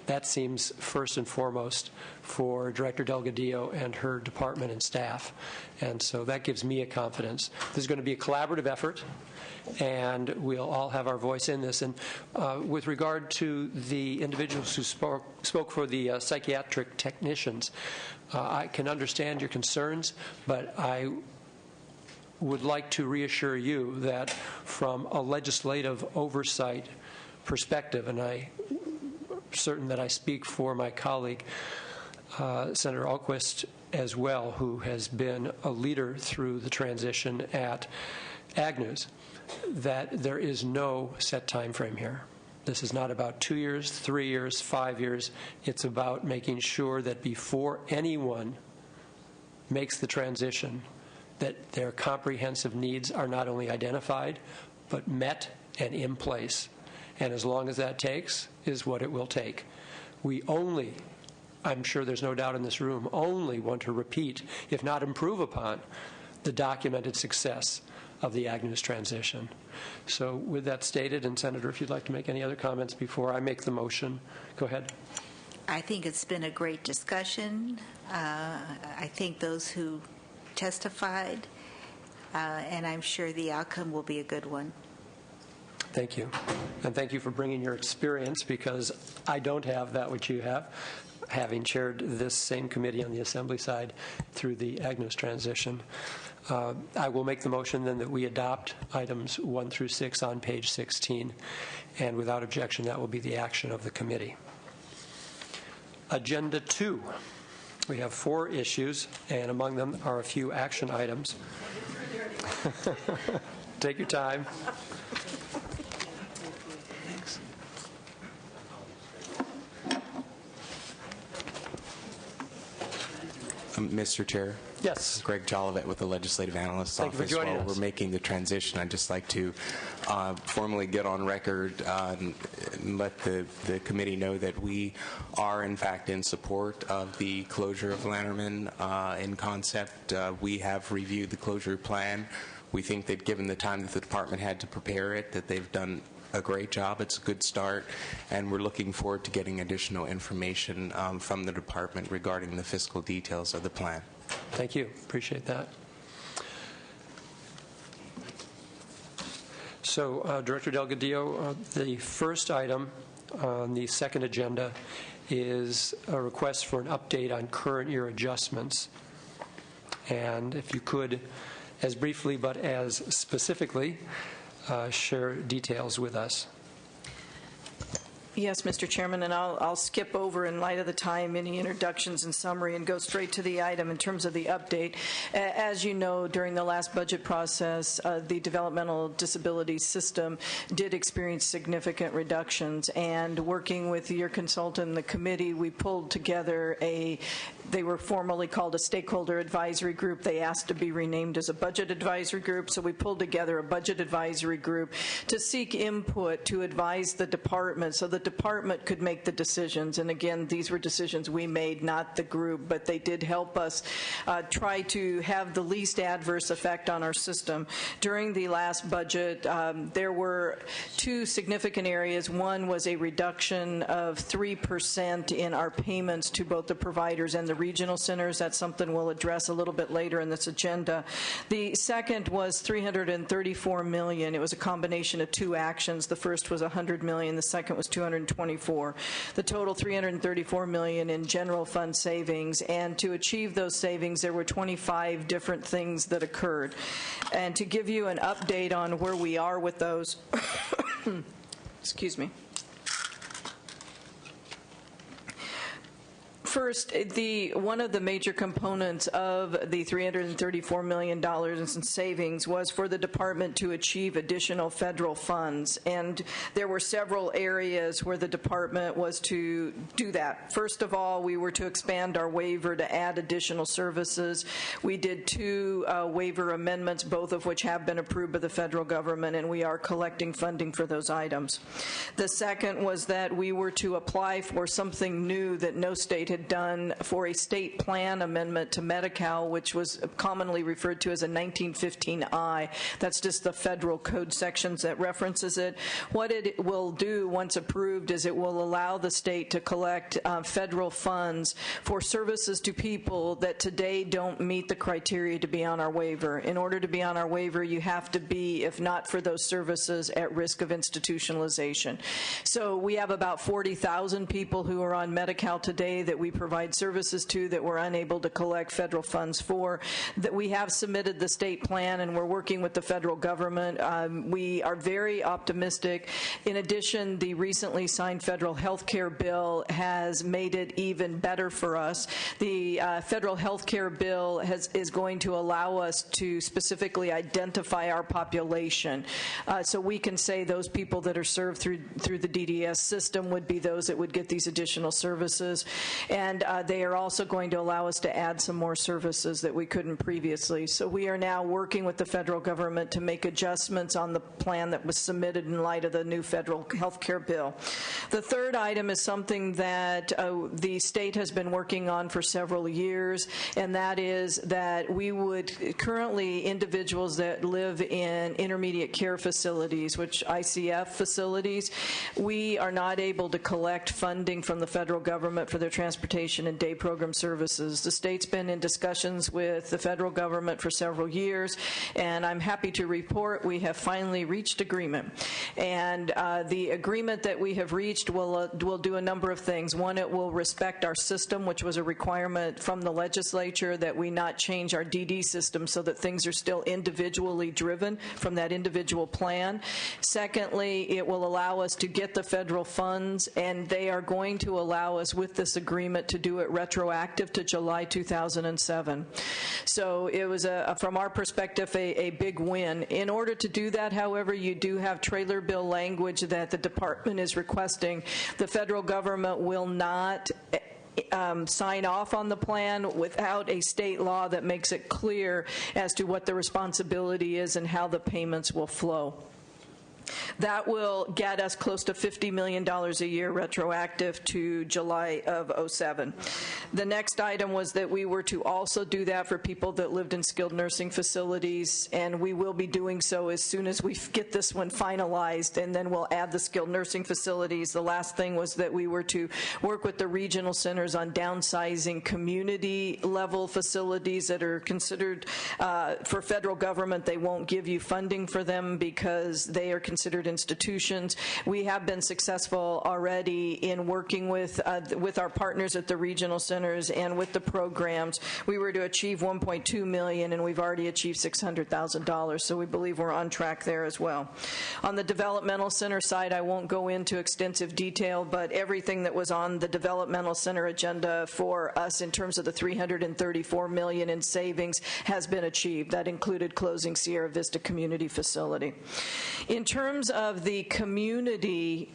that seems first and foremost for Director Delgadillo and her department and staff. And so that gives me a confidence. This is going to be a collaborative effort, and we'll all have our voice in this. And with regard to the individuals who spoke for the psychiatric technicians, I can understand your concerns, but I would like to reassure you that from a legislative oversight perspective, and I'm certain that I speak for my colleague, Senator Alquist, as well, who has been a leader through the transition at Agnews, that there is no set time frame here. This is not about 2 years, 3 years, 5 years. It's about making sure that before anyone makes the transition, that their comprehensive needs are not only identified, but met and in place. And as long as that takes, is what it will take. We only, I'm sure there's no doubt in this room, only want to repeat, if not improve upon, the documented success of the Agnews transition. So with that stated, and Senator, if you'd like to make any other comments before I make the motion, go ahead. I think it's been a great discussion. I think those who testified, and I'm sure the outcome will be a good one. Thank you. And thank you for bringing your experience, because I don't have that which you have, having chaired this same committee on the Assembly side through the Agnews transition. I will make the motion then that we adopt items 1 through 6 on page 16, and without objection, that will be the action of the committee. Agenda 2. We have 4 issues, and among them are a few action items. Take your time. Mr. Chair? Yes. Greg Jolivet with the Legislative Analyst's Office. Thank you for joining us. While we're making the transition, I'd just like to formally get on record and let the committee know that we are, in fact, in support of the closure of Lanterman in concept. We have reviewed the closure plan. We think that given the time that the department had to prepare it, that they've done a great job. It's a good start, and we're looking forward to getting additional information from the department regarding the fiscal details of the plan. Thank you. Appreciate that. So, Director Delgadillo, the first item on the second agenda is a request for an update on current year adjustments. And if you could, as briefly but as specifically, share details with us. Yes, Mr. Chairman, and I'll skip over, in light of the time, any introductions and summary and go straight to the item in terms of the update. As you know, during the last budget process, the developmental disability system did experience significant reductions, and working with your consultant and the committee, we pulled together they were formerly called a stakeholder advisory group. They asked to be renamed as a budget advisory group, so we pulled together a budget advisory group to seek input to advise the department so the department could make the decisions. And again, these were decisions we made, not the group, but they did help us try to have the least adverse effect on our system. During the last budget, there were two significant areas. One was a reduction of 3% in our payments to both the providers and the regional centers. That's something we'll address a little bit later in this agenda. The second was $334 million. It was a combination of two actions. The first was $100 million. The second was $224. The total $334 million in general fund savings. And to achieve those savings, there were 25 different things that occurred. And to give you an update on where we are with those, excuse me. First, one of the major components of the $334 million in savings was for the department to achieve additional federal funds. And there were several areas where the department was to do that. First of all, we were to expand our waiver to add additional services. We did two waiver amendments, both of which have been approved by the federal government, and we are collecting funding for those items. The second was that we were to apply for something new that no state had done, for a state plan amendment to Medi-Cal, which was commonly referred to as a 1915I. That's just the federal code sections that references it. What it will do once approved is it will allow the state to collect federal funds for services to people that today don't meet the criteria to be on our waiver. In order to be on our waiver, you have to be, if not for those services, at risk of institutionalization. So we have about 40,000 people who are on Medi-Cal today that we provide services to that we're unable to collect federal funds for. That we have submitted the state plan, and we're working with the federal government. We are very optimistic. In addition, the recently signed federal health care bill has made it even better for us. The federal health care bill is going to allow us to specifically identify our population. So we can say those people that are served through the DDS system would be those that would get these additional services. And they are also going to allow us to add some more services that we couldn't previously. So we are now working with the federal government to make adjustments on the plan that was submitted in light of the new federal health care bill. The third item is something that the state has been working on for several years, and that is that we would currently, individuals that live in intermediate care facilities, which ICF facilities, we are not able to collect funding from the federal government for their transportation and day program services. The state's been in discussions with the federal government for several years, and I'm happy to report we have finally reached agreement. And the agreement that we have reached will do a number of things. One, it will respect our system, which was a requirement from the legislature that we not change our DD system so that things are still individually driven from that individual plan. Secondly, it will allow us to get the federal funds, and they are going to allow us with this agreement to do it retroactive to July 2007. So it was, from our perspective, a big win. In order to do that, however, you do have trailer bill language that the department is requesting. The federal government will not sign off on the plan without a state law that makes it clear as to what the responsibility is and how the payments will flow. That will get us close to $50 million a year retroactive to July of 2007. The next item was that we were to also do that for people that lived in skilled nursing facilities, and we will be doing so as soon as we get this one finalized, and then we'll add the skilled nursing facilities. The last thing was that we were to work with the regional centers on downsizing community-level facilities that are considered, for federal government, they won't give you funding for them because they are considered institutions. We have been successful already in working with our partners at the regional centers and with the programs. We were to achieve $1.2 million, and we've already achieved $600,000, so we believe we're on track there as well. On the developmental center side, I won't go into extensive detail, but everything that was on the developmental center agenda for us in terms of the $334 million in savings has been achieved. That included closing Sierra Vista Community Facility. In terms of the community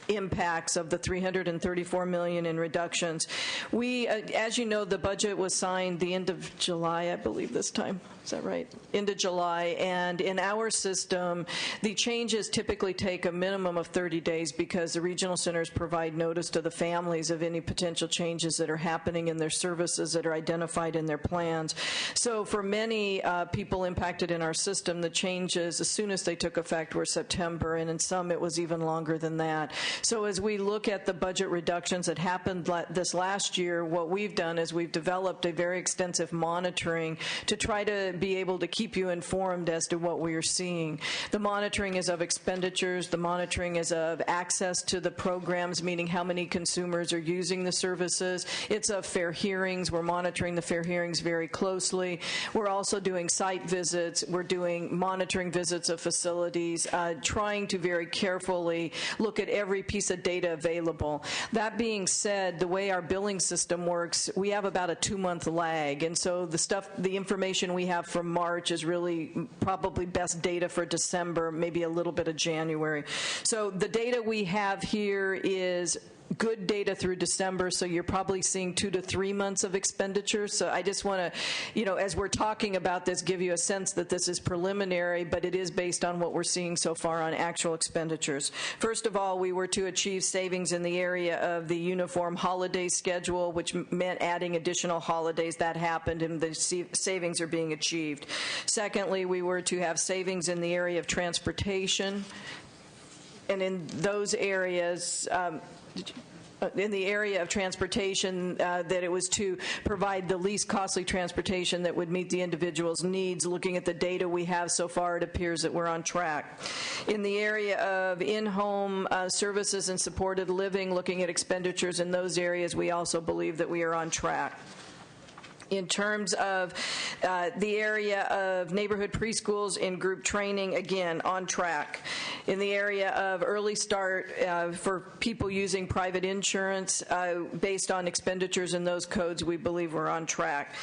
impacts of the $334 million in reductions, we, as you know, the budget was signed the end of July, I believe this time. Is that right? End of July. And in our system, the changes typically take a minimum of 30 days because the regional centers provide notice to the families of any potential changes that are happening in their services that are identified in their plans. So for many people impacted in our system, the changes, as soon as they took effect, were September, and in some it was even longer than that. So as we look at the budget reductions that happened this last year, what we've done is we've developed a very extensive monitoring to try to be able to keep you informed as to what we are seeing. The monitoring is of expenditures. The monitoring is of access to the programs, meaning how many consumers are using the services. It's of fair hearings. We're monitoring the fair hearings very closely. We're also doing site visits. We're doing monitoring visits of facilities, trying to very carefully look at every piece of data available. That being said, the way our billing system works, we have about a 2-month lag, and so the information we have from March is really probably best data for December, maybe a little bit of January. So the data we have here is good data through December, so you're probably seeing 2 to 3 months of expenditures. So I just want to, as we're talking about this, give you a sense that this is preliminary, but it is based on what we're seeing so far on actual expenditures. First of all, we were to achieve savings in the area of the uniform holiday schedule, which meant adding additional holidays. That happened, and the savings are being achieved. Secondly, we were to have savings in the area of transportation, and in those areas, in the area of transportation, that it was to provide the least costly transportation that would meet the individual's needs. Looking at the data we have so far, it appears that we're on track. In the area of in-home services and supported living, looking at expenditures in those areas, we also believe that we are on track. In terms of the area of neighborhood preschools and group training, again, on track. In the area of early start for people using private insurance, based on expenditures in those codes, we believe we're on track.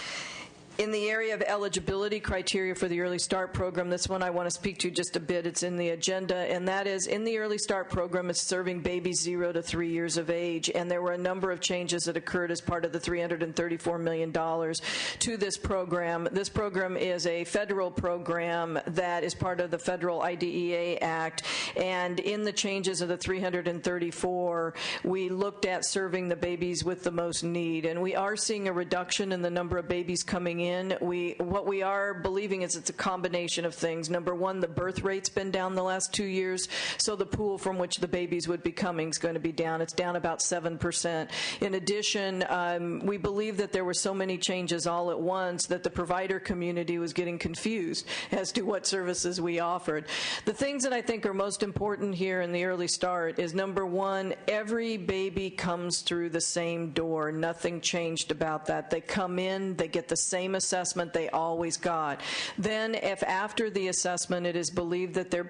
In the area of eligibility criteria for the Early Start program, this one I want to speak to just a bit. It's in the agenda, and that is in the Early Start program, it's serving babies 0 to 3 years of age, and there were a number of changes that occurred as part of the $334 million to this program. This program is a federal program that is part of the federal IDEA Act, and in the changes of the 334, we looked at serving the babies with the most need, and we are seeing a reduction in the number of babies coming in. What we are believing is it's a combination of things. Number one, the birth rate's been down the last 2 years, so the pool from which the babies would be coming is going to be down. It's down about 7%. In addition, we believe that there were so many changes all at once that the provider community was getting confused as to what services we offered. The things that I think are most important here in the Early Start is, number one, every baby comes through the same door. Nothing changed about that. They come in, they get the same assessment they always got. Then, if after the assessment it is believed that the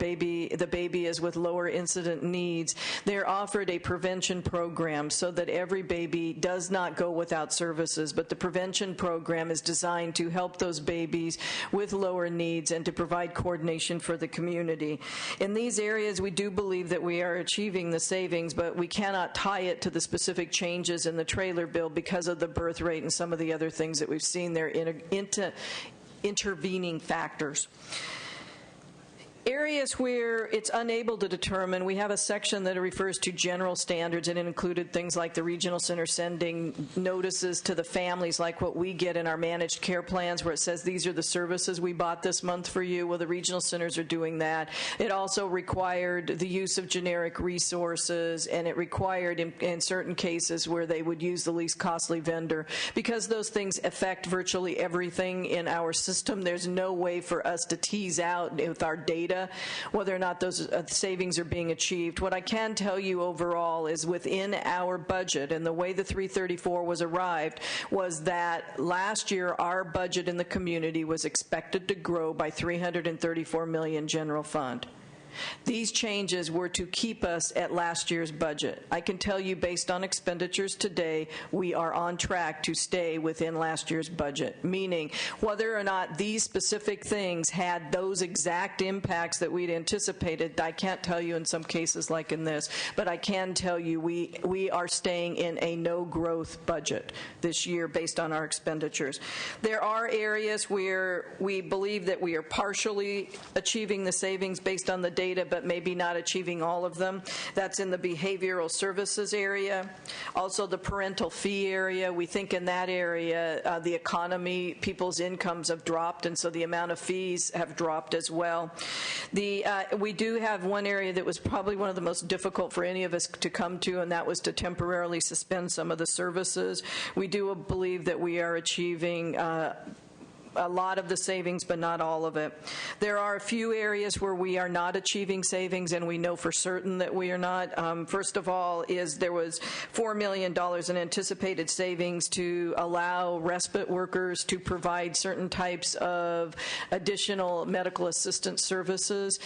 baby is with lower incident needs, they're offered a prevention program so that every baby does not go without services, but the prevention program is designed to help those babies with lower needs and to provide coordination for the community. In these areas, we do believe that we are achieving the savings, but we cannot tie it to the specific changes in the trailer bill because of the birth rate and some of the other things that we've seen there into intervening factors. Areas where it's unable to determine, we have a section that refers to general standards, and it included things like the regional center sending notices to the families like what we get in our managed care plans, where it says these are the services we bought this month for you. Well, the regional centers are doing that. It also required the use of generic resources, and it required in certain cases where they would use the least costly vendor. Because those things affect virtually everything in our system, there's no way for us to tease out with our data data, whether or not those savings are being achieved. What I can tell you overall is within our budget, and the way the 334 was arrived was that last year our budget in the community was expected to grow by $334 million general fund. These changes were to keep us at last year's budget. I can tell you, based on expenditures today, we are on track to stay within last year's budget, meaning whether or not these specific things had those exact impacts that we'd anticipated, I can't tell you in some cases like in this, but I can tell you we are staying in a no-growth budget this year based on our expenditures. There are areas where we believe that we are partially achieving the savings based on the data, but maybe not achieving all of them. That's in the behavioral services area. Also the parental fee area. We think in that area, the economy, people's incomes have dropped, and so the amount of fees have dropped as well. We do have one area that was probably one of the most difficult for any of us to come to, and that was to temporarily suspend some of the services. We do believe that we are achieving a lot of the savings, but not all of it. There are a few areas where we are not achieving savings, and we know for certain that we are not. First of all, there was $4 million in anticipated savings to allow respite workers to provide certain types of additional medical assistance services.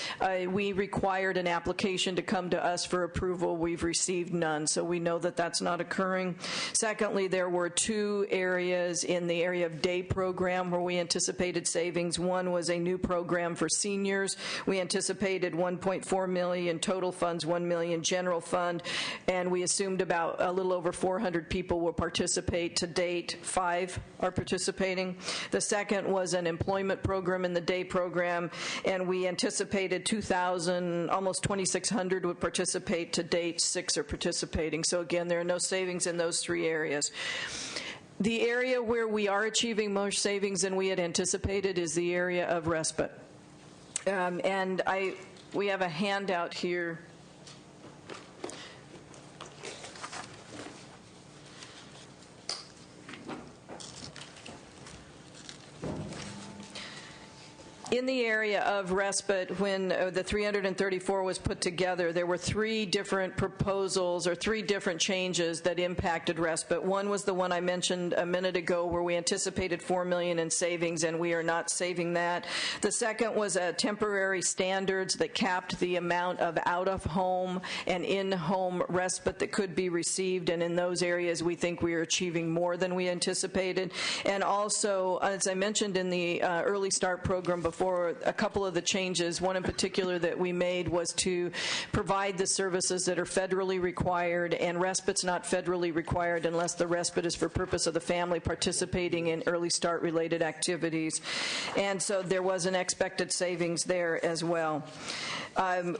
We required an application to come to us for approval. We've received none, so we know that that's not occurring. Secondly, there were two areas in the area of day program where we anticipated savings. One was a new program for seniors. We anticipated $1.4 million total funds, $1 million general fund, and we assumed about a little over 400 people will participate. To date, 5 are participating. The second was an employment program in the day program, and we anticipated 2,000, almost 2,600 would participate. To date, 6 are participating. So again, there are no savings in those 3 areas. The area where we are achieving more savings than we had anticipated is the area of respite. We have a handout here. In the area of respite, when the 334 was put together, there were 3 different proposals or 3 different changes that impacted respite. One was the one I mentioned a minute ago where we anticipated $4 million in savings, and we are not saving that. The second was temporary standards that capped the amount of out-of-home and in-home respite that could be received, and in those areas we think we are achieving more than we anticipated. And also, as I mentioned in the Early Start program before, a couple of the changes, one in particular that we made was to provide the services that are federally required, and respite's not federally required unless the respite is for purpose of the family participating in Early Start related activities. And so there was an expected savings there as well.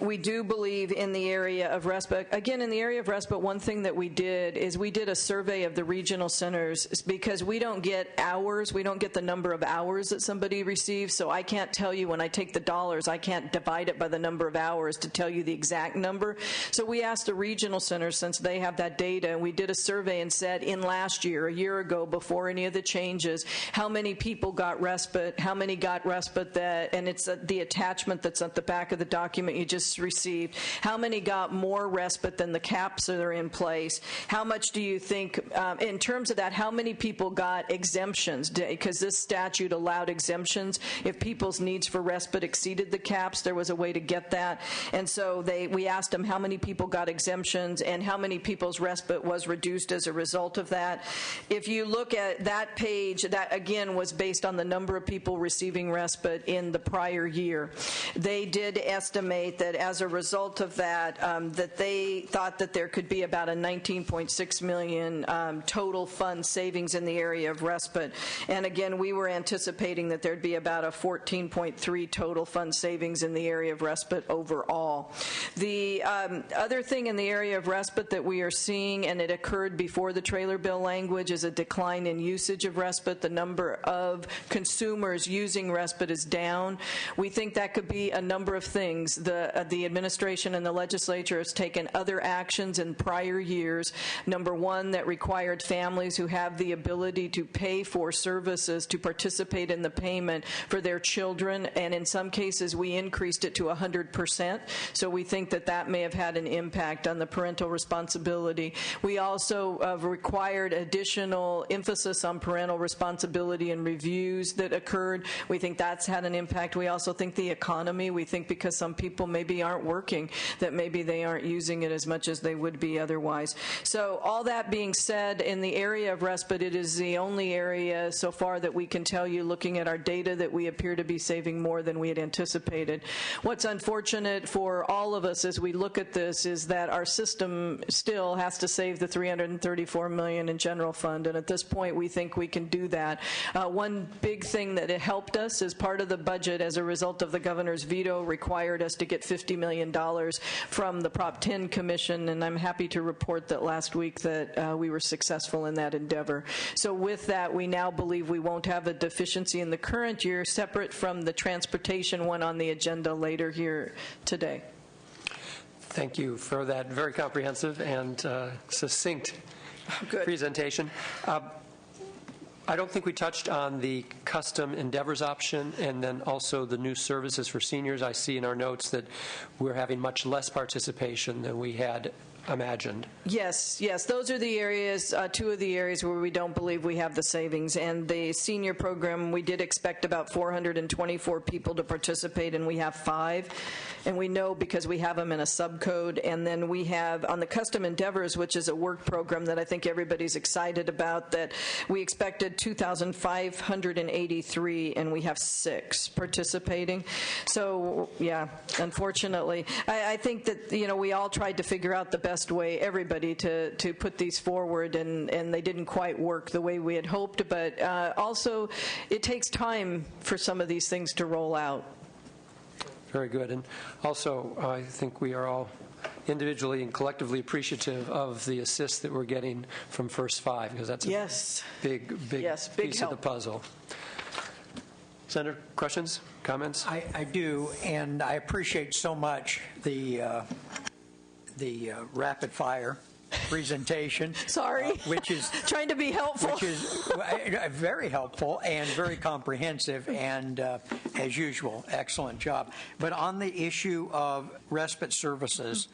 We do believe in the area of respite. Again, in the area of respite, one thing that we did is we did a survey of the regional centers because we don't get hours. We don't get the number of hours that somebody receives, so I can't tell you when I take the dollars, I can't divide it by the number of hours to tell you the exact number. So we asked the regional centers, since they have that data, and we did a survey and said in last year, a year ago, before any of the changes, how many people got respite, how many got respite and it's the attachment that's at the back of the document you just received. How many got more respite than the caps that are in place? How much do you think, in terms of that, how many people got exemptions? Because this statute allowed exemptions. If people's needs for respite exceeded the caps, there was a way to get that. And so we asked them how many people got exemptions and how many people's respite was reduced as a result of that. If you look at that page, that again was based on the number of people receiving respite in the prior year. They did estimate that as a result of that, that they thought that there could be about a $19.6 million total fund savings in the area of respite. And again, we were anticipating that there'd be about a 14.3 total fund savings in the area of respite overall. The other thing in the area of respite that we are seeing, and it occurred before the trailer bill language, is a decline in usage of respite. The number of consumers using respite is down. We think that could be a number of things. The administration and the legislature has taken other actions in prior years. Number one, that required families who have the ability to pay for services to participate in the payment for their children children, and in some cases we increased it to 100%. So we think that that may have had an impact on the parental responsibility. We also required additional emphasis on parental responsibility and reviews that occurred. We think that's had an impact. We also think the economy. We think because some people maybe aren't working, that maybe they aren't using it as much as they would be otherwise. So all that being said, in the area of respite, it is the only area so far that we can tell you, looking at our data, that we appear to be saving more than we had anticipated. What's unfortunate for all of us as we look at this is that our system still has to save the $334 million in general fund, and at this point we think we can do that. One big thing that it helped us is part of the budget, as a result of the governor's veto, required us to get $50 million from the Prop 10 Commission, and I'm happy to report that last week that we were successful in that endeavor. So with that, we now believe we won't have a deficiency in the current year, separate from the transportation one on the agenda later here today. Thank you for that very comprehensive and succinct presentation. I don't think we touched on the custom endeavors option and then also the new services for seniors. I see in our notes that we're having much less participation than we had imagined. Yes, those are the areas, two of the areas where we don't believe we have the savings. And the senior program, we did expect about 424 people to participate, and we have 5. And we know because we have them in a subcode. And then we have on the custom endeavors, which is a work program that I think everybody's excited about, that we expected 2,583, and we have 6 participating. So yeah, unfortunately, I think that, you know, we all tried to figure out the best way, everybody, to put these forward, and they didn't quite work the way we had hoped. But also, it takes time for some of these things to roll out. Very good. And also, I think we are all individually and collectively appreciative of the assist that we're getting from First Five, because that's a big piece of the puzzle. Senator, questions, comments? I do, and I appreciate so much the rapid fire presentation. Sorry. Which is trying to be helpful. Which is very helpful and very comprehensive, and as usual, excellent job. But on the issue of respite services,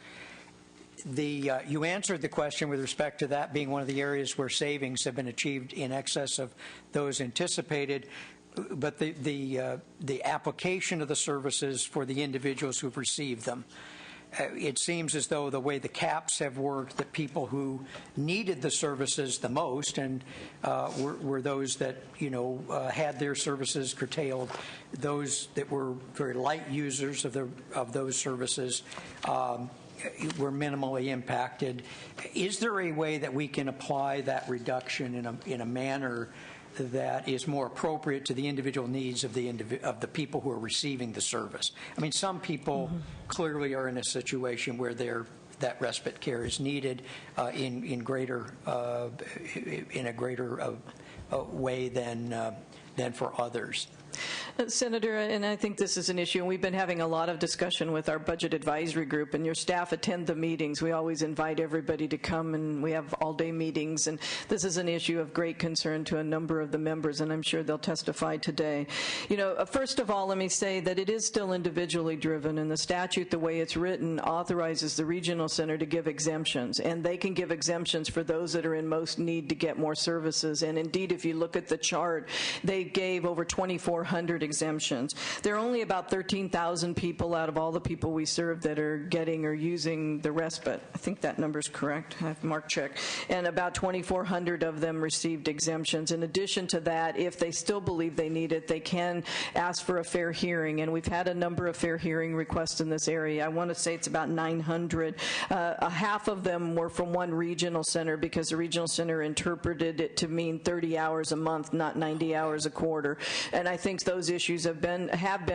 you answered the question with respect to that being one of the areas where savings have been achieved in excess of those anticipated. But the application of the services for the individuals who've received them, it seems as though the way the caps have worked, that people who needed the services the most and were those that, you know, had their services curtailed. Those that were very light users of those services were minimally impacted. Is there a way that we can apply that reduction in a manner that is more appropriate to the individual needs of the people who are receiving the service? I mean, some people clearly are in a situation where that respite care is needed in a greater way than for others. Senator, and I think this is an issue, and we've been having a lot of discussion with our budget advisory group, and your staff attend the meetings. We always invite everybody to come, and we have all-day meetings, and this is an issue of great concern to a number of the members, and I'm sure they'll testify today. You know, first of all, let me say that it is still individually driven, and the statute, the way it's written, authorizes the regional center to give exemptions, and they can give exemptions for those that are in most need to get more services. And indeed, if you look at the chart, they gave over 2,400 exemptions. There are only about 13,000 people out of all the people we serve that are getting or using the respite. I think that number's correct. I have Mark check. And about 2,400 of them received exemptions. In addition to that, if they still believe they need it, they can ask for a fair hearing. And we've had a number of fair hearing requests in this area. I want to say it's about 900. Half of them were from one regional center because the regional center interpreted it to mean 30 hours a month, not 90 hours a quarter. And I think those issues have been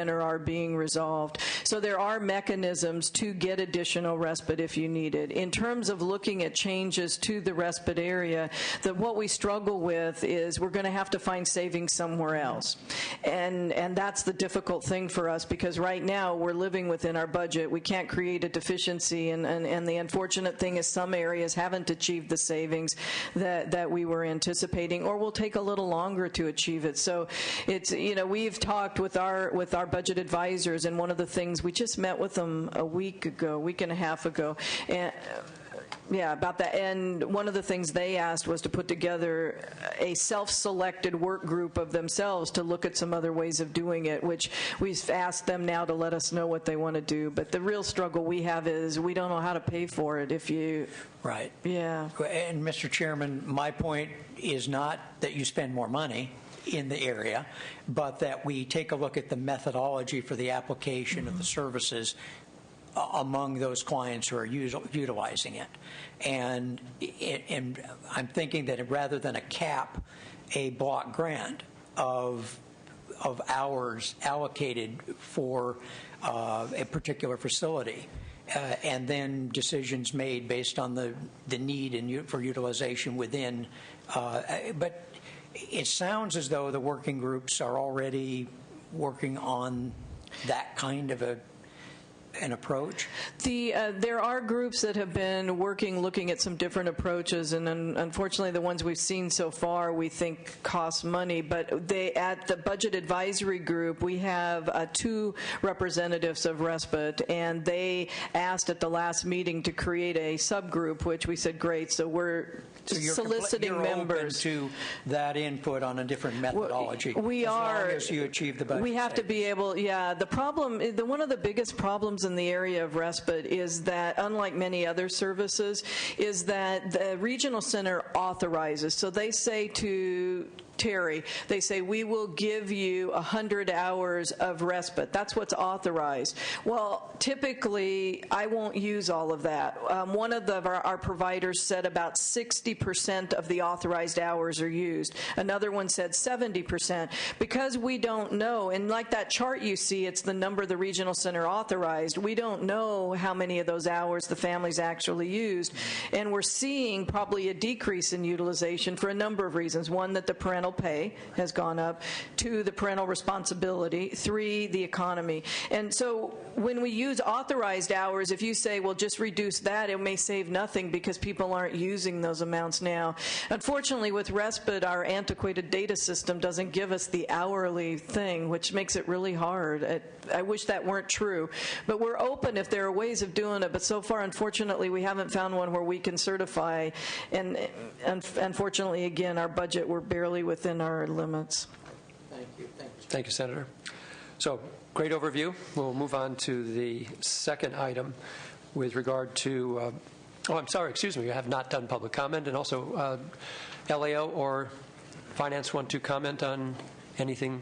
or are being resolved. So there are mechanisms to get additional respite if you need it. In terms of looking at changes to the respite area, what we struggle with is we're going to have to find savings somewhere else. And that's the difficult thing for us, because right now we're living within our budget. We can't create a deficiency, and the unfortunate thing is some areas haven't achieved the savings that we were anticipating, or will take a little longer to achieve it. So it's, you know, we've talked with our budget advisors, and one of the things, we just met with them a week and a half ago, and yeah, about that. And one of the things they asked was to put together a self-selected work group of themselves to look at some other ways of doing it, which we've asked them now to let us know what they want to do. But the real struggle we have is we don't know how to pay for it if you... Right. Yeah. And Mr. Chairman, my point is not that you spend more money in the area, but that we take a look at the methodology for the application of the services among those clients who are utilizing it. And I'm thinking that rather than a cap, a block grant of hours allocated for a particular facility, and then decisions made based on the need for utilization within. But it sounds as though the working groups are already working on that kind of an approach? There are groups that have been looking at some different approaches, and unfortunately the ones we've seen so far we think cost money. But at the Budget Advisory Group, we have 2 representatives of Respite, and they asked at the last meeting to create a subgroup, which we said, great, so we're soliciting members. You're open to that input on a different methodology. We are. As long as you achieve the budget. We have to be able, yeah. The problem, one of the biggest problems in the area of Respite is that, unlike many other services, is that the regional center authorizes. So they say to Terry, they say, we will give you 100 hours of respite. That's what's authorized. Well, typically, I won't use all of that. One of our providers said about 60% of the authorized hours are used. Another one said 70%. Because we don't know, and like that chart you see, it's the number the regional center authorized. We don't know how many of those hours the families actually used. And we're seeing probably a decrease in utilization for a number of reasons. One, that the parental pay has gone up. 2, the parental responsibility. 3, the economy. And so when we use authorized hours, if you say, well, just reduce that, it may save nothing because people aren't using those amounts now. Unfortunately, with Respite, our antiquated data system doesn't give us the hourly thing, which makes it really hard. I wish that weren't true. But we're open if there are ways of doing it. But so far, unfortunately, we haven't found one where we can certify. And unfortunately, again, our budget, we're barely within our limits. Thank you. Thank you, Senator. So, great overview. We'll move on to the second item with regard to, I'm sorry, excuse me, I have not done public comment, and also LAO or Finance want to comment on anything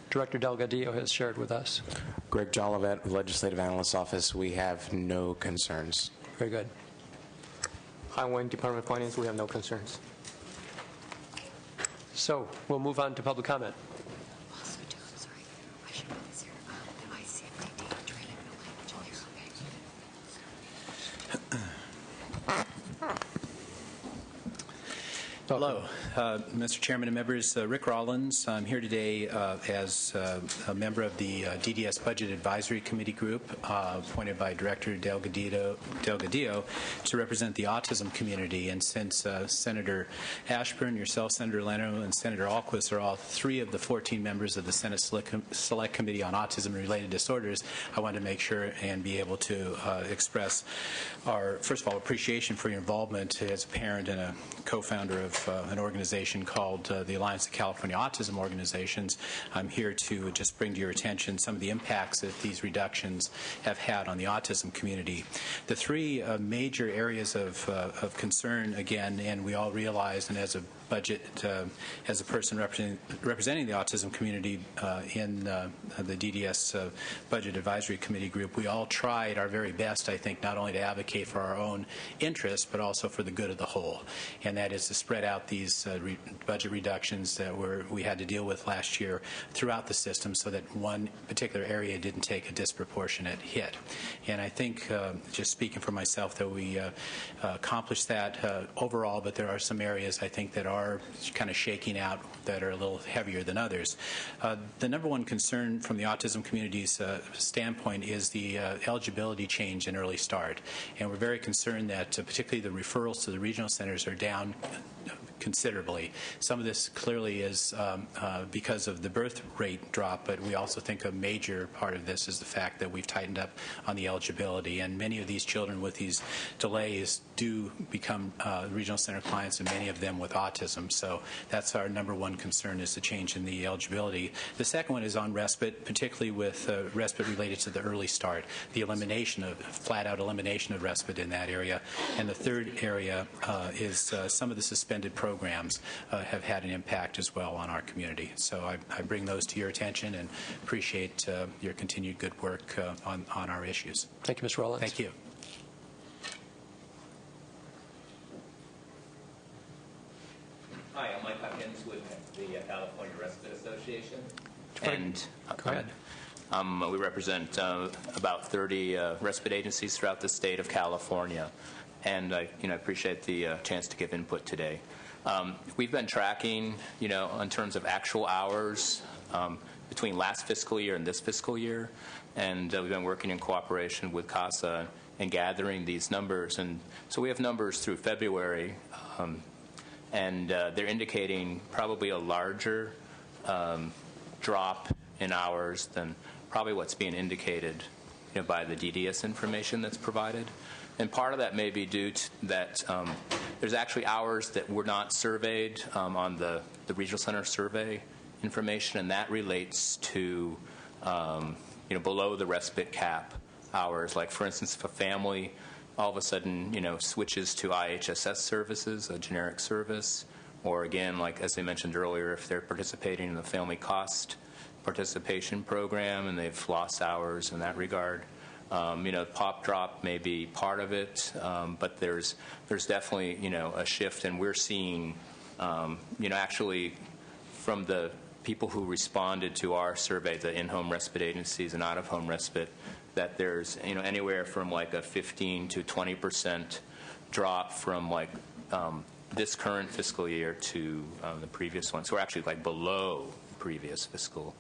Director Delgadillo has shared with us. Greg Jolivet, Legislative Analyst's Office. We have no concerns. Very good. Hi, Wayne, Department of Finance. We have no concerns. So we'll move on to public comment. Hello, Mr. Chairman and members. Rick Rollins. I'm here today as a member of the DDS Budget Advisory Committee Group, appointed by Director Delgadillo to represent the autism community. And since Senator Ashburn, yourself, Senator Leno, and Senator Alquist are all 3 of the 14 members of the Senate Select Committee on Autism and Related Disorders, I wanted to make sure and be able to express our, first of all, appreciation for your involvement as a parent and a co-founder of an organization called the Alliance of California Autism Organizations. I'm here to just bring to your attention some of the impacts that these reductions have had on the autism community. The 3 major areas of concern, again, and we all realize, and as a budget, as a person representing the autism community in the DDS Budget Advisory Committee Group, we all tried our very best, I think, not only to advocate for our own interests, but also for the good of the whole. And that is to spread out these budget reductions that we had to deal with last year throughout the system so that one particular area didn't take a disproportionate hit. And I think, just speaking for myself, that we accomplished that overall, but there are some areas I think that are kind of shaking out that are a little heavier than others. The number one concern from the autism community's standpoint is the eligibility change in early start. And we're very concerned that particularly the referrals to the regional centers are down considerably. Some of this clearly is because of the birth rate drop, but we also think a major part of this is the fact that we've tightened up on the eligibility, and many of these children with these delays do become regional center clients, and many of them with autism. So that's our number one concern, is the change in the eligibility. The second one is on respite, particularly with respite related to the early start, the elimination of, flat-out elimination of respite in that area. And the third area is some of the suspended programs have had an impact as well on our community. So I bring those to your attention and appreciate your continued good work on our issues. Thank you, Mr. Rollins. Thank you. Hi, I'm Mike Hopkins with the California Respite Association. And go ahead. We represent about 30 respite agencies throughout the state of California, and I appreciate the chance to give input today. We've been tracking, in terms of actual hours between last fiscal year and this fiscal year, and we've been working in cooperation with CASA and gathering these numbers. And so we have numbers through February, and they're indicating probably a larger drop in hours than probably what's being indicated by the DDS information that's provided. And part of that may be due to that there's actually hours that were not surveyed on the regional center survey information, and that relates to below the respite cap hours. Like, for instance, if a family all of a sudden switches to IHSS services, a generic service, or again, like as I mentioned earlier, if they're participating in the family cost participation program and they've lost hours in that regard. Pop drop may be part of it, but there's definitely a shift, and we're seeing actually from the people who responded to our survey, the in-home respite agencies and out-of-home respite, that there's anywhere from like a 15 to 20% drop from like this current fiscal year to the previous one. So we're actually like below the previous fiscal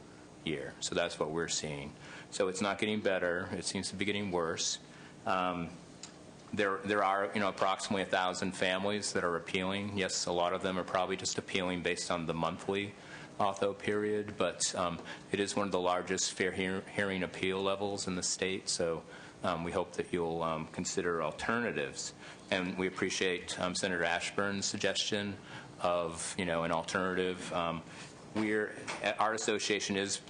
year. So that's what we're seeing. So it's not getting better. It seems to be getting worse. There are approximately 1,000 families that are appealing. Yes, a lot of them are probably just appealing based on the monthly auth period, but it is one of the largest fair hearing appeal levels in the state. So we hope that you'll consider alternatives. And we appreciate Senator Ashburn's suggestion of an alternative. Our association is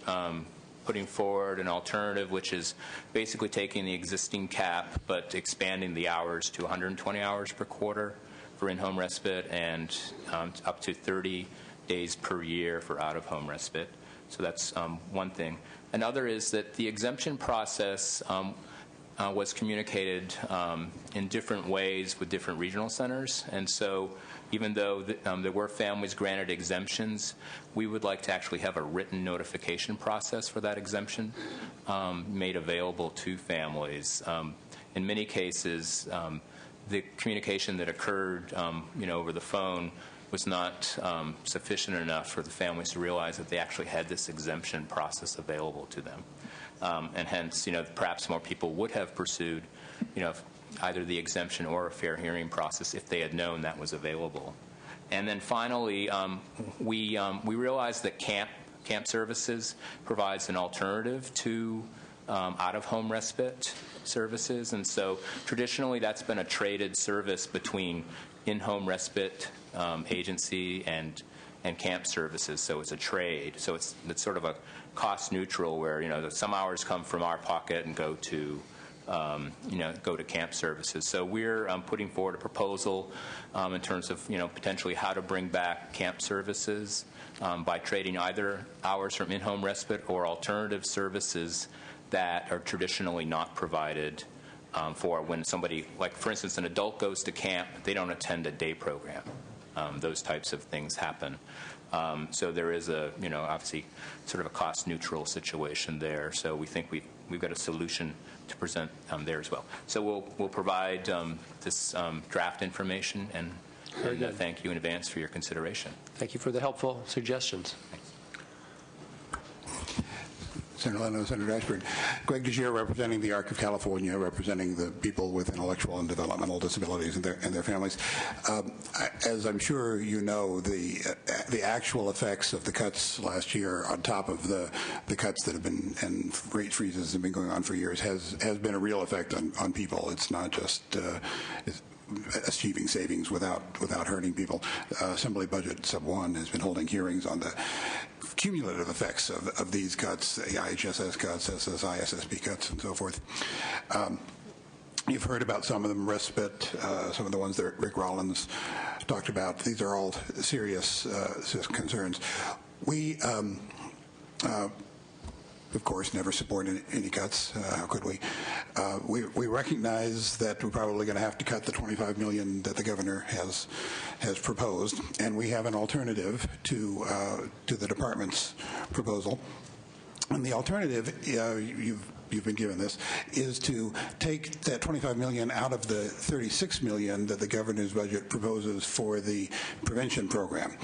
putting forward an alternative, which is basically taking the existing cap but expanding the hours to 120 hours per quarter for in-home respite and up to 30 days per year for out-of-home respite. So that's one thing. Another is that the exemption process was communicated in different ways with different regional centers, and so even though there were families granted exemptions, we would like to actually have a written notification process for that exemption made available to families. In many cases, the communication that occurred over the phone was not sufficient enough for the families to realize that they actually had this exemption process available to them. And hence, perhaps more people would have pursued, either the exemption or a fair hearing process if they had known that was available. And then finally, we realized that camp services provides an alternative to out-of-home respite services, and so traditionally that's been a traded service between in-home respite agency and camp services. So it's a trade. So it's sort of a cost neutral, where some hours come from our pocket and go to camp services. So we're putting forward a proposal in terms of potentially how to bring back camp services by trading either hours from in-home respite or alternative services that are traditionally not provided for when somebody, like for instance, an adult goes to camp, they don't attend a day program. Those types of things happen. So there is obviously sort of a cost neutral situation there. So we think we've got a solution to present there as well. So we'll provide this draft information, and thank you in advance for your consideration. Thank you for the helpful suggestions. Senator Leno, Senator Ashburn. Greg DeGier, representing the ARC of California, representing the people with intellectual and developmental disabilities and their families. As I'm sure you know, the actual effects of the cuts last year, on top of the cuts that have been and rate freezes have been going on for years, has been a real effect on people. It's not just achieving savings without hurting people. Assembly Budget Sub 1 has been holding hearings on the cumulative effects of these cuts, the IHSS cuts, SSI, SSP cuts, and so forth. You've heard about some of them, respite, some of the ones that Rick Rollins talked about. These are all serious concerns. We, of course, never support any cuts. How could we? We recognize that we're probably going to have to cut the $25 million that the governor has proposed, and we have an alternative to the department's proposal. And the alternative, you've been given this, is to take that $25 million out of the $36 million that the governor's budget proposes for the prevention program.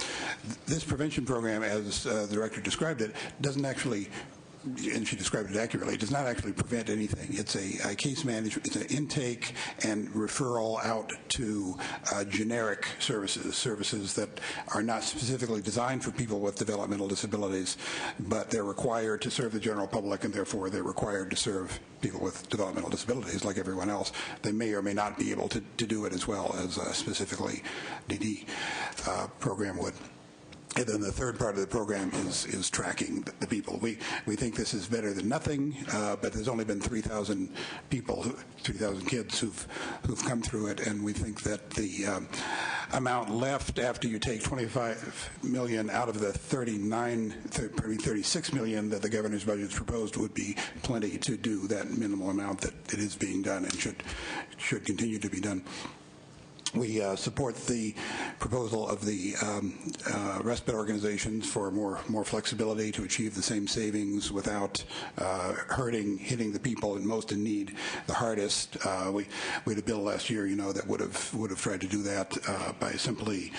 This prevention program, as the director described it, doesn't actually, and she described it accurately, does not actually prevent anything. It's a case management, it's an intake and referral out to generic services that are not specifically designed for people with developmental disabilities, but they're required to serve the general public, and therefore they're required to serve people with developmental disabilities like everyone else. They may or may not be able to do it as well as specifically DD program would. And then the third part of the program is tracking the people. We think this is better than nothing, but there's only been 3,000 people, 3,000 kids who've come through it, and we think that the amount left after you take $25 million out of the $36 million that the governor's budget has proposed would be plenty to do that minimal amount that it is being done and should continue to be done. We support the proposal of the respite organizations for more flexibility to achieve the same savings without hitting the people most in need the hardest. We had a bill last year, that would have tried to do that by simply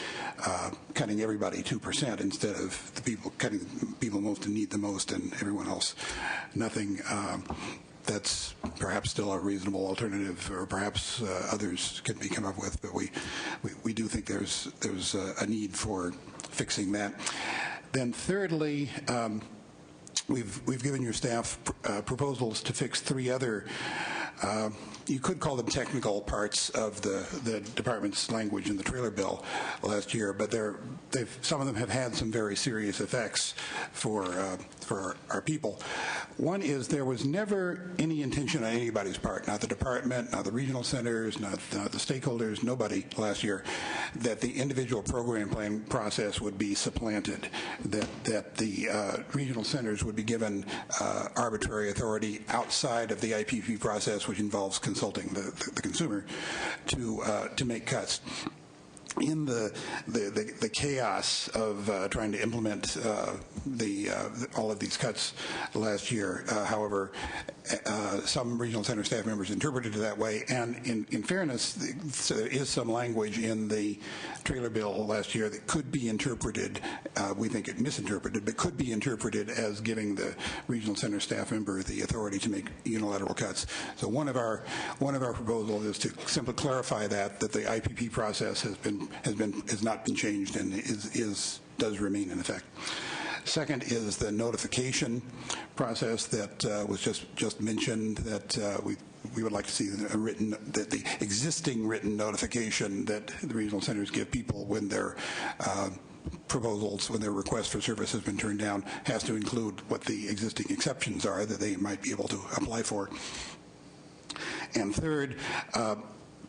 cutting everybody 2% instead of the people cutting people most in need the most and everyone else nothing. That's perhaps still a reasonable alternative, or perhaps others can be come up with. But we do think there's a need for fixing that. Then thirdly, we've given your staff proposals to fix three other. You could call them technical parts of the department's language in the trailer bill last year, but some of them have had some very serious effects for our people. One is there was never any intention on anybody's part, not the department, not the regional centers, not the stakeholders, nobody last year, that the individual program plan process would be supplanted, that the regional centers would be given arbitrary authority outside of the IPP process, which involves consulting the consumer to make cuts. In the chaos of trying to implement all of these cuts last year, however, some regional center staff members interpreted it that way, and in fairness, there is some language in the trailer bill last year that could be interpreted, we think it misinterpreted, but could be interpreted as giving the regional center staff member the authority to make unilateral cuts. So one of our proposals is to simply clarify that the IPP process has not been changed and does remain in effect. Second is the notification process that was just mentioned, that we would like to see the existing written notification that the regional centers give people when their proposals, when their request for service has been turned down, has to include what the existing exceptions are that they might be able to apply for. And third,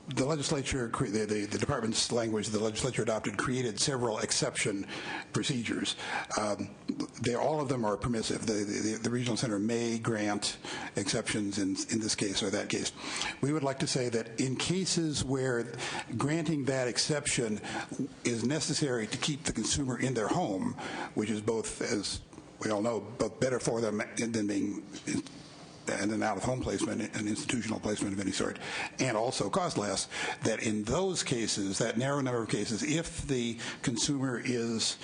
the legislature, the department's language the legislature adopted created several exception procedures. All of them are permissive. The regional center may grant exceptions in this case or that case. We would like to say that in cases where granting that exception is necessary to keep the consumer in their home, which is both, as we all know, both better for them than and an out-of-home placement, an institutional placement of any sort, and also cost less, that in those cases, that narrow number of cases, if the consumer is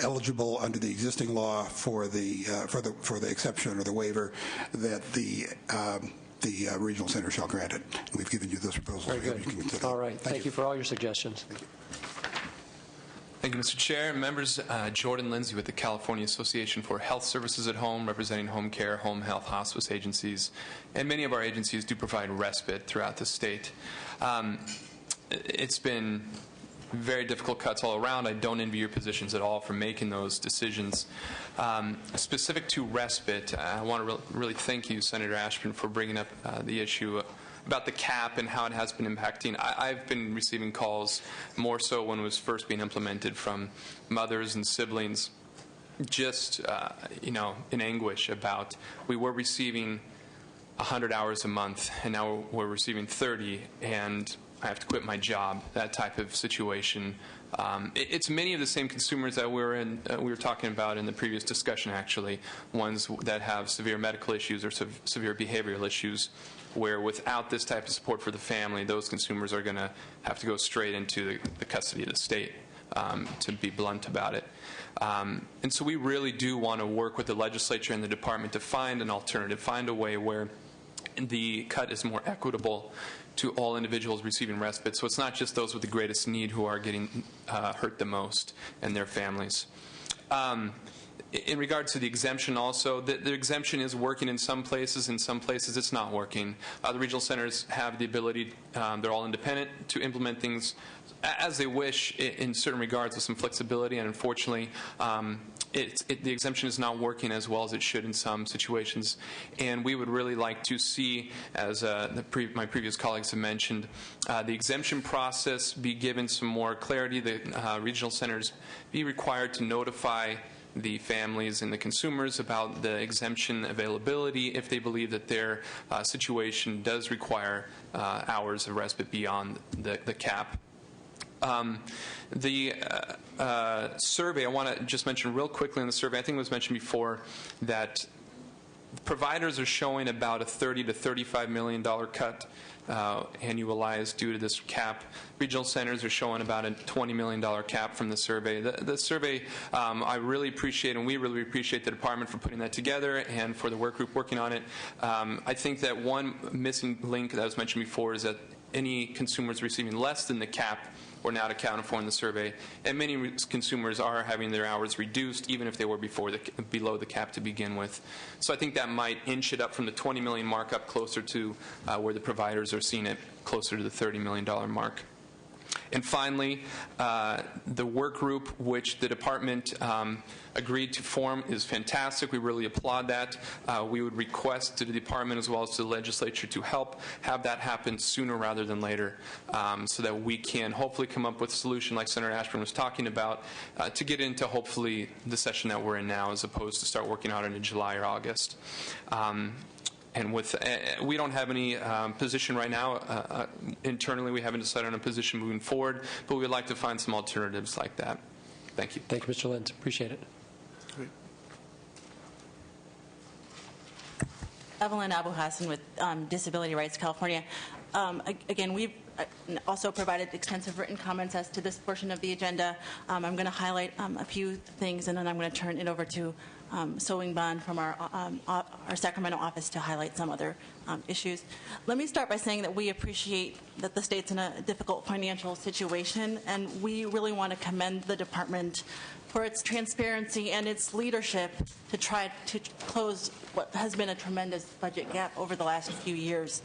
eligible under the existing law for the exception or the waiver, that the regional center shall grant it. We've given you those proposals. Very good. All right. Thank you for all your suggestions. Thank you, Mr. Chair. Members, Jordan Lindsay with the California Association for Health Services at Home, representing home care, home health, hospice agencies. And many of our agencies do provide respite throughout the state. It's been very difficult cuts all around. I don't envy your positions at all for making those decisions. Specific to respite, I want to really thank you, Senator Ashburn, for bringing up the issue about the cap and how it has been impacting. I've been receiving calls, more so when it was first being implemented, from mothers and siblings, just in anguish about, we were receiving 100 hours a month, and now we're receiving 30, and I have to quit my job, that type of situation. It's many of the same consumers that we were talking about in the previous discussion, actually, ones that have severe medical issues or severe behavioral issues, where without this type of support for the family, those consumers are going to have to go straight into the custody of the state, to be blunt about it. And so we really do want to work with the legislature and the department to find an alternative, find a way where the cut is more equitable to all individuals receiving respite. So it's not just those with the greatest need who are getting hurt the most, and their families. In regard to the exemption also, the exemption is working in some places it's not working. The regional centers have the ability, they're all independent, to implement things as they wish in certain regards with some flexibility, and unfortunately the exemption is not working as well as it should in some situations. And we would really like to see, as my previous colleagues have mentioned, the exemption process be given some more clarity, the regional centers be required to notify the families and the consumers about the exemption availability if they believe that their situation does require hours of respite beyond the cap. The survey, I want to just mention real quickly in the survey, I think it was mentioned before, that providers are showing about a $30 to $35 million cut annualized due to this cap. Regional centers are showing about a $20 million cap from the survey. The survey, I really appreciate, and we really appreciate the department for putting that together and for the work group working on it. I think that one missing link that was mentioned before is that any consumers receiving less than the cap were not accounted for in the survey, and many consumers are having their hours reduced even if they were below the cap to begin with. So I think that might inch it up from the $20 million mark up closer to where the providers are seeing it closer to the $30 million mark. And finally, the work group which the department agreed to form is fantastic. We really applaud that. We would request to the department as well as to the legislature to help have that happen sooner rather than later, so that we can hopefully come up with a solution like Senator Ashburn was talking about to get into hopefully the session that we're in now, as opposed to start working on it in July or August. And with we don't have any position right now. Internally, we haven't decided on a position moving forward, but we would like to find some alternatives like that. Thank you. Thank you, Mr. Lenz. Appreciate it. Evelyn Abu Hassan with Disability Rights California. Again, we've also provided extensive written comments as to this portion of the agenda. I'm going to highlight a few things, and then I'm going to turn it over to So-Wing Bond from our Sacramento office to highlight some other issues. Let me start by saying that we appreciate that the state's in a difficult financial situation, and we really want to commend the department for its transparency and its leadership to try to close what has been a tremendous budget gap over the last few years.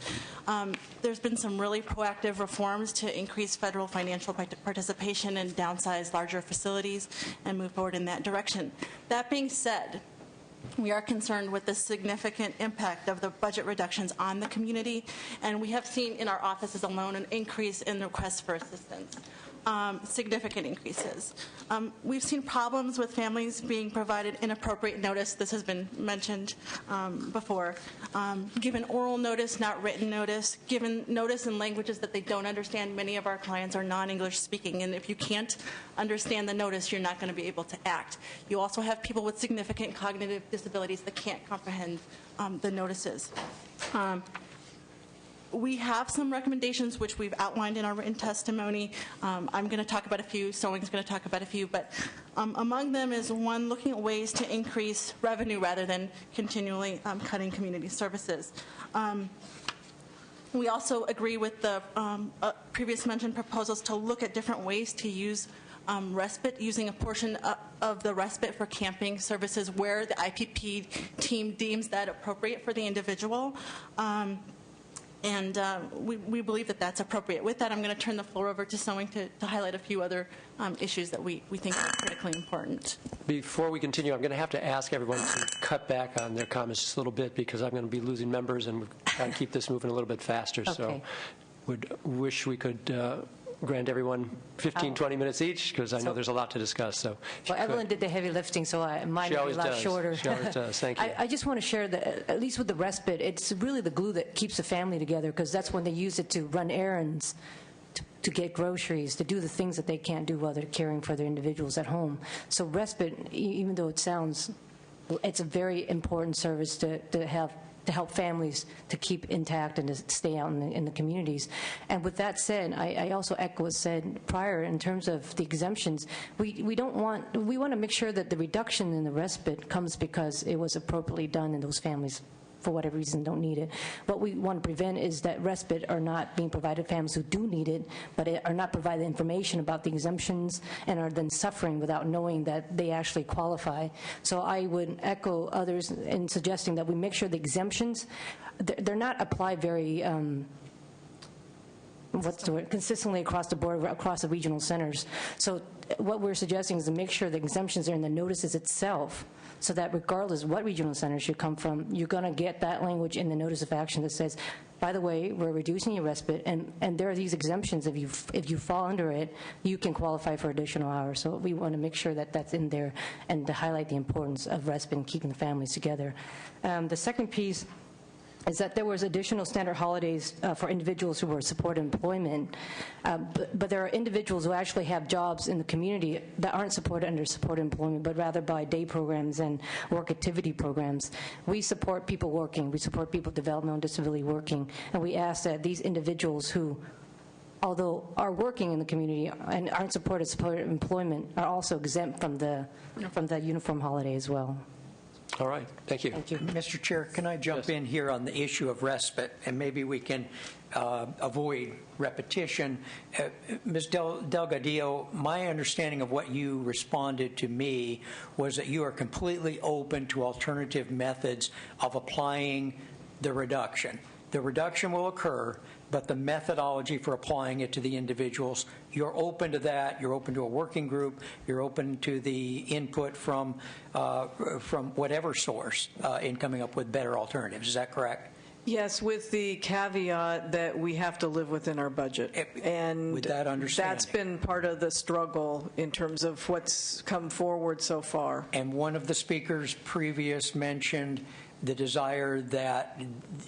There's been some really proactive reforms to increase federal financial participation and downsize larger facilities and move forward in that direction. That being said, we are concerned with the significant impact of the budget reductions on the community, and we have seen in our offices alone an increase in requests for assistance. Significant increases. We've seen problems with families being provided inappropriate notice. This has been mentioned before. Given oral notice, not written notice. Given notice in languages that they don't understand. Many of our clients are non-English speaking, and if you can't understand the notice, you're not going to be able to act. You also have people with significant cognitive disabilities that can't comprehend the notices. We have some recommendations which we've outlined in our written testimony. I'm going to talk about a few, Sewing's going to talk about a few, but among them is one, looking at ways to increase revenue rather than continually cutting community services. We also agree with the previous mentioned proposals to look at different ways to use respite, using a portion of the respite for camping services where the IPP team deems that appropriate for the individual. And we believe that that's appropriate. With that, I'm going to turn the floor over to Sewing to highlight a few other issues that we think are critically important. Before we continue, I'm going to have to ask everyone to cut back on their comments just a little bit because I'm going to be losing members and we're trying to keep this moving a little bit faster. Okay. So would wish we could grant everyone 15, 20 minutes each because I know there's a lot to discuss. So well, Evelyn did the heavy lifting, so mine will be a lot shorter. She always does. Thank you. I just want to share that, at least with the respite, it's really the glue that keeps the family together because that's when they use it to run errands, to get groceries, to do the things that they can't do while they're caring for their individuals at home. So respite, even though it's a very important service to have to help families to keep intact and to stay out in the communities. And with that said, I also echo what said prior in terms of the exemptions. We want to make sure that the reduction in the respite comes because it was appropriately done and those families for whatever reason don't need it. What we want to prevent is that respite are not being provided to families who do need it, but are not provided information about the exemptions and are then suffering without knowing that they actually qualify. So I would echo others in suggesting that we make sure the exemptions, they're not applied very consistently across the board, across the regional centers. So what we're suggesting is to make sure the exemptions are in the notices itself, so that regardless of what regional centers you come from, you're going to get that language in the notice of action that says, by the way, we're reducing your respite, and there are these exemptions. If you fall under it, you can qualify for additional hours. So we want to make sure that that's in there and to highlight the importance of respite and keeping the families together. The second piece is that there was additional standard holidays for individuals who were supported employment, but there are individuals who actually have jobs in the community that aren't supported under supported employment, but rather by day programs and work activity programs. We support people working. We support people with developmental disability working, and we ask that these individuals who, although are working in the community and aren't supported employment, are also exempt from the uniform holiday as well. All right. Thank you. Thank you. Mr. Chair, can I jump in here on the issue of respite, and maybe we can avoid repetition. Ms. Delgadillo, my understanding of what you responded to me was that you are completely open to alternative methods of applying the reduction. The reduction will occur, but the methodology for applying it to the individuals, you're open to that. You're open to a working group. You're open to the input from whatever source in coming up with better alternatives. Is that correct? Yes, with the caveat that we have to live within our budget. And with that understanding, that's been part of the struggle in terms of what's come forward so far. And one of the speakers previous mentioned the desire that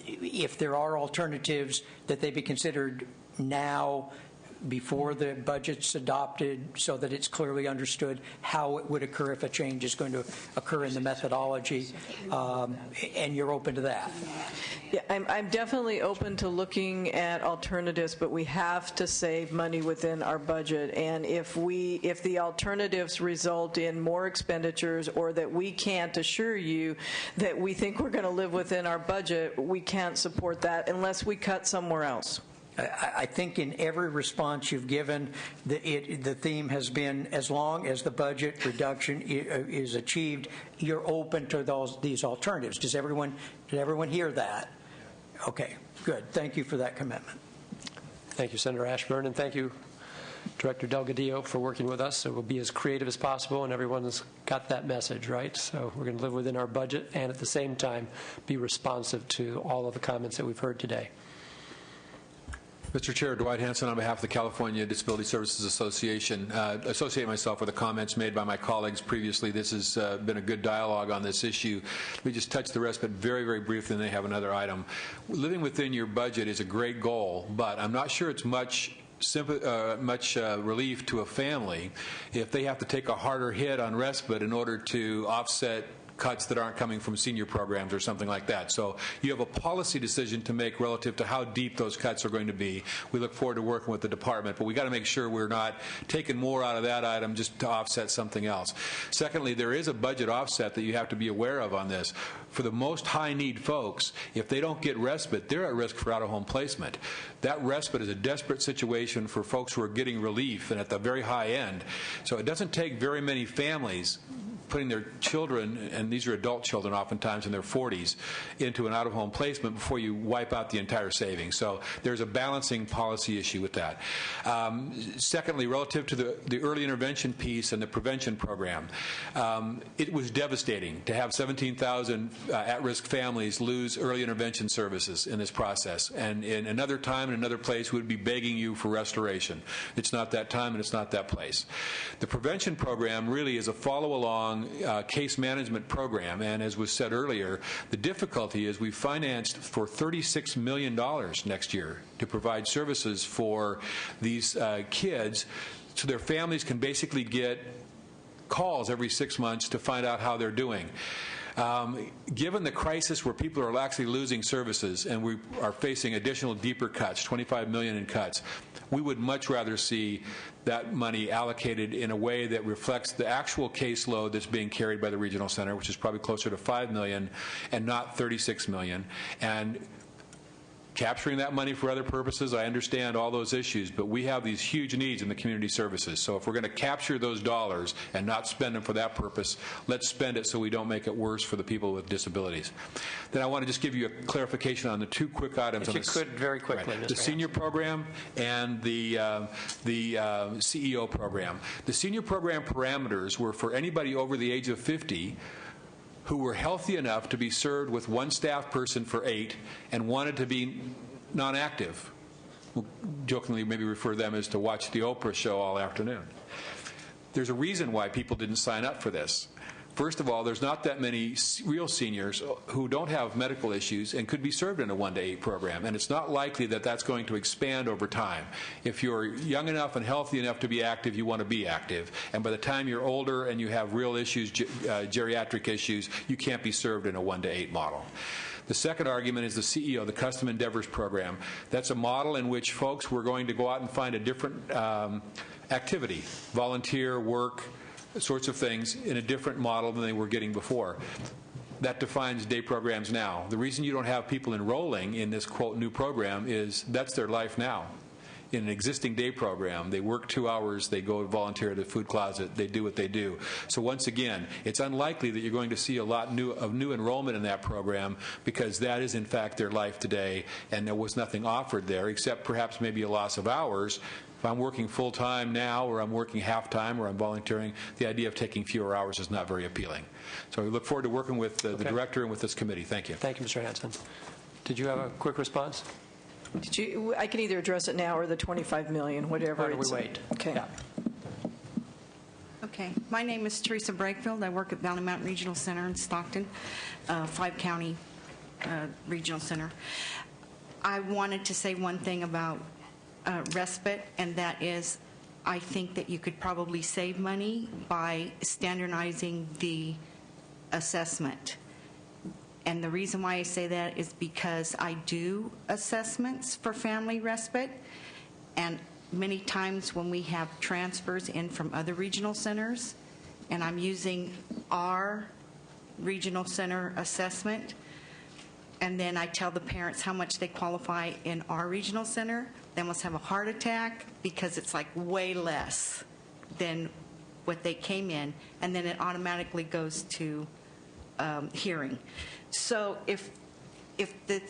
if there are alternatives, that they be considered now before the budget's adopted so that it's clearly understood how it would occur if a change is going to occur in the methodology, and you're open to that. Yeah, I'm definitely open to looking at alternatives, but we have to save money within our budget. And if the alternatives result in more expenditures or that we can't assure you that we think we're going to live within our budget, we can't support that unless we cut somewhere else. I think in every response you've given, the theme has been as long as the budget reduction is achieved, you're open to these alternatives. Does everyone hear that? Okay, good. Thank you for that commitment. Thank you, Senator Ashburn, and thank you, Director Delgadillo, for working with us. So we'll be as creative as possible, and everyone's got that message, right? So we're going to live within our budget and at the same time be responsive to all of the comments that we've heard today. Mr. Chair, Dwight Hanson on behalf of the California Disability Services Association. Associate myself with the comments made by my colleagues previously. This has been a good dialogue on this issue. Let me just touch the respite very, very briefly, and they have another item. Living within your budget is a great goal, but I'm not sure it's much relief to a family if they have to take a harder hit on respite in order to offset cuts that aren't coming from senior programs or something like that. So you have a policy decision to make relative to how deep those cuts are going to be. We look forward to working with the department, but we got to make sure we're not taking more out of that item just to offset something else. Secondly, there is a budget offset that you have to be aware of on this. For the most high-need folks, if they don't get respite, they're at risk for out-of-home placement. That respite is a desperate situation for folks who are getting relief and at the very high end. So it doesn't take very many families putting their children, and these are adult children oftentimes in their 40s, into an out-of-home placement before you wipe out the entire savings. So there's a balancing policy issue with that. Secondly, relative to the early intervention piece and the prevention program, it was devastating to have 17,000 at-risk families lose early intervention services in this process. And in another time, in another place, we would be begging you for restoration. It's not that time and it's not that place. The prevention program really is a follow-along case management program, and as was said earlier, the difficulty is we financed for $36 million next year to provide services for these kids so their families can basically get calls every 6 months to find out how they're doing. Given the crisis where people are actually losing services and we are facing additional deeper cuts, $25 million in cuts, we would much rather see that money allocated in a way that reflects the actual caseload that's being carried by the regional center, which is probably closer to $5 million and not $36 million. And capturing that money for other purposes, I understand all those issues, but we have these huge needs in the community services. So if we're going to capture those dollars and not spend them for that purpose, let's spend it so we don't make it worse for the people with disabilities. Then I want to just give you a clarification on the two quick items. If you could, very quickly, right. The senior program and the CEO program. The senior program parameters were for anybody over the age of 50 who were healthy enough to be served with one staff person for 8 and wanted to be non-active. We'll jokingly maybe refer to them as to watch the Oprah show all afternoon. There's a reason why people didn't sign up for this. First of all, there's not that many real seniors who don't have medical issues and could be served in a 1 to 8 program, and it's not likely that that's going to expand over time. If you're young enough and healthy enough to be active, you want to be active, and by the time you're older and you have real issues, geriatric issues, you can't be served in a 1 to 8 model. The second argument is the CEO, the Custom Endeavors Program. That's a model in which folks were going to go out and find a different activity, volunteer, work, sorts of things in a different model than they were getting before. That defines day programs now. The reason you don't have people enrolling in this, quote, new program is that's their life now. In an existing day program, they work 2 hours, they go volunteer at a food closet, they do what they do. So once again, it's unlikely that you're going to see a lot of new enrollment in that program because that is in fact their life today, and there was nothing offered there except perhaps maybe a loss of hours. If I'm working full-time now, or I'm working half-time, or I'm volunteering, the idea of taking fewer hours is not very appealing. So we look forward to working with the director and with this committee. Thank you. Thank you, Mr. Hanson. Did you have a quick response? I can either address it now or the $25 million, whatever. Why don't we wait? Okay. Yeah. Okay. My name is Teresa Brakefield. I work at Valley Mountain Regional Center in Stockton, 5-county regional center. I wanted to say one thing about respite, and that is I think that you could probably save money by standardizing the assessment. And the reason why I say that is because I do assessments for family respite, and many times when we have transfers in from other regional centers, and I'm using our regional center assessment, and then I tell the parents how much they qualify in our regional center, they must have a heart attack because it's like way less than what they came in, and then it automatically goes to hearing. So if the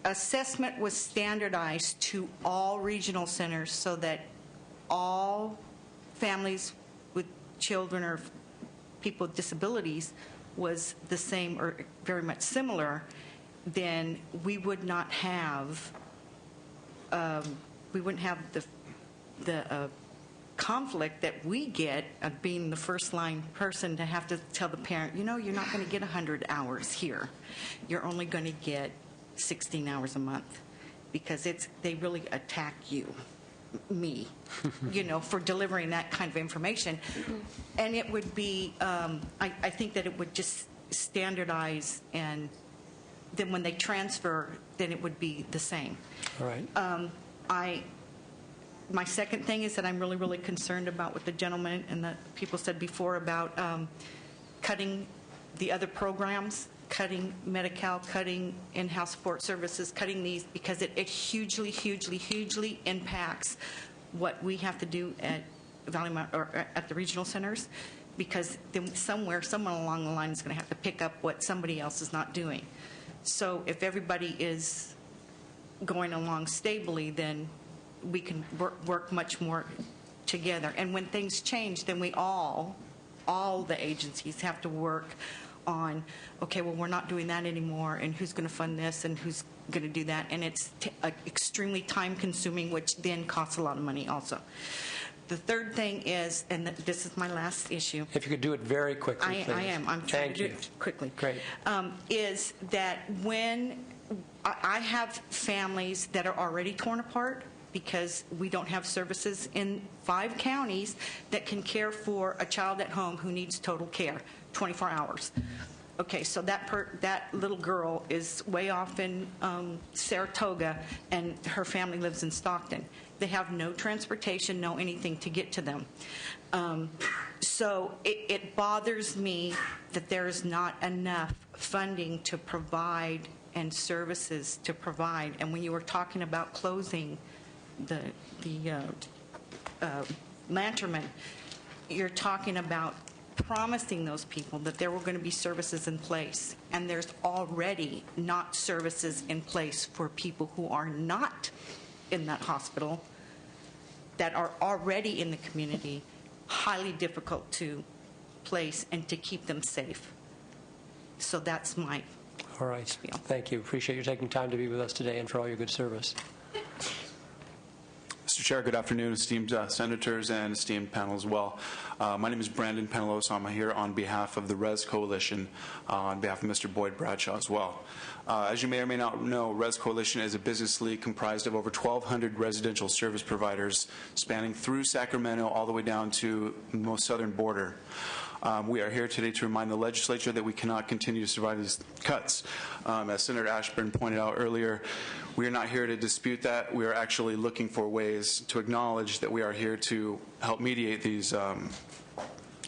assessment was standardized to all regional centers so that all families with children or people with disabilities was the same or very much similar, then we would not have the conflict that we get of being the first line person to have to tell the parent, you know, you're not going to get 100 hours here. You're only going to get 16 hours a month, because they really attack you me, for delivering that kind of information. And it would be, I think that it would just standardize, and then when they transfer, then it would be the same. All right. My second thing is that I'm really, really concerned about what the gentleman and the people said before about cutting the other programs, cutting Medi-Cal, cutting in-house support services, cutting these, because it hugely, hugely, hugely impacts what we have to do at Valley Mount, or at the regional centers, because then someone along the line is going to have to pick up what somebody else is not doing. So if everybody is going along stably, then we can work much more together. And when things change, then we all the agencies have to work on, okay, well, we're not doing that anymore, and who's going to fund this, and who's going to do that. And it's extremely time-consuming, which then costs a lot of money also. The third thing is, and this is my last issue. If you could do it very quickly, please. I am. I'm trying to do it quickly. Great. Is that when I have families that are already torn apart because we don't have services in 5 counties that can care for a child at home who needs total care, 24 hours. Okay, so that little girl is way off in Saratoga, and her family lives in Stockton. They have no transportation, no anything to get to them. So it bothers me that there is not enough funding to provide and services to provide. And when you were talking about closing the Lanterman, you're talking about promising those people that there were going to be services in place, and there's already not services in place for people who are not in that hospital, that are already in the community, highly difficult to place and to keep them safe. So that's my All right. spiel. Thank you. Appreciate you taking time to be with us today and for all your good service. Mr. Chair, good afternoon, esteemed senators and esteemed panel as well. My name is Brandon Penelosa. I'm here on behalf of the Res Coalition, on behalf of Mr. Boyd Bradshaw as well. As you may or may not know, Res Coalition is a business league comprised of over 1,200 residential service providers spanning through Sacramento all the way down to the most southern border. We are here today to remind the legislature that we cannot continue to survive these cuts. As Senator Ashburn pointed out earlier, we are not here to dispute that. We are actually looking for ways to acknowledge that we are here to help mediate these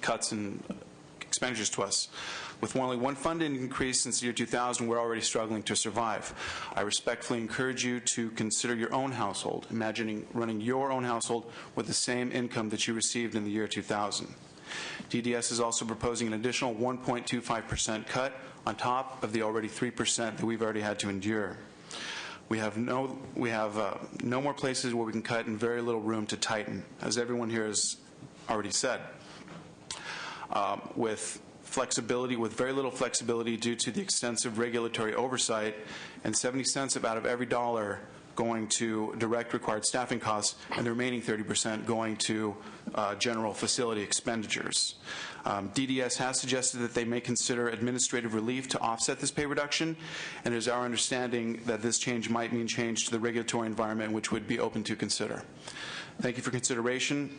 cuts and expenditures to us. With only one funding increase since the year 2000, we're already struggling to survive. I respectfully encourage you to consider your own household, imagining running your own household with the same income that you received in the year 2000. DDS is also proposing an additional 1.25% cut on top of the already 3% that we've already had to endure. We have no more places where we can cut and very little room to tighten, as everyone here has already said. With very little flexibility due to the extensive regulatory oversight, and 70 cents out of every dollar going to direct required staffing costs, and the remaining 30% going to general facility expenditures. DDS has suggested that they may consider administrative relief to offset this pay reduction, and it is our understanding that this change might mean change to the regulatory environment, which would be open to consider. Thank you for consideration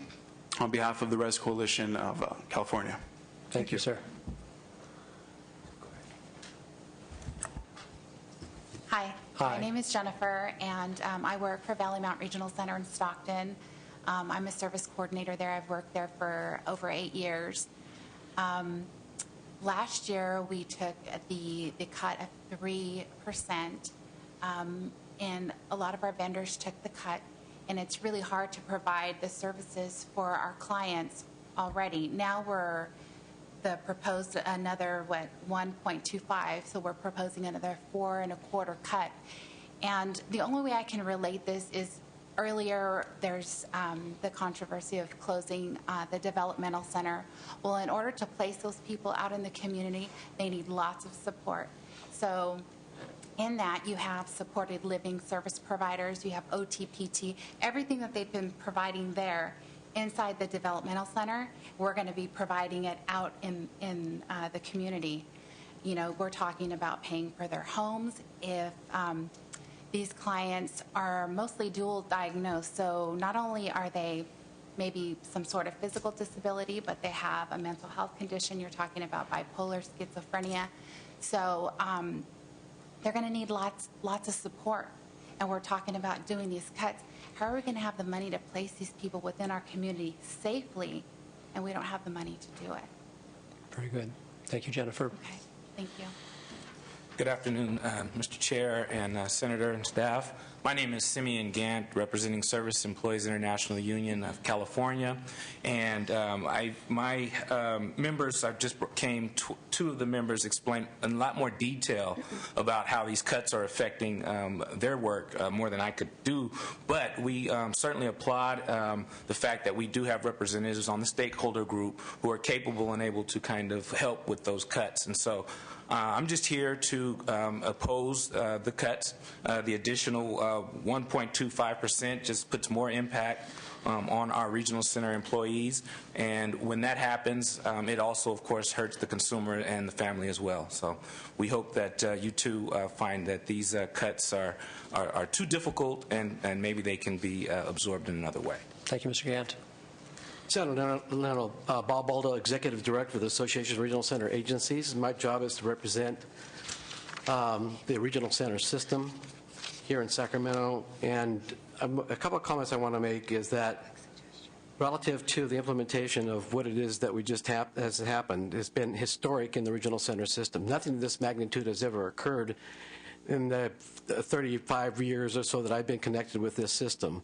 on behalf of the Res Coalition of California. Thank you, sir. Hi. Hi. My name is Jennifer, and I work for Valley Mount Regional Center in Stockton. I'm a service coordinator there. I've worked there for over 8 years. Last year, we took the cut of 3%, and a lot of our vendors took the cut, and it's really hard to provide the services for our clients already. Now the proposed another 1.25, so we're proposing another 4.25 cut. And the only way I can relate this is earlier there's the controversy of closing the developmental center. Well, in order to place those people out in the community, they need lots of support. So in that, you have supported living service providers, you have OTPT, everything that they've been providing there inside the developmental center, we're going to be providing it out in the community. You know, we're talking about paying for their homes. If these clients are mostly dual diagnosed. So not only are they maybe some sort of physical disability, but they have a mental health condition. You're talking about bipolar, schizophrenia. So they're going to need lots of support. And we're talking about doing these cuts. How are we going to have the money to place these people within our community safely, and we don't have the money to do it? Very good. Thank you, Jennifer. Okay, thank you. Good afternoon, Mr. Chair and Senator and staff. My name is Simeon Gant, representing Service Employees International Union of California, and my members, two of the members explained in a lot more detail about how these cuts are affecting their work more than I could do, but we certainly applaud the fact that we do have representatives on the stakeholder group who are capable and able to kind of help with those cuts, and so I'm just here to oppose the cuts. The additional 1.25% just puts more impact on our regional center employees. And when that happens, it also, of course, hurts the consumer and the family as well. So we hope that you too find that these cuts are too difficult and maybe they can be absorbed in another way. Thank you, Mr. Gant. Senator Bob Baldo, Executive Director for the Association of Regional Center Agencies. My job is to represent the regional center system here in Sacramento. And a couple of comments I want to make is that relative to the implementation of what it is that we just has happened, has been historic in the regional center system. Nothing of this magnitude has ever occurred in the 35 years or so that I've been connected with this system.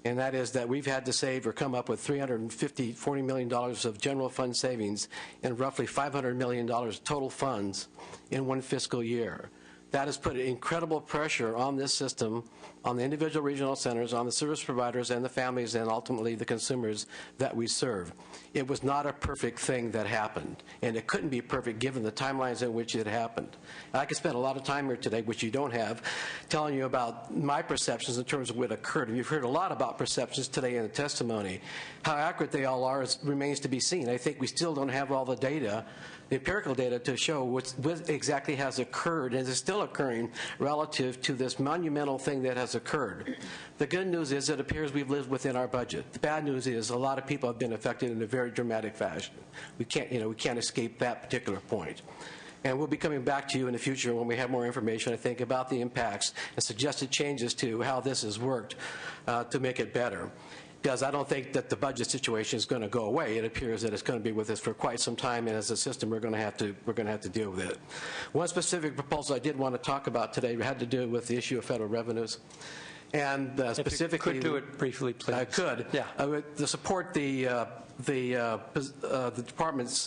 And that is that we've had to save or come up with $40 million of general fund savings and roughly $500 million total funds in one fiscal year. That has put incredible pressure on this system, on the individual regional centers, on the service providers and the families and ultimately the consumers that we serve. It was not a perfect thing that happened, and it couldn't be perfect given the timelines in which it happened. And I could spend a lot of time here today, which you don't have, telling you about my perceptions in terms of what occurred. And you've heard a lot about perceptions today in the testimony. How accurate they all are remains to be seen. I think we still don't have all the data, the empirical data, to show what exactly has occurred and is still occurring relative to this monumental thing that has occurred. The good news is it appears we've lived within our budget. The bad news is a lot of people have been affected in a very dramatic fashion. We can't escape that particular point. And we'll be coming back to you in the future when we have more information, I think, about the impacts and suggested changes to how this has worked to make it better. Because I don't think that the budget situation is going to go away. It appears that it's going to be with us for quite some time, and as a system, we're going to have to deal with it. One specific proposal I did want to talk about today had to do with the issue of federal revenues, and specifically, if you could do it briefly, please. I could. Yeah. To support the department's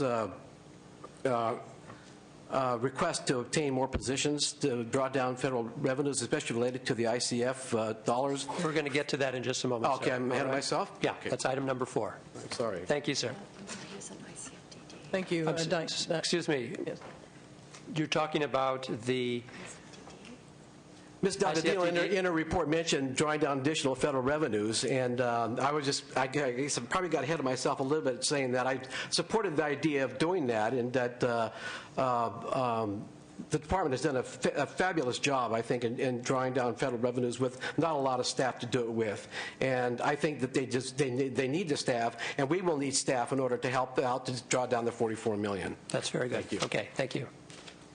request to obtain more positions to draw down federal revenues, especially related to the ICF dollars. We're going to get to that in just a moment. Okay, I'm ahead of myself? Yeah, okay. That's item number 4. I'm sorry. Thank you, sir. Thank you. Excuse me. Yes. You're talking about the... Ms. Delgadillo, in her report, mentioned drawing down additional federal revenues, and I guess I probably got ahead of myself a little bit saying that I supported the idea of doing that, and that the department has done a fabulous job, I think, in drawing down federal revenues with not a lot of staff to do it with. And I think that they need the staff, and we will need staff in order to help out to draw down the $44 million. That's very good. Thank you. Okay, thank you.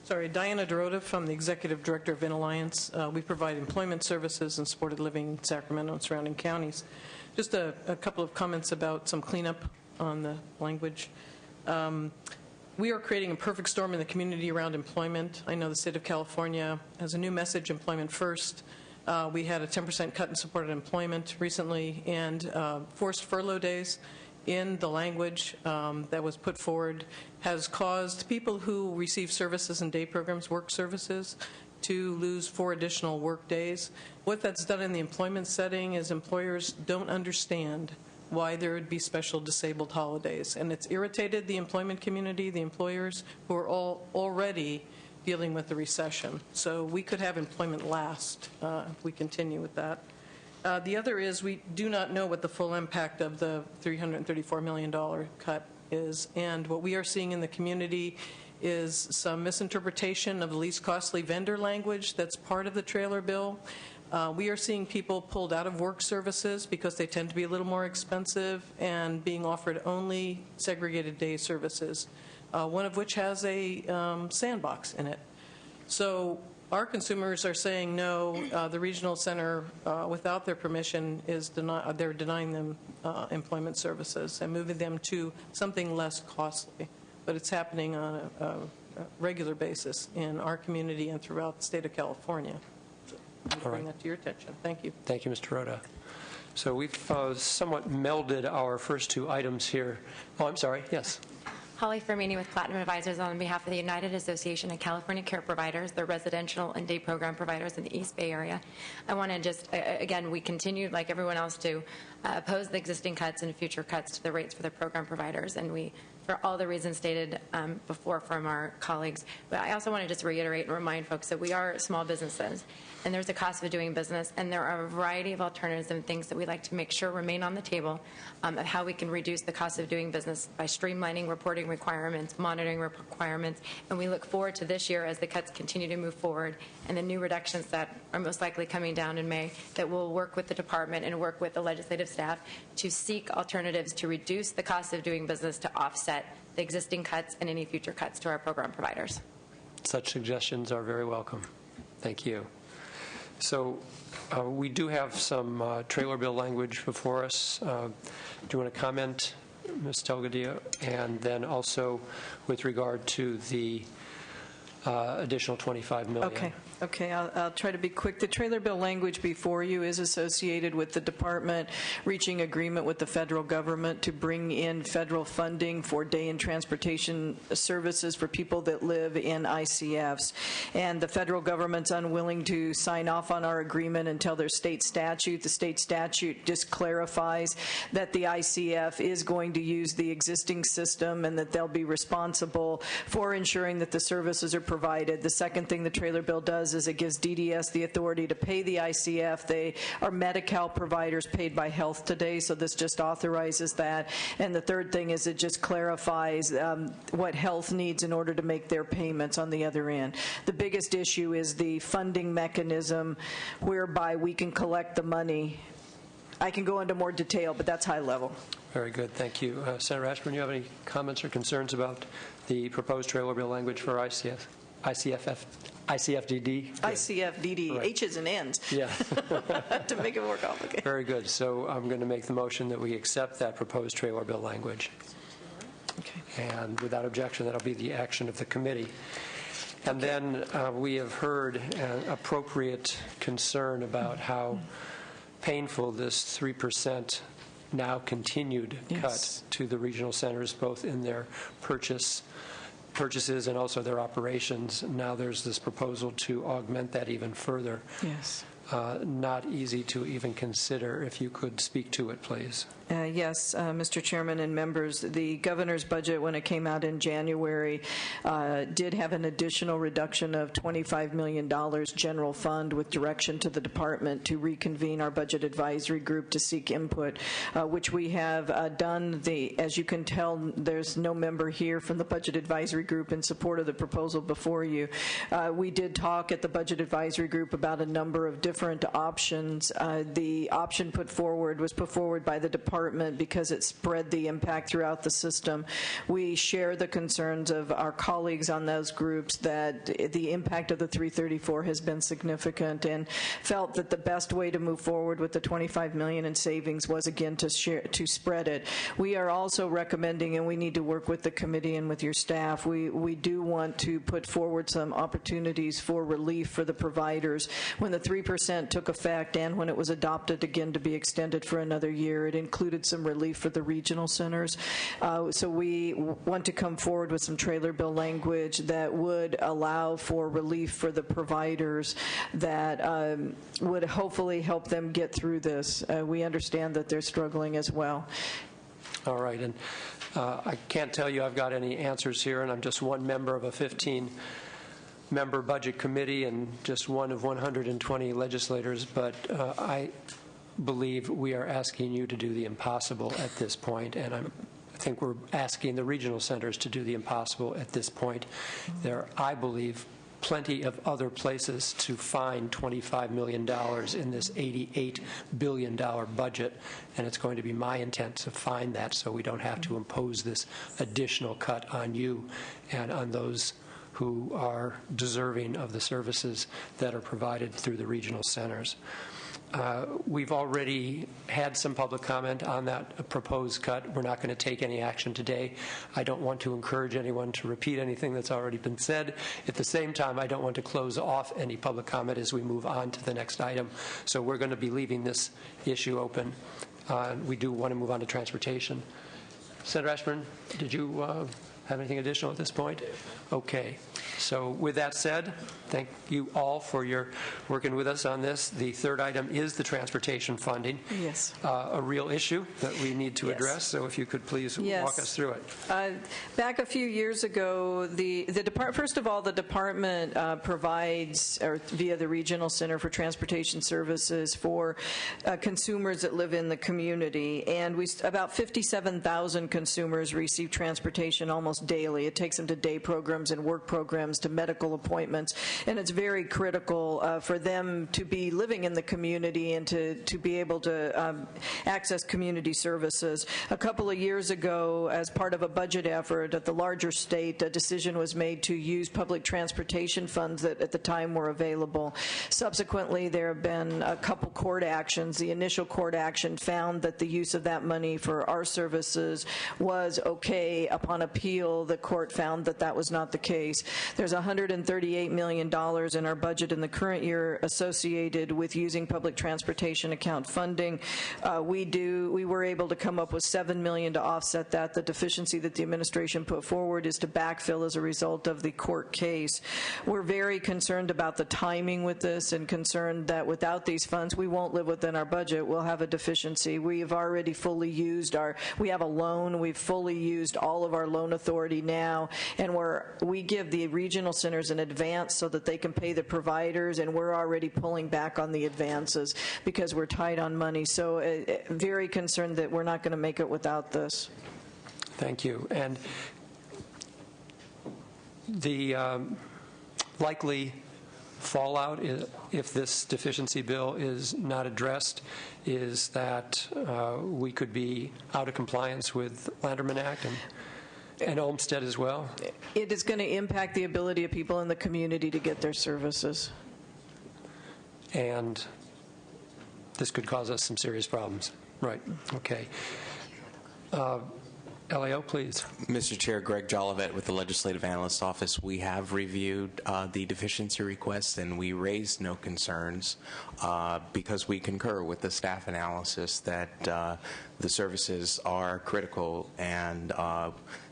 Sorry, Diana Dorota from the Executive Director of InAlliance. We provide employment services and supported living in Sacramento and surrounding counties. Just a couple of comments about some cleanup on the language. We are creating a perfect storm in the community around employment. I know the state of California has a new message, employment first. We had a 10% cut in supported employment recently, and forced furlough days in the language that was put forward has caused people who receive services and day programs, work services, to lose 4 additional work days. What that's done in the employment setting is employers don't understand why there would be special disabled holidays. And it's irritated the employment community, the employers, who are all already dealing with the recession. So we could have employment last if we continue with that. The other is we do not know what the full impact of the $334 million cut is. And what we are seeing in the community is some misinterpretation of the least costly vendor language that's part of the trailer bill. We are seeing people pulled out of work services because they tend to be a little more expensive and being offered only segregated day services, one of which has a sandbox in it. So our consumers are saying no. The regional center, without their permission, they're denying them employment services and moving them to something less costly. But it's happening on a regular basis in our community and throughout the state of California. So I'm bring that to your attention. Thank you. Thank you, Mr. Rhoda. So we've somewhat melded our first two items here. Oh, I'm sorry. Yes. Holly Fermini with Platinum Advisors on behalf of the United Association of California Care Providers, the residential and day program providers in the East Bay Area. I want to just, again, we continue, like everyone else, to oppose the existing cuts and future cuts to the rates for the program providers, and we, for all the reasons stated before from our colleagues. But I also want to just reiterate and remind folks that we are small businesses, and there's a cost of doing business, and there are a variety of alternatives and things that we like to make sure remain on the table of how we can reduce the cost of doing business by streamlining reporting requirements, monitoring requirements, and we look forward to this year as the cuts continue to move forward and the new reductions that are most likely coming down in May, that we'll work with the department and work with the legislative staff to seek alternatives to reduce the cost of doing business to offset the existing cuts and any future cuts to our program providers. Such suggestions are very welcome. Thank you. So we do have some trailer bill language before us. Do you want to comment, Ms. Delgadillo? And then also with regard to the additional $25 million. Okay, I'll try to be quick. The trailer bill language before you is associated with the department reaching agreement with the federal government to bring in federal funding for day and transportation services for people that live in ICFs. And the federal government's unwilling to sign off on our agreement until there's state statute. The state statute just clarifies that the ICF is going to use the existing system and that they'll be responsible for ensuring that the services are provided. The second thing the trailer bill does is it gives DDS the authority to pay the ICF. They are Medi-Cal providers paid by Health Today, so this just authorizes that. And the third thing is it just clarifies what Health needs in order to make their payments on the other end. The biggest issue is the funding mechanism whereby we can collect the money. I can go into more detail, but that's high level. Very good. Thank you. Senator Ashburn, do you have any comments or concerns about the proposed trailer bill language for ICFDD? ICFDD, right. H's and N's. Yeah. To make it more complicated. Very good. So I'm going to make the motion that we accept that proposed trailer bill language. Okay. And without objection, that'll be the action of the committee. And then we have heard an appropriate concern about how painful this 3% now continued cut to the regional centers, both in their purchases and also their operations. Now there's this proposal to augment that even further. Yes. Not easy to even consider. If you could speak to it, please. Yes, Mr. Chairman and members, the governor's budget, when it came out in January, did have an additional reduction of $25 million general fund with direction to the department to reconvene our budget advisory group to seek input, which we have done. As you can tell, there's no member here from the budget advisory group in support of the proposal before you. We did talk at the budget advisory group about a number of different options. The option put forward by the department because it spread the impact throughout the system. We share the concerns of our colleagues on those groups that the impact of the 334 has been significant, and felt that the best way to move forward with the $25 million in savings was again to spread it. We are also recommending, and we need to work with the committee and with your staff, we do want to put forward some opportunities for relief for the providers. When the 3% took effect and when it was adopted again to be extended for another year, it included some relief for the regional centers. So we want to come forward with some trailer bill language that would allow for relief for the providers that would hopefully help them get through this. We understand that they're struggling as well. All right. And I can't tell you I've got any answers here, and I'm just one member of a 15-member budget committee and just one of 120 legislators, but I believe we are asking you to do the impossible at this point, and I think we're asking the regional centers to do the impossible at this point. There, I believe, plenty of other places to find $25 million in this $88 billion budget, and it's going to be my intent to find that so we don't have to impose this additional cut on you and on those who are deserving of the services that are provided through the regional centers. We've already had some public comment on that proposed cut. We're not going to take any action today. I don't want to encourage anyone to repeat anything that's already been said. At the same time, I don't want to close off any public comment as we move on to the next item. So we're going to be leaving this issue open. We do want to move on to transportation. Senator Ashburn, did you have anything additional at this point? Okay. So with that said, thank you all for your working with us on this. The third item is the transportation funding. Yes. A real issue that we need to address. So if you could please walk us through it. Back a few years ago, first of all, the department provides, or via the Regional Center for Transportation Services, for consumers that live in the community. And about 57,000 consumers receive transportation almost daily. It takes them to day programs and work programs, to medical appointments, and it's very critical for them to be living in the community and to be able to access community services. A couple of years ago, as part of a budget effort at the larger state, a decision was made to use public transportation funds that at the time were available. Subsequently, there have been a couple court actions. The initial court action found that the use of that money for our services was okay. Upon appeal, the court found that that was not the case. There's $138 million in our budget in the current year associated with using public transportation account funding. We were able to come up with $7 million to offset that. The deficiency that the administration put forward is to backfill as a result of the court case. We're very concerned about the timing with this and concerned that without these funds, we won't live within our budget. We'll have a deficiency. We have already fully used we have a loan. We've fully used all of our loan authority now, and we give the regional centers an advance so that they can pay the providers, and we're already pulling back on the advances because we're tight on money. So very concerned that we're not going to make it without this. Thank you. And the likely fallout, if this deficiency bill is not addressed, is that we could be out of compliance with Landerman Act and Olmstead as well? It is going to impact the ability of people in the community to get their services. And this could cause us some serious problems. Right. Okay. LAO, please. Mr. Chair, Greg Jolivet with the Legislative Analyst's Office. We have reviewed the deficiency requests, and we raised no concerns because we concur with the staff analysis that the services are critical, and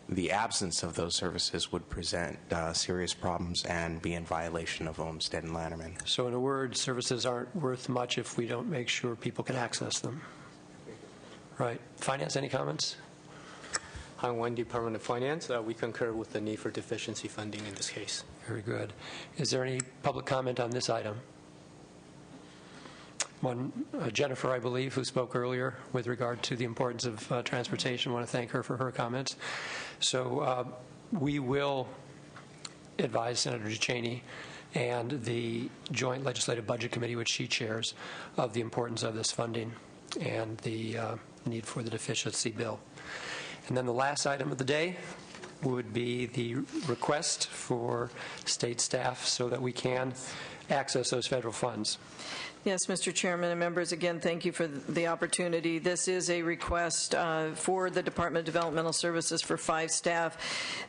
the absence of those services would present serious problems and be in violation of Olmstead and Landerman. So in a word, services aren't worth much if we don't make sure people can access them. Right. Finance, any comments? I'm one Department of Finance. We concur with the need for deficiency funding in this case. Very good. Is there any public comment on this item? Jennifer, I believe, who spoke earlier with regard to the importance of transportation. I want to thank her for her comments. So we will advise Senator Cheney and the Joint Legislative Budget Committee, which she chairs, of the importance of this funding and the need for the deficiency bill. And then the last item of the day would be the request for state staff so that we can access those federal funds. Yes, Mr. Chairman and members, again, thank you for the opportunity. This is a request for the Department of Developmental Services for 5 staff.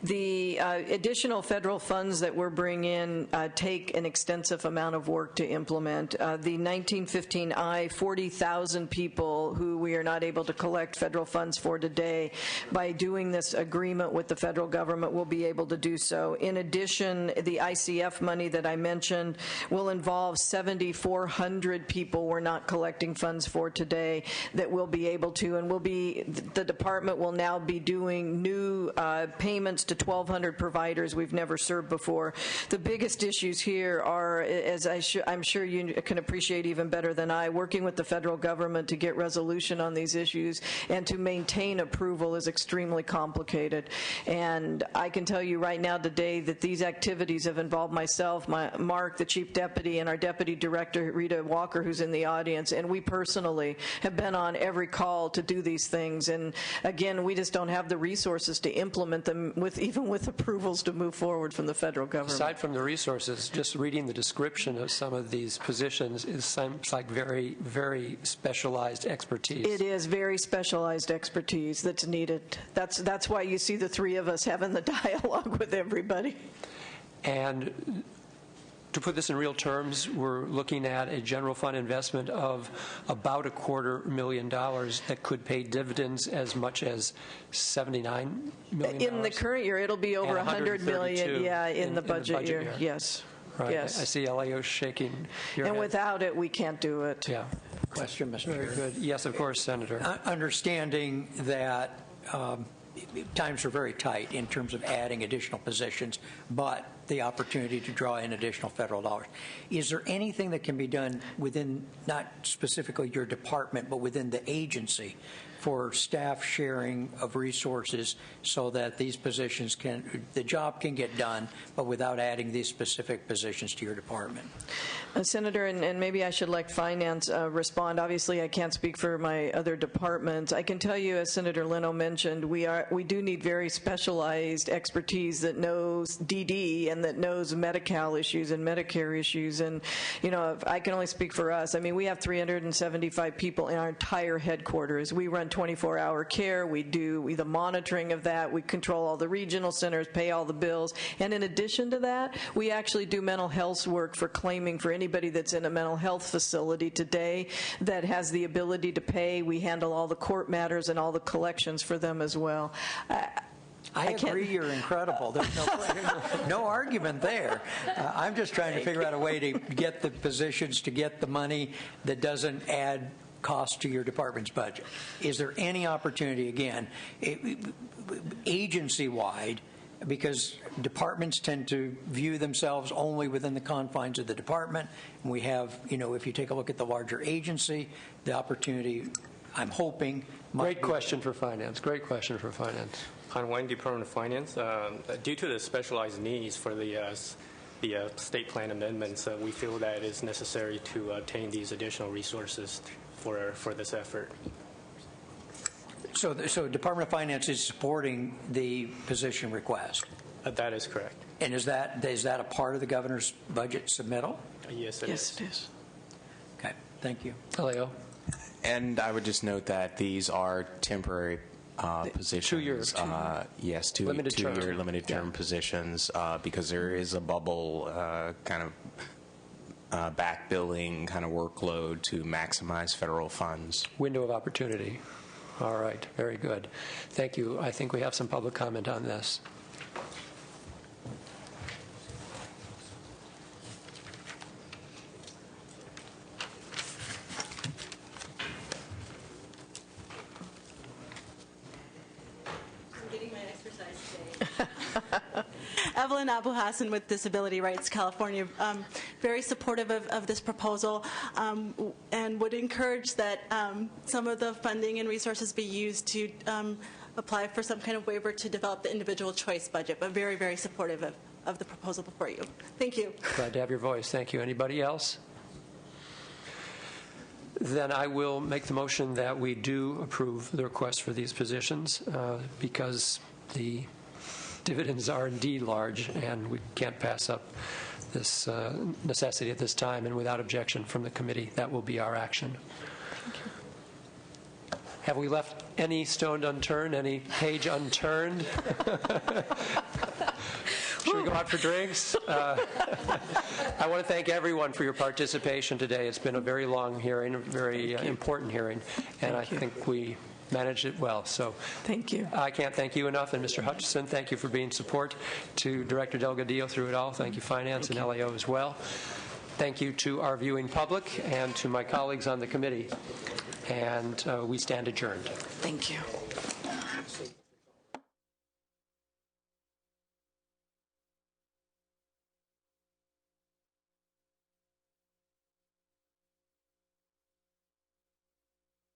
The additional federal funds that we're bringing in take an extensive amount of work to implement. The 1915I, 40,000 people who we are not able to collect federal funds for today, by doing this agreement with the federal government, will be able to do so. In addition, the ICF money that I mentioned, will involve 7,400 people we're not collecting funds for today that we'll be able to, and the department will now be doing new payments to 1,200 providers we've never served before. The biggest issues here are, as I'm sure you can appreciate even better than I, working with the federal government to get resolution on these issues and to maintain approval is extremely complicated. And I can tell you right now today that these activities have involved myself, Mark, the chief deputy, and our deputy director, Rita Walker, who's in the audience, and we personally have been on every call to do these things. And again, we just don't have the resources to implement them even with approvals to move forward from the federal government. Aside from the resources, just reading the description of some of these positions seems like very, very specialized expertise. It is very specialized expertise that's needed. That's why you see the three of us having the dialogue with everybody. And to put this in real terms, we're looking at a general fund investment of about $250,000 that could pay dividends as much as $79 million. In the current year, it'll be over $100 million. Yeah, in the budget year. Yes. Right. Yes. I see LAO shaking your And head. without it, we can't do it. Yeah. Question, Mr. Very Chair. good. Yes, of course, Senator. Understanding that times are very tight in terms of adding additional positions, but the opportunity to draw in additional federal dollars. Is there anything that can be done within, not specifically your department, but within the agency for staff sharing of resources so that these positions the job can get done, but without adding these specific positions to your department? Senator, and maybe I should let Finance respond. Obviously, I can't speak for my other departments. I can tell you, as Senator Leno mentioned, we do need very specialized expertise that knows DD and that knows Medi-Cal issues and Medicare issues. And, I can only speak for us. I mean, we have 375 people in our entire headquarters. We run 24-hour care. We do the monitoring of that. We control all the regional centers, pay all the bills. And in addition to that, we actually do mental health work for claiming for anybody that's in a mental health facility today that has the ability to pay. We handle all the court matters and all the collections for them as well. I agree you're incredible. There's no argument there. I'm just trying to figure out a way to get the positions, to get the money that doesn't add cost to your department's budget. Is there any opportunity, again, agency-wide, because departments tend to view themselves only within the confines of the department, and we have, if you take a look at the larger agency, the opportunity, I'm hoping... Great question for Finance. Great question for Finance. On Wayne Department of Finance, due to the specialized needs for the state plan amendments, we feel that it is necessary to obtain these additional resources for this effort. So Department of Finance is supporting the position request? That is correct. And is that a part of the governor's budget submittal? Yes, it is. Yes, it is. Okay, thank you. Leo. And I would just note that these are temporary positions. 2 years. Yes, Limited term. two-year limited term positions because there is a bubble kind of back-billing kind of workload to maximize federal funds. Window of opportunity. All right. Very good. Thank you. I think we have some public comment on this. Evelyn Abu Hassan with Disability Rights California, very supportive of this proposal and would encourage that some of the funding and resources be used to apply for some kind of waiver to develop the individual choice budget, but very, very supportive of the proposal before you. Thank you. Glad to have your voice. Thank you. Anybody else? Then I will make the motion that we do approve the request for these positions because the dividends are indeed large, and we can't pass up this necessity at this time. And without objection from the committee, that will be our action. Have we left any stone unturned, any page unturned? Should we go out for drinks? I want to thank everyone for your participation today. It's been a very long hearing, a very important hearing, and I think we managed it well. So thank you. I can't thank you enough. And Mr. Hutchison, thank you for being support to Director Delgadillo through it all. Thank you, Finance and LAO as well. Thank you to our viewing public and to my colleagues on the committee. And we stand adjourned. Thank you.